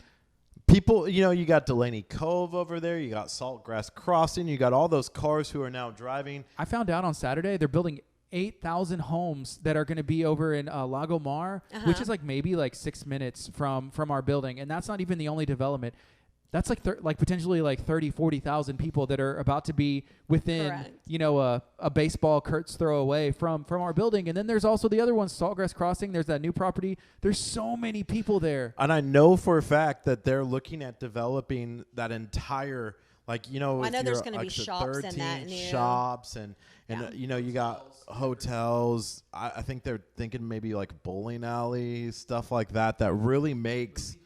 People, you got Delaney Cove over there. You got Saltgrass Crossing. You got all those cars who are now driving. I found out on Saturday they're building 8,000 homes that are going to be over in Lago Mar, which is like maybe like 6 minutes from our building. And that's not even the only development. That's like potentially like 30, 40,000 people that are about to be within, Correct. you know, a baseball Kurt's throw away from our building. And then there's also the other one, Saltgrass Crossing. There's that new property. There's so many people there. And I know for a fact that they're looking at developing that entire, like, you know, I know if there's you're gonna be extra shops in 13 that new- shops and you know, you got hotels. I think they're thinking maybe like bowling alleys, stuff like that really makes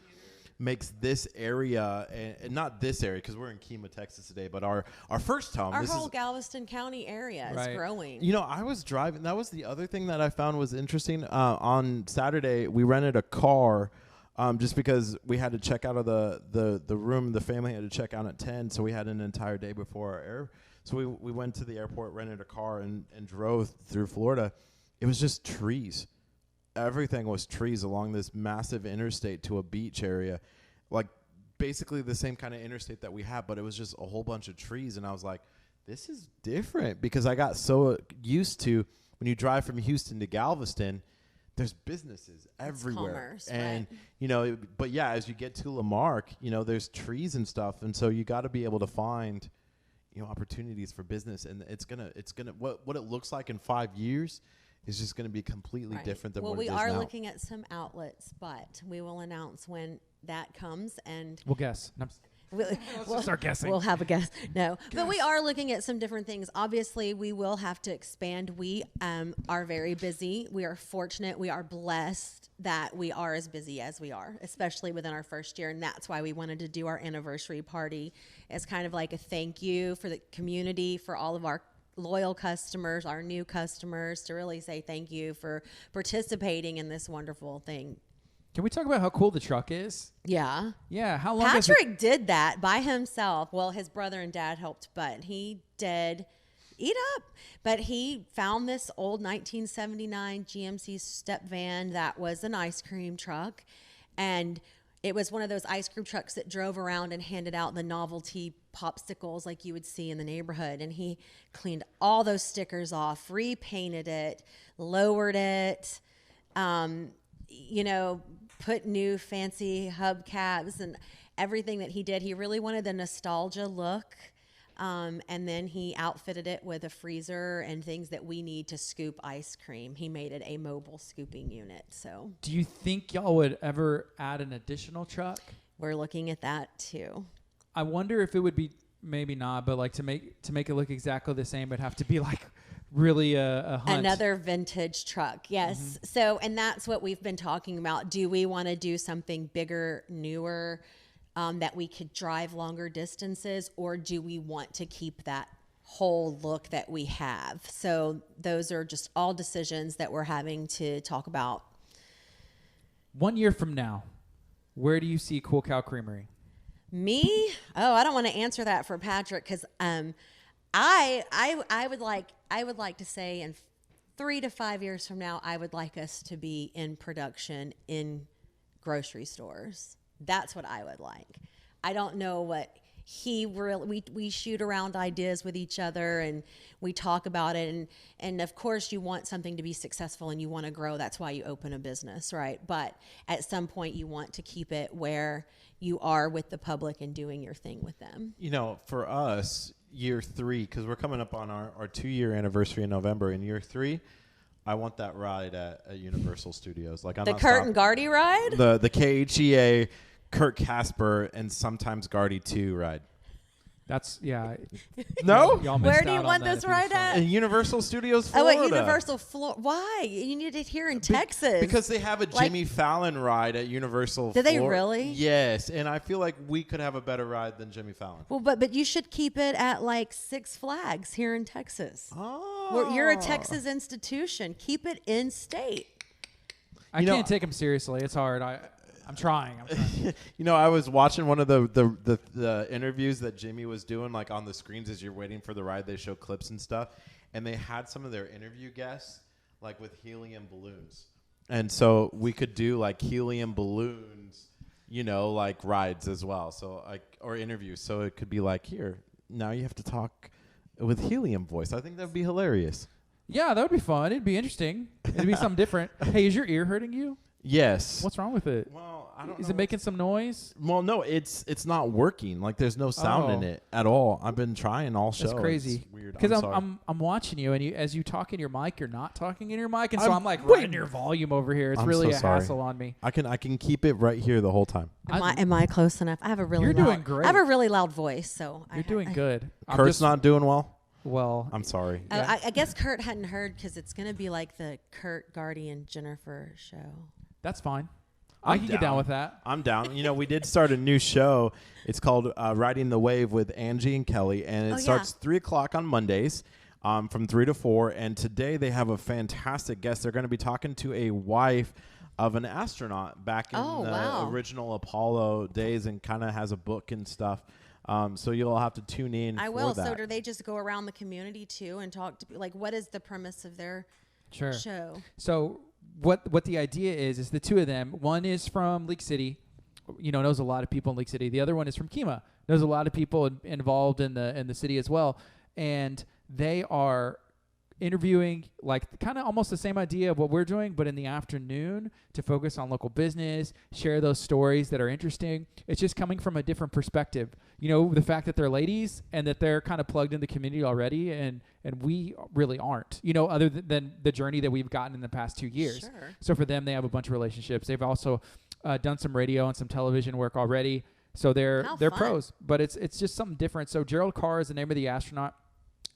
this area, and not this area because we're in KHEA, Texas today, but our first home. Our whole Galveston County area is Right. growing. You know, I was driving. That was the other thing that I found was interesting. On Saturday, we rented a car just because we had to check out of the room. The family had to check out at 10, so we had an entire day before our air. So we went to the airport, rented a car, and drove through Florida. It was just trees. Everything was trees along this massive interstate to a beach area, like basically the same kind of interstate that we have, but it was just a whole bunch of trees. And I was like, this is different, because I got so used to when you drive from Houston to Galveston, there's businesses everywhere. commerce, and, right. you know, but yeah, as you get to Lamarck, you know, there's trees and stuff. And so you got to be able to find, you know, opportunities for business. And it's going to, what it looks like in 5 years is just going to be completely Right. different than well, what we it is are now. looking at some outlets, but we will announce when that comes, and We'll guess. No, I'm s- we'll start guessing. We'll have a guess. No, but we are looking at some different things. Obviously, we will have to expand. We are very busy. We are fortunate. We are blessed that we are as busy as we are, especially within our first year. And that's why we wanted to do our anniversary party as kind of like a thank you for the community, for all of our loyal customers, our new customers, to really say thank you for participating in this wonderful thing. Can we talk about how cool the truck is? Yeah. Yeah. How long has it? Patrick did that by himself. Well, his brother and dad helped, but he did eat up. But he found this old 1979 GMC step van that was an ice cream truck. And it was one of those ice cream trucks that drove around and handed out the novelty popsicles like you would see in the neighborhood. And he cleaned all those stickers off, repainted it, lowered it, you know, put new fancy hubcaps and everything that he did. He really wanted the nostalgia look. And then he outfitted it with a freezer and things that we need to scoop ice cream. He made it a mobile scooping unit. So Do you think y'all would ever add an additional truck? we're looking at that too. I wonder if it would be, maybe not, but like to make it look exactly the same, it'd have to be like really a hunt. Another vintage truck. Yes. So, and that's what we've been talking about. Do we want to do something bigger, newer, that we could drive longer distances, or do we want to keep that whole look that we have? So those are just all decisions that we're having to talk about. 1 year from now, where do you see Cool Cow Creamery? Me? Oh, I don't want to answer that for Patrick, because I would like to say in 3 to 5 years from now, I would like us to be in production in grocery stores. That's what I would like. I don't know what he really, we shoot around ideas with each other and we talk about it. And of course you want something to be successful and you want to grow. That's why you open a business, right? But at some point you want to keep it where you are with the public and doing your thing with them. You know, for us, year 3, because we're coming up on our 2-year anniversary in November. In year 3, I want that ride at Universal Studios. Like, I'm The not Curt stopping. and Gardy ride? The KHEA, Kurt Casper, and sometimes Gardy 2 ride. That's, yeah. No? Y'all missed Where do you out on want that this if you ride saw at? it. In Universal Studios, Oh, Florida. at Universal Florida. Why? You need it here in Texas. Because they have a Like- Jimmy Fallon ride at Universal. Do they really? Yes, and I feel like we could have a better ride than Jimmy Fallon. Well, but you should keep it at like Six Flags here in Texas. Oh. You're a Texas institution. Keep it in state. I You know- can't take him seriously. It's hard. I'm trying. You know, I was watching one of the interviews that Jimmy was doing, like on the screens as you're waiting for the ride. They show clips and stuff, and they had some of their interview guests like with helium balloons, and so we could do like helium balloons, you know, like rides as well. So like, or interviews. So it could be like, here, now you have to talk with helium voice. I think that'd be hilarious. Yeah, that would be fun. It'd be interesting. It'd be something different. Hey, is your ear hurting you? Yes. What's wrong with it? Well, I don't Is know. it making some noise? Well, no, it's not working. Like there's no sound in Oh. it at all. I've been trying all show. That's crazy. It's weird. Because sorry. I'm watching you, and as you talk in your mic, you're not talking in your mic, and so I'm I'm like way- running your volume over here. It's I'm really so a sorry. hassle on me. I can keep it right here the whole time. Am I close enough? I have a really You're loud, doing great. I have a really loud voice, so You're doing good. I'm Kurt's just- not doing well. well. I'm sorry. Oh, Yeah. I guess Curt hadn't heard because it's going to be like the Curt, Gardy, and Jennifer show. That's fine. I I'm can get down with that. I'm down. You know, we did start a new show. It's called Riding the Wave with Angie and Kelly, and it Oh, starts 3 o'clock on Mondays from 3 to 4. And today they have a fantastic guest. They're going to be talking to a wife of an astronaut back in Oh, the wow. original Apollo days and kind of has a book and stuff. So you'll have to tune in I for will. that. So do they just go around the community too and talk to like what is the premise of their Sure. show? So what the idea is the two of them. One is from League City, knows a lot of people in League City. The other one is from KHEA, knows a lot of people involved in the city as well. And they are interviewing like kind of almost the same idea of what we're doing, but in the afternoon to focus on local business, share those stories that are interesting. It's just coming from a different perspective. The fact that they're ladies and that they're kind of plugged in the community already, and we really aren't, other than the journey that we've gotten in the past 2 years. Sure. So for them, they have a bunch of relationships. They've also done some radio and some television work already. So they're How fun. pros, but it's just something different. So Gerald Carr is the name of the astronaut,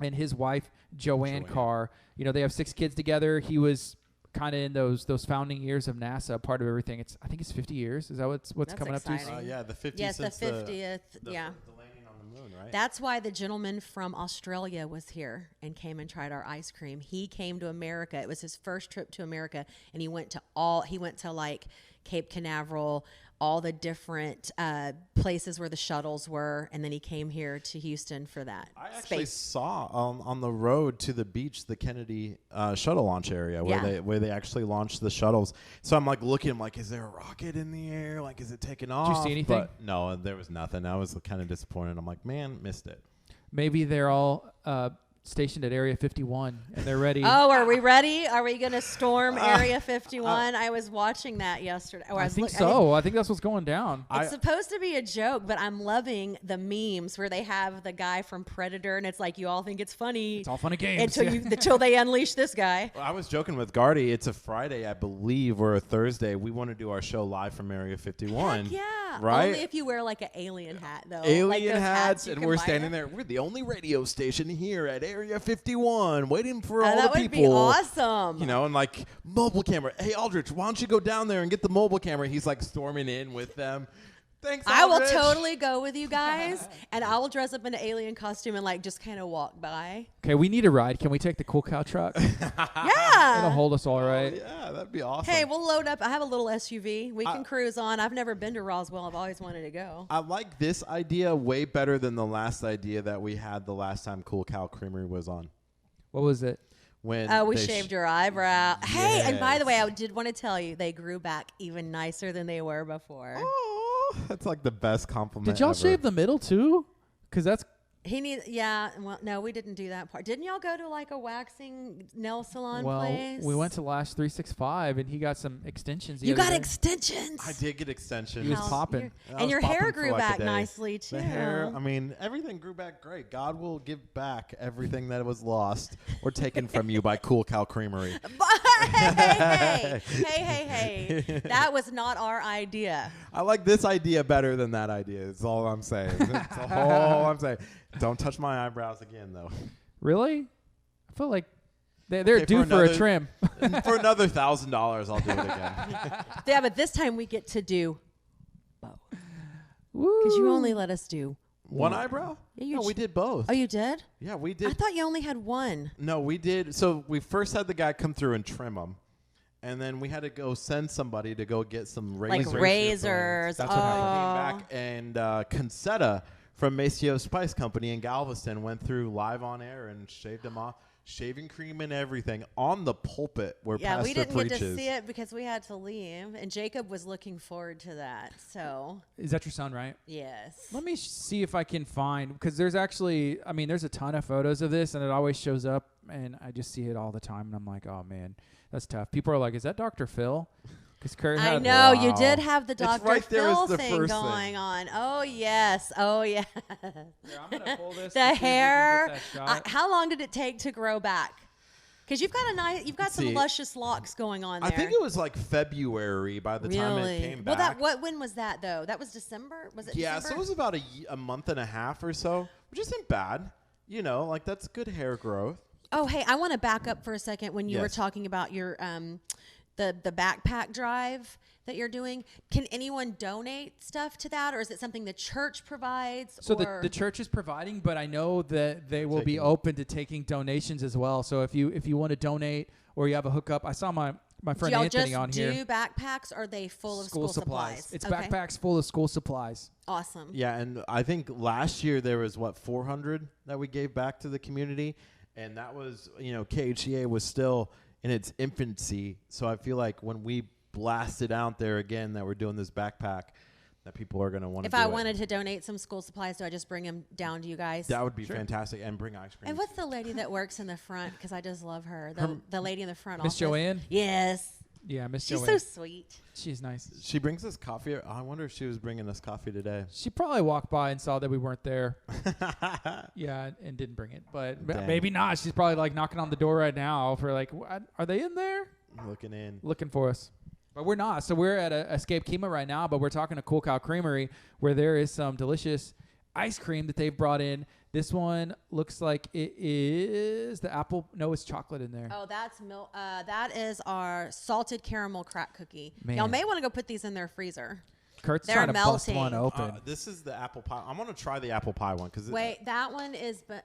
and his wife Joanne Carr. They have 6 kids together. He was kind of in those founding years of NASA, part of everything. I think it's 50 years. Is that what's That's coming exciting. up to? Yeah, the 50th. Yes, the since 50th. the Yeah. landing on the moon, right? That's why the gentleman from Australia was here and came and tried our ice cream. He came to America. It was his first trip to America, and he went to like Cape Canaveral, all the different places where the shuttles were, and then he came here to Houston for that. I actually space. saw on the road to the beach the Kennedy shuttle launch area where they actually launched the shuttles. So I'm like looking, I'm like, is there a rocket in the air? Like, is it taking off? see anything? But no, there was nothing. I was kind of disappointed. I'm like, man, missed it. Maybe they're all stationed at Area 51 and they're ready. Oh, are we ready? Are we going to storm Area 51? I was watching that yesterday. Or I was think look- so. I think that's what's going down. It's supposed to be a joke, but I'm loving the memes where they have the guy from Predator, and it's like you all think it's funny. It's all fun and games. until they unleash this guy. Well, I was joking with Gardy. It's a Friday, I believe, or a Thursday. We want to do our show live from Area 51. Heck yeah. Right? Only if you wear like an alien hat, though. Like Alien those hats, you and can we're buy standing there. there. We're the only radio station here at Area 51, waiting for all That the would people. be awesome. And like mobile camera. Hey, Aldrich, why don't you go down there and get the mobile camera? He's like storming in with them. Thanks, I will Aldrich. totally go with you guys, and I will dress up in an alien costume and like just kind of walk by. Okay, we need a ride. Can we take the cool cow truck? It'll Yeah. hold us all right. Yeah, that'd be awesome. Hey, we'll load up. I have a little SUV. We can cruise on. I've never been to Roswell. I've always wanted to go. I like this idea way better than the last idea that we had the last time Cool Cow Creamery was on. What was it? When Oh, we they shaved your eyebrow. Hey, and by the way, Yes. I did want to tell you, they grew back even nicer than they were before. Oh, that's like the best compliment. Did y'all ever. shave the middle too? Because that's He needs, yeah. Well, no, we didn't do that part. Didn't y'all go to like a waxing nail salon well, place? we went to Lash 365 and he got some extensions. the You other got day. extensions. I did get extensions. He was How's popping. your- I and was your hair popping for grew like a back day. nicely too. The hair, I mean, everything grew back great. God will give back everything that was lost or taken from you by Cool Cow Creamery. Hey. That was not our idea. I like this idea better than that idea. Is all I'm saying. That's all I'm saying. Don't touch my eyebrows again, though. Really? I feel like they're Okay, due for a another- trim. For another $1,000, I'll do it again. Yeah, but this time we get to do both. Because you only let us do. One eyebrow? Yeah, you No, we j- did both. Oh, you did? Yeah, we I did. thought you only had one. No, we did. So we first had the guy come through and trim them. And then we had to go send somebody to go get some razors. Like razors. That's what happened. Came back and Concetta from Maceo Spice Company in Galveston went through live on air and shaved them off. Shaving cream and everything on the pulpit where Yeah, Pastor we didn't preaches. get to see it because we had to leave. And Jacob was looking forward to that. So, Is that your son, right? yes. Let me see if I can find, because there's actually, there's a ton of photos of this and it always shows up and I just see it all the time, and I'm like, oh man, that's tough. People are like, is that Dr. Phil? Because Kurt I had, know wow. you did have the It's Dr. right there as Phil the thing first going thing. on. Oh yes, oh yeah. Here, I'm gonna pull this. The to see if we can hair. get that shot. How long did it take to grow back? Because you've got some see. luscious locks going on there. I think it was like February by the time it came back. Well, when was that though? That was December. Was it? Yeah, December? so it was about a month and a half or so, which isn't bad. You know, like that's good hair growth. Oh, hey, I want to back up for a second when you were Yes. talking about your the backpack drive that you're doing. Can anyone donate stuff to that, or is it something the church provides? So or? the church is providing, but I know that they will be Taking- open to taking donations as well. So if you want to donate or you have a hookup, I saw my Do friend y'all Anthony just on do here. backpacks, or are they full of school supplies? It's Okay. backpacks full of school supplies. Awesome. Yeah, and I think last year there was 400 that we gave back to the community, and that was KHEA was still in its infancy. So I feel like when we blasted out there again that we're doing this backpack, that people are going to want to. If I wanted to donate some school supplies, do I just bring them down to you guys? that would be fantastic, and bring ice cream. And what's the lady that works in the front? Because I just love her. Her- The lady in the front Miss office. Joanne? Yes. Yeah, Miss She's Joanne. so sweet. She's nice. She brings us coffee. I wonder if she was bringing us coffee today. She probably walked by and saw that we weren't there. Yeah, and didn't bring it. But Dang. maybe not. She's probably like knocking on the door right now for like, what? Are they in there? Looking in. Looking for us. But we're not. So we're at Escape KHEA right now, but we're talking to Cool Cow Creamery where there is some delicious ice cream that they've brought in. This one looks like it is the apple. No, it's chocolate in there. Oh, that's milk. That is our salted caramel crack cookie. Man. Y'all may want to go put these in their freezer. Kurt's they're trying to bust melting. one open. This is the apple pie. I'm gonna try the apple pie one because Wait, that one is, but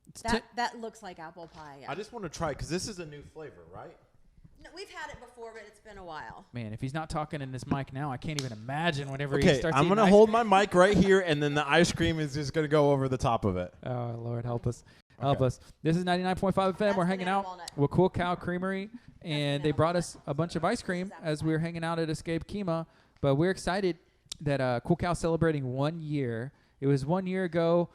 It's that looks like apple pie. Yeah. I just want to try it because this is a new flavor, right? No, we've had it before, but it's been a while. Man, if he's not talking in this mic now, I can't even imagine whenever he Okay, starts I'm eating gonna ice hold my mic right here, and then the ice cream is just gonna go over the top of it. Oh, Lord, help us. Help Okay. us. This is 99.5 FM. That's We're hanging banana out walnut. with Cool Cow Creamery, and they banana brought walnut. us a bunch of ice cream This is as we were hanging out at Escape KHEA. But we're excited that Cool Cow celebrating 1 year. It was 1 year ago,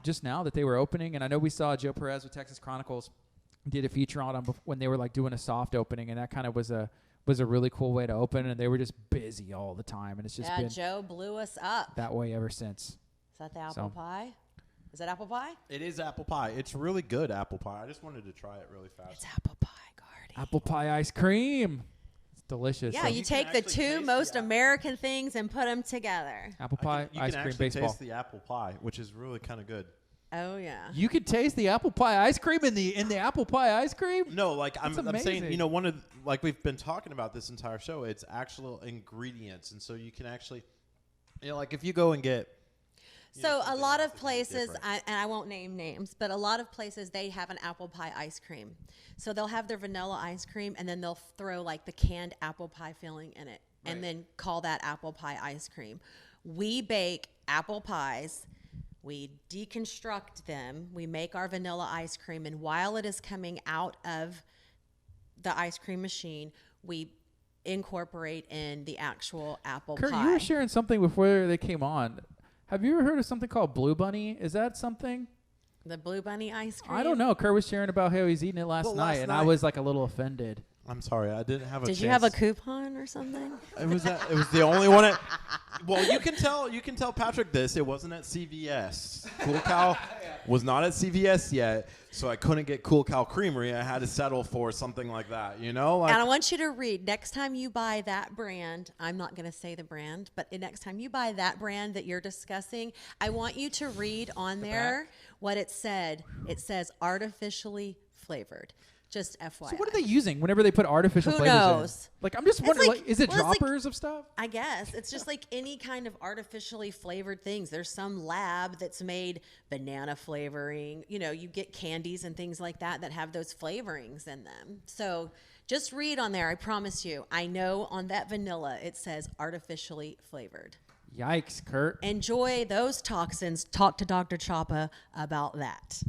just now that they were opening. And I know we saw Joe Perez with Texas Chronicles did a feature on them when they were like doing a soft opening, and that kind of was a really cool way to open. And they were just busy all the time, and it's just been Joe blew us up. that way ever since. Is that the apple pie? Is that apple pie? It is apple pie. It's really good apple pie. I just wanted to try it really fast. It's apple pie, Gardy. Apple pie ice cream. It's delicious. Yeah, So you you can take the actually two taste most the apple. American things and put them together. apple pie You ice can cream actually baseball. taste the apple pie, which is really kind of good. Oh yeah. You could taste the apple pie ice cream in the apple pie ice cream. No, like I'm saying, amazing. one of like we've been talking about this entire show. It's actual ingredients, and so you can actually, like if you go and get. So a something lot else of is gonna be places, different. and I won't name names, but a lot of places they have an apple pie ice cream. So they'll have their vanilla ice cream, and then they'll throw like the canned apple pie filling in it, and then call that apple pie ice cream. We bake apple pies. We deconstruct them. We make our vanilla ice cream, and while it is coming out of the ice cream machine, we incorporate in the actual apple Kurt, pie. you were sharing something before they came on. Have you ever heard of something called Blue Bunny? Is that something? The Blue Bunny ice cream. I don't know. Kurt was sharing about how he's eating it last Well, night, last and I night- was like a little offended. I'm sorry, I didn't have a. Did chance. you have a coupon or something? It was the only one. Well, you can tell Patrick this. It wasn't at CVS. Cool Cow was not at CVS yet, so I couldn't get Cool Cow Creamery. I had to settle for something like that. And I want you to read, next time you buy that brand, I'm not going to say the brand, but next time you buy that brand that you're discussing, I want you to read on there what it said. It says artificially flavored. Just FYI. So what are they using whenever they put artificial Who flavors knows? in? Like I'm just It's wondering, like- like, is it well, it's like- droppers of stuff? I guess it's just like any kind of artificially flavored things. There's some lab that's made banana flavoring. You get candies and things like that have those flavorings in them. So just read on there. I promise you. I know on that vanilla it says artificially flavored. Yikes, Kurt. Enjoy those toxins. Talk to Dr. Choppa about that.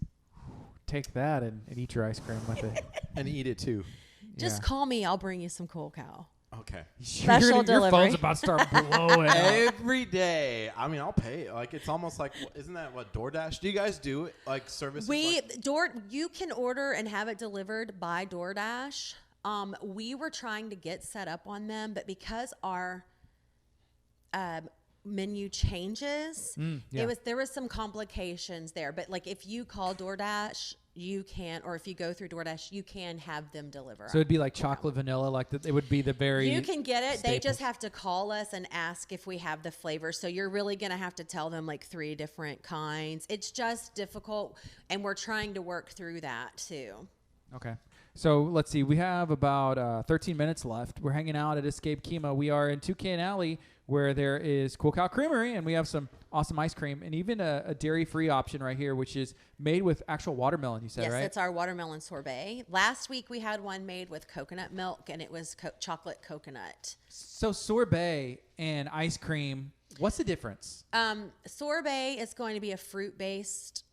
Take that and eat your ice cream with it. and eat it too. Just Yeah. call me. I'll bring you some Cool Cow. Oh Okay. Special Your delivery. phone's about to start blowing up. Every day. I mean, I'll pay. Like, it's almost like, isn't that what DoorDash? Do you guys do it? Like, services? You can order and have it delivered by DoorDash. We were trying to get set up on them, but because our menu changes, there was some complications there. But like, if you call DoorDash, you can, or if you go through DoorDash, you can have them deliver. So it'd be like chocolate vanilla, like it would be the very. You can get it. staple. They just have to call us and ask if we have the flavor. So you're really going to have to tell them like 3 different kinds. It's just difficult, and we're trying to work through that too. Okay. So let's see. We have about 13 minutes left. We're hanging out at Escape KHEA. We are in Toucan Alley, where there is Cool Cow Creamery, and we have some awesome ice cream, and even a dairy-free option right here, which is made with actual watermelon, you said, Yes, right? it's our watermelon sorbet. Last week we had one made with coconut milk, and it was chocolate coconut. So sorbet and ice cream, what's the difference? Sorbet is going to be a fruit-based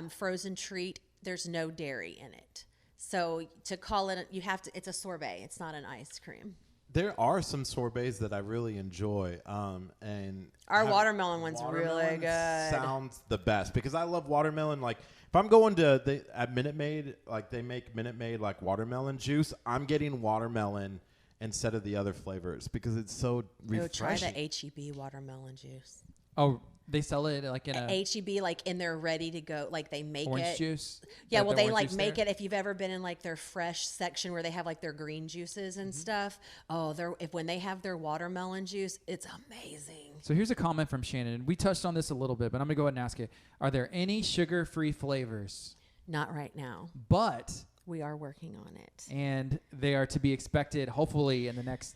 frozen treat. There's no dairy in it. So to call it, it's a sorbet. It's not an ice cream. There are some sorbets that I really enjoy, and Our watermelon one's really good. Sounds the best because I love watermelon. Like if I'm going to at Minute Maid, like they make Minute Maid like watermelon juice, I'm getting watermelon instead of the other flavors because it's so refreshing. Try the HEB watermelon juice. Oh, they sell it like in a HEB, like in their ready to go, like they make orange it. juice? Yeah, Got well, the they orange like juice make there? it. If you've ever been in like their fresh section where they have like their green juices and stuff. Oh, when they have their watermelon juice, it's amazing. So here's a comment from Shannon. We touched on this a little bit, but I'm going to go ahead and ask it. Are there any sugar-free flavors? Not right now. But We are working on it. and they are to be expected hopefully in the next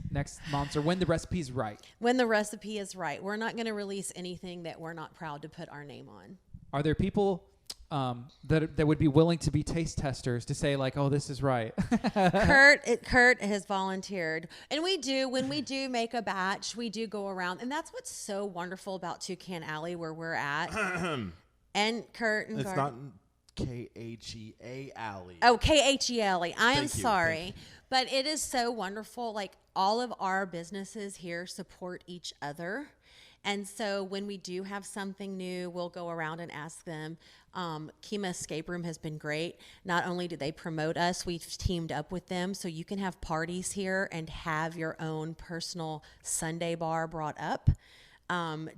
months or when the recipe's right. When the recipe is right, we're not going to release anything that we're not proud to put our name on. Are there people that would be willing to be taste testers to say like, oh, this is right? Curt has volunteered, and when we do make a batch, we do go around, and that's what's so wonderful about Toucan Alley where we're at. And Curt and It's Gardy. not KHEA Alley. Oh, KHEA Alley. I am Thank you, sorry. thank you. But it is so wonderful. Like all of our businesses here support each other. And so when we do have something new, we'll go around and ask them. KHEA Escape Room has been great. Not only do they promote us, we've teamed up with them. So you can have parties here and have your own personal Sunday bar brought up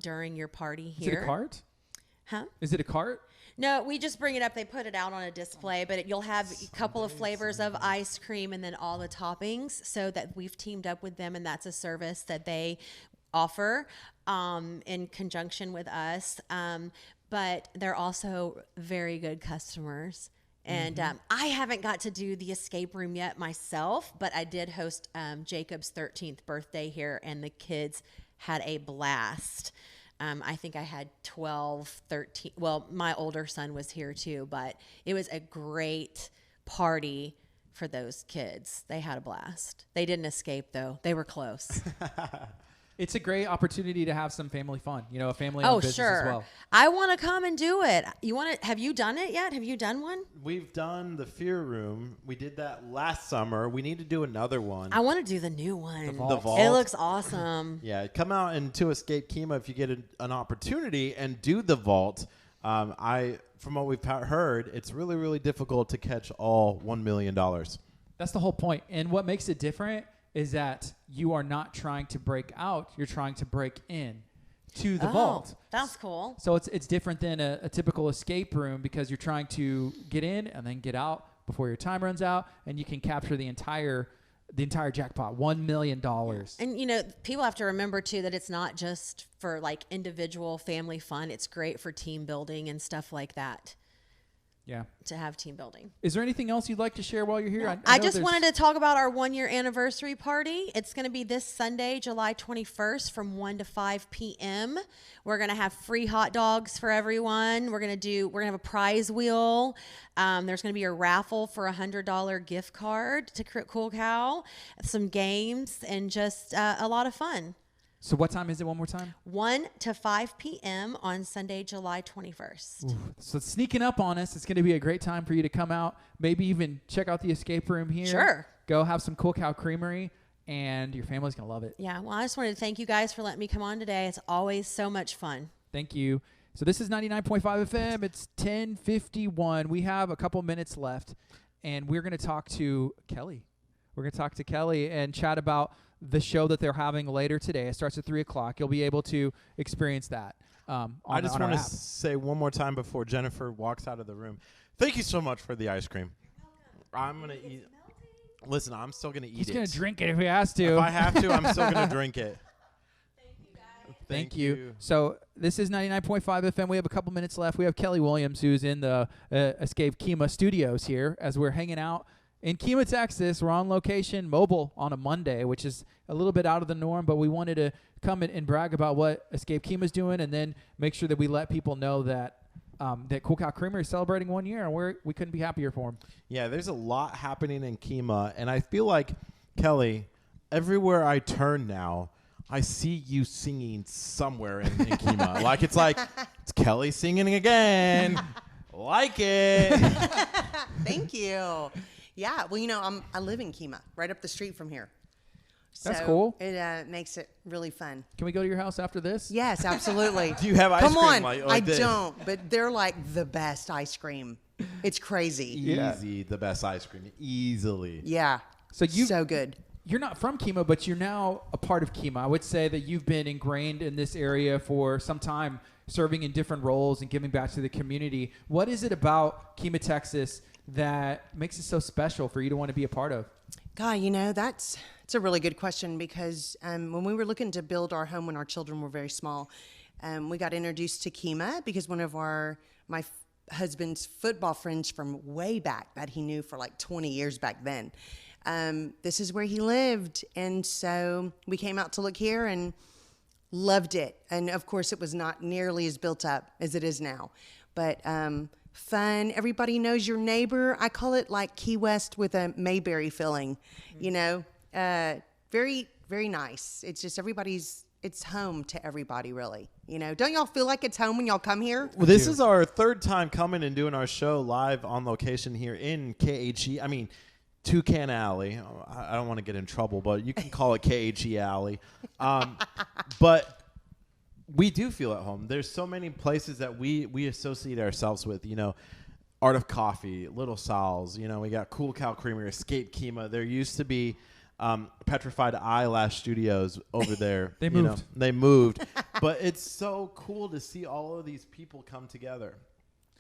during your party here. Is it a cart? Huh? Is it a cart? No, we just bring it up. They put it out on a display, but you'll have a couple of flavors of ice cream and then all the toppings. So that we've teamed up with them, and that's a service that they offer in conjunction with us. But they're also very good customers. And I haven't got to do the escape room yet myself, but I did host Jacob's 13th birthday here, and the kids had a blast. I think I had 12, 13. Well, my older son was here too, but it was a great party for those kids. They had a blast. They didn't escape though. They were close. It's a great opportunity to have some family fun, a family-owned business as well. I want to come and do it. Have you done it yet? Have you done one? We've done the Fear Room. We did that last summer. We need to do another one. I want to do the new one. The vault. The vault. It looks awesome. Yeah, come out into Escape KHEA if you get an opportunity and do the vault. From what we've heard, it's really, really difficult to catch all $1 million. That's the whole point. And what makes it different is that you are not trying to break out. You're trying to break in to the vault. That's cool. So it's different than a typical escape room because you're trying to get in and then get out before your time runs out, and you can capture the entire jackpot, $1 million. And people have to remember too that it's not just for like individual family fun. It's great for team building and stuff like that. Yeah. To have team building. Is there anything else you'd like to share while you're here? No, I just wanted to talk about our 1-year anniversary party. It's going to be this Sunday, July 21st from 1 to 5 p.m. We're going to have free hot dogs for everyone. We're going to have a prize wheel. There's going to be a raffle for a $100 gift card to Cool Cow, some games, and just a lot of fun. So what time is it one more time? 1 to 5 p.m. on Sunday, July 21st. Ooh, so it's sneaking up on us. It's going to be a great time for you to come out, maybe even check out the escape room here. Sure. Go have some Cool Cow Creamery and your family's going to love it. Yeah, well, I just wanted to thank you guys for letting me come on today. It's always so much fun. Thank you. So this is 99.5 FM. It's 10:51. We have a couple minutes left, and we're going to talk to Kelly. We're going to talk to Kelly and chat about the show that they're having later today. It starts at 3 o'clock. You'll be able to experience that. I just want to say one more time before Jennifer walks out of the room. Thank you so much for the ice cream. I'm going to eat. Listen, I'm still going to eat He's it. going to drink it if he has to. If I have to, I'm still going to drink it. Thank you. So this is 99.5 FM. We have a couple minutes left. We have Kelly Williams, who's in the Escape KHEA studios here as we're hanging out in KHEA, Texas. We're on location, mobile on a Monday, which is a little bit out of the norm, but we wanted to come and brag about what Escape KHEA is doing, and then make sure that we let people know that that Cool Cow Creamery is celebrating 1 year, and we couldn't be happier for them. Yeah, there's a lot happening in KHEA, and I feel like, Kelly, everywhere I turn now, I see you singing somewhere in KHEA. Like it's Kelly singing again. Like it. Thank you. Yeah, well, I live in KHEA, right up the street from here. That's So cool. It makes it really fun. Can we go to your house after this? Yes, absolutely. Do you have ice Come cream on, like I this? don't, but they're like the best ice cream. It's crazy. Easy, the best ice cream. Easily. Yeah. So you- so good. You're not from KHEA, but you're now a part of KHEA. I would say that you've been ingrained in this area for some time, serving in different roles and giving back to the community. What is it about KHEA, Texas that makes it so special for you to want to be a part of? God, it's a really good question because when we were looking to build our home when our children were very small, we got introduced to KHEA because one of my husband's football friends from way back that he knew for like 20 years back then. This is where he lived, and so we came out to look here and loved it. And of course, it was not nearly as built up as it is now, but fun. Everybody knows your neighbor. I call it like Key West with a Mayberry filling. Very, very nice. It's just it's home to everybody, really. Don't y'all feel like it's home when y'all come here? Well, this is our third time coming and doing our show live on location here in KHEA. I mean, Toucan Alley. I don't want to get in trouble, but you can call it KHEA Alley. But we do feel at home. There's so many places that we associate ourselves with, Art of Coffee, Little Sal's, we got Cool Cow Creamery, Escape KHEA. There used to be Petrified Eyelash Studios over there. They moved. They moved. But it's so cool to see all of these people come together.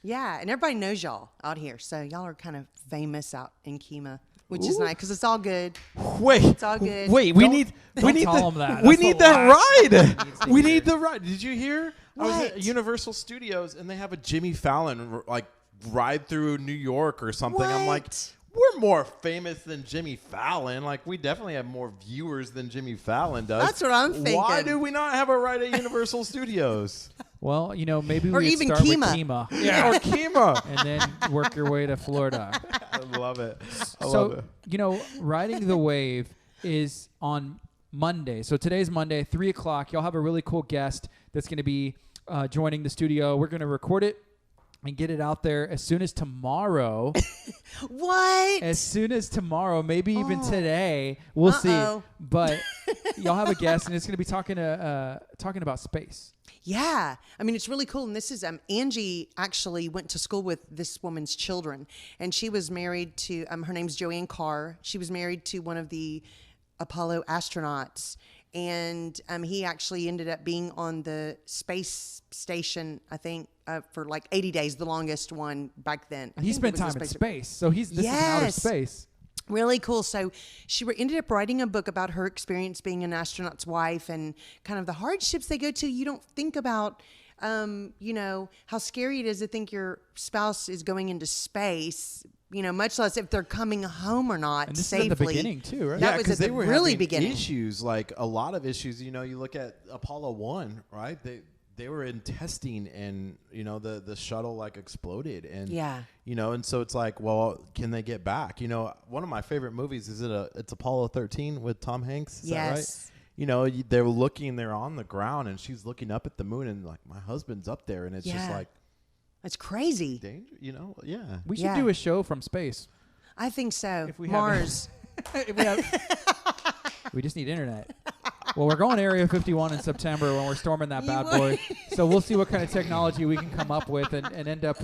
Yeah, and everybody knows y'all out here, so y'all are kind of famous out in KHEA, which is nice because it's all good. Wait, It's all good. Wait, we need tell 'em that. We That's need the that last thing ride. he needs to We hear. need the ride. Did you hear? I was at What? Universal Studios and they have a Jimmy Fallon ride through New York or something. I'm like, What? we're more famous than Jimmy Fallon. Like we definitely have more viewers than Jimmy Fallon does. That's what I'm Why thinking. do we not have a ride at Universal Studios? Well, maybe Or we even start with KHEA. KHEA Yeah, or KHEA. and then work your way to Florida. I love it. I love So, it. Riding the Wave is on Monday. So today's Monday, 3 o'clock. Y'all have a really cool guest that's going to be joining the studio. We're going to record it and get it out there as soon as tomorrow. What? As soon as tomorrow, maybe even today. We'll Uh-oh. see. But y'all have a guest, and it's going to be talking about space. Yeah. I mean, it's really cool. And this is, Angie actually went to school with this woman's children. And she was married to, her name's Joanne Carr. She was married to one of the Apollo astronauts. And he actually ended up being on the space station, I think, for like 80 days, the longest one back then. I He think spent it was time the in space- space. So this is outer Yes. space. Really cool. So she ended up writing a book about her experience being an astronaut's wife and kind of the hardships they go to. You don't think about, how scary it is to think your spouse is going into space, much less if they're coming home or not And this safely. is at the beginning, too, right? That was 'cause at they the were really having beginning. issues, like a lot of issues. You look at Apollo 1, right? They were in testing, and the shuttle exploded, and Yeah. and so it's like, well, can they get back? One of my favorite movies is it's Apollo 13 with Tom Hanks. Is Yes. that right? They're on the ground, and she's looking up at the moon, and like my husband's up there, and it's just Yeah. like It's crazy. danger. Yeah. We should Yeah. do a show from space. I think so. If we have- Mars. If we have- We just need internet. Well, we're going to Area 51 in September when we're storming that bad boy. So we'll see what kind of technology we can come up with and end up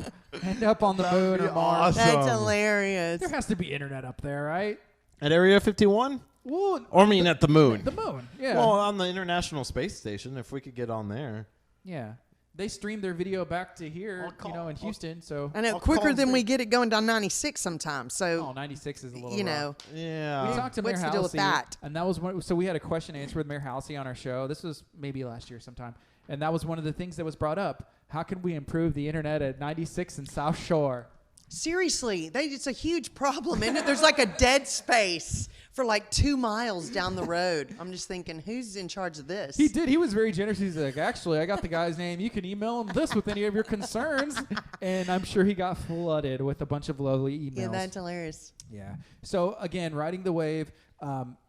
on the moon or Mars. awesome. That's hilarious. There has to be internet up there, right? At Area 51? Well, Or I mean at the moon. the moon. Yeah. Well, on the International Space Station, if we could get on there. yeah. They stream their video back to here, in Houston. So I know I'll quicker call than for- we get it going down 96 sometimes. So 96 is a little you rough. know, Yeah. We talked to Mayor what's the deal with Halsey, that? and that was one. So we had a question and answer with Mayor Halsey on our show. This was maybe last year sometime, and that was one of the things that was brought up. How can we improve the internet at 96 and South Shore? seriously, it's a huge problem, isn't it? There's like a dead space for like 2 miles down the road. I'm just thinking, who's in charge of this? He did. He was very generous. He's like, actually, I got the guy's name. You can email him this with any of your concerns, and I'm sure he got flooded with a bunch of lovely emails. Yeah, that's hilarious. Yeah. So again, Riding the Wave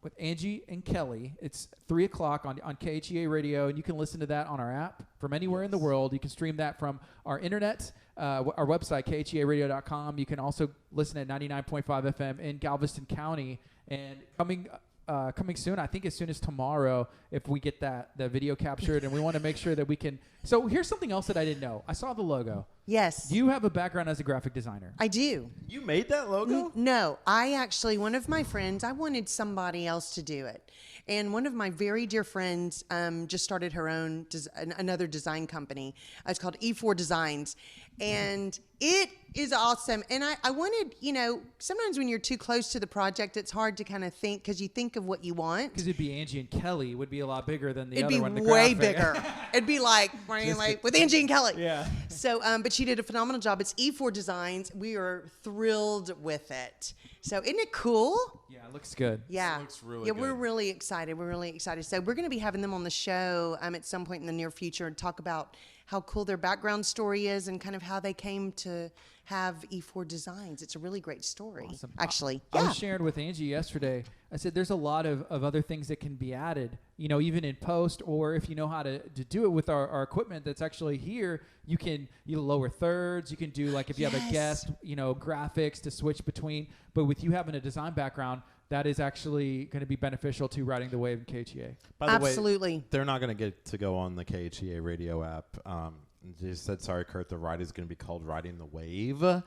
with Angie and Kelly. It's 3:00 on KHEA Radio, and you can listen to that on our app from anywhere in the world. You can stream that from our internet, our website, KHEARadio.com. You can also listen at 99.5 FM in Galveston County. And coming soon, I think as soon as tomorrow, if we get the video captured, and we want to make sure that we can. So here's something else that I didn't know. I saw the logo. Yes. You have a background as a graphic designer. I do. You made that logo? No, one of my friends, I wanted somebody else to do it. And one of my very dear friends just started her own, another design company. It's called E4 Designs. And it is awesome. And I wanted, sometimes when you're too close to the project, it's hard to kind of think, because you think of what you want. Because it'd be Angie and Kelly would be a lot bigger than the It'd other be one. The way graphic. bigger. It'd be like with Angie and Kelly. Yeah. So, but she did a phenomenal job. It's E4 Designs. We are thrilled with it. So, isn't it cool? Yeah, it looks good. Yeah. looks really yeah, good. we're really excited. We're really excited. So, we're going to be having them on the show at some point in the near future and talk about how cool their background story is and kind of how they came to have E4 Designs. It's a really great story, Awesome. actually. I Yeah. was sharing with Angie yesterday. I said there's a lot of other things that can be added, even in post, or if you know how to do it with our equipment that's actually here, you lower thirds. You can do, like, if you have a Yes. guest, graphics to switch between. But with you having a design background, that is actually going to be beneficial to Riding the Wave in KHEA. By the Absolutely. way, they're not going to get to go on the KHEA radio app. They just said, sorry, Kurt, the ride is going to be called Riding the Wave. No.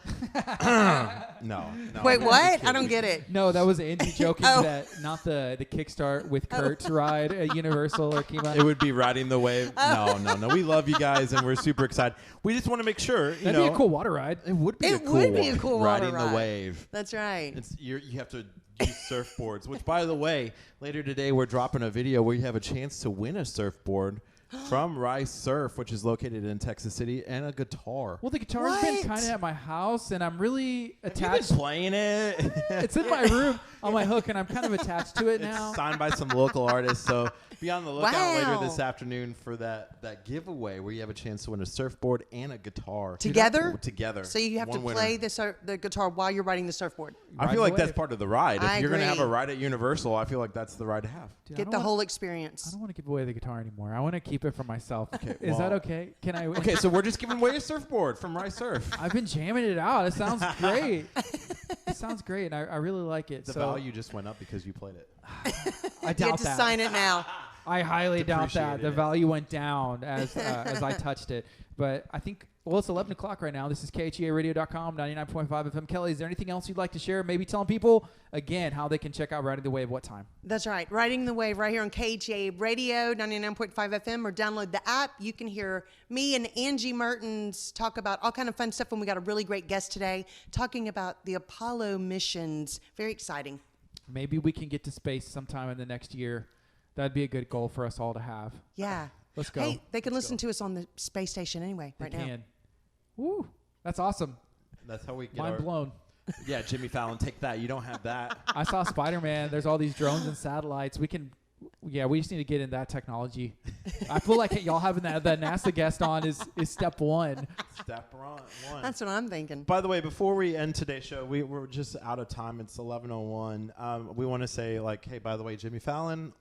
Wait, I'm what? kidding. I don't get it. No, that was Angie joking Oh. that not the Kickstart with Kurt's ride at Universal or KEMA. It would be Riding the Wave. No. We love you guys, and we're super excited. We just want to make sure, That'd be a cool water ride. It would be It a cool would be a one. cool water Riding ride. the Wave. That's right. You have to use surfboards, which, by the way, later today we're dropping a video where you have a chance to win a surfboard from Rice Surf, which is located in Texas City, and a guitar. Well, the guitar's been What? kind of at my house, and I'm really Have you been attached. playing it? It's in my room on my hook, and I'm kind of attached to it now. It's signed by some local artists, so be on the lookout later Wow. this afternoon for that giveaway where you have a chance to win a surfboard and a guitar Together? Together. So you have to One winner. play the guitar while you're riding the surfboard. I Riding feel like the that's wave. part of the ride. If I you're going to have a agree. ride at Universal, I feel like that's the ride to have. Dude, I Get don't the want- whole I experience. don't want to give away the guitar anymore. I want to keep it for myself. Okay, Is that well- okay? Can I? Okay, so we're just giving away a surfboard from Rice Surf. I've been jamming it out. It sounds great. It sounds great, and I really like it. The so value just went up because you played it. I You doubt have to that. sign it now. I highly doubt that. Depreciated The it. value went down as I touched it. But I think, it's 11 o'clock right now. This is KHEARadio.com, 99.5 FM. Kelly, is there anything else you'd like to share? Maybe telling people, again, how they can check out Riding the Wave, what time? That's right. Riding the Wave right here on KHEA Radio, 99.5 FM, or download the app. You can hear me and Angie Mertens talk about all kind of fun stuff, and we got a really great guest today talking about the Apollo missions. Very exciting. Maybe we can get to space sometime in the next year. That'd be a good goal for us all to have. Yeah. Let's go. Hey, they can listen to us on the space station anyway They right now. can. Woo. That's awesome. That's how we get Mind blown. Yeah, Jimmy Fallon, take that. You don't have that. I saw Spider-Man. There's all these drones and satellites. We just need to get in that technology. I feel like y'all having that NASA guest on is step one. Step one. That's what I'm thinking. By the way, before we end today's show, we're just out of time. It's 11:01. We want to say, hey, by the way, Jimmy Fallon,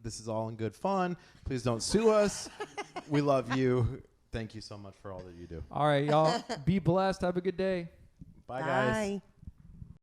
this is all in good fun. Please don't sue us. We love you. Thank you so much for all that you do. All right, y'all. Be blessed. Have a good day. Bye, guys. Bye.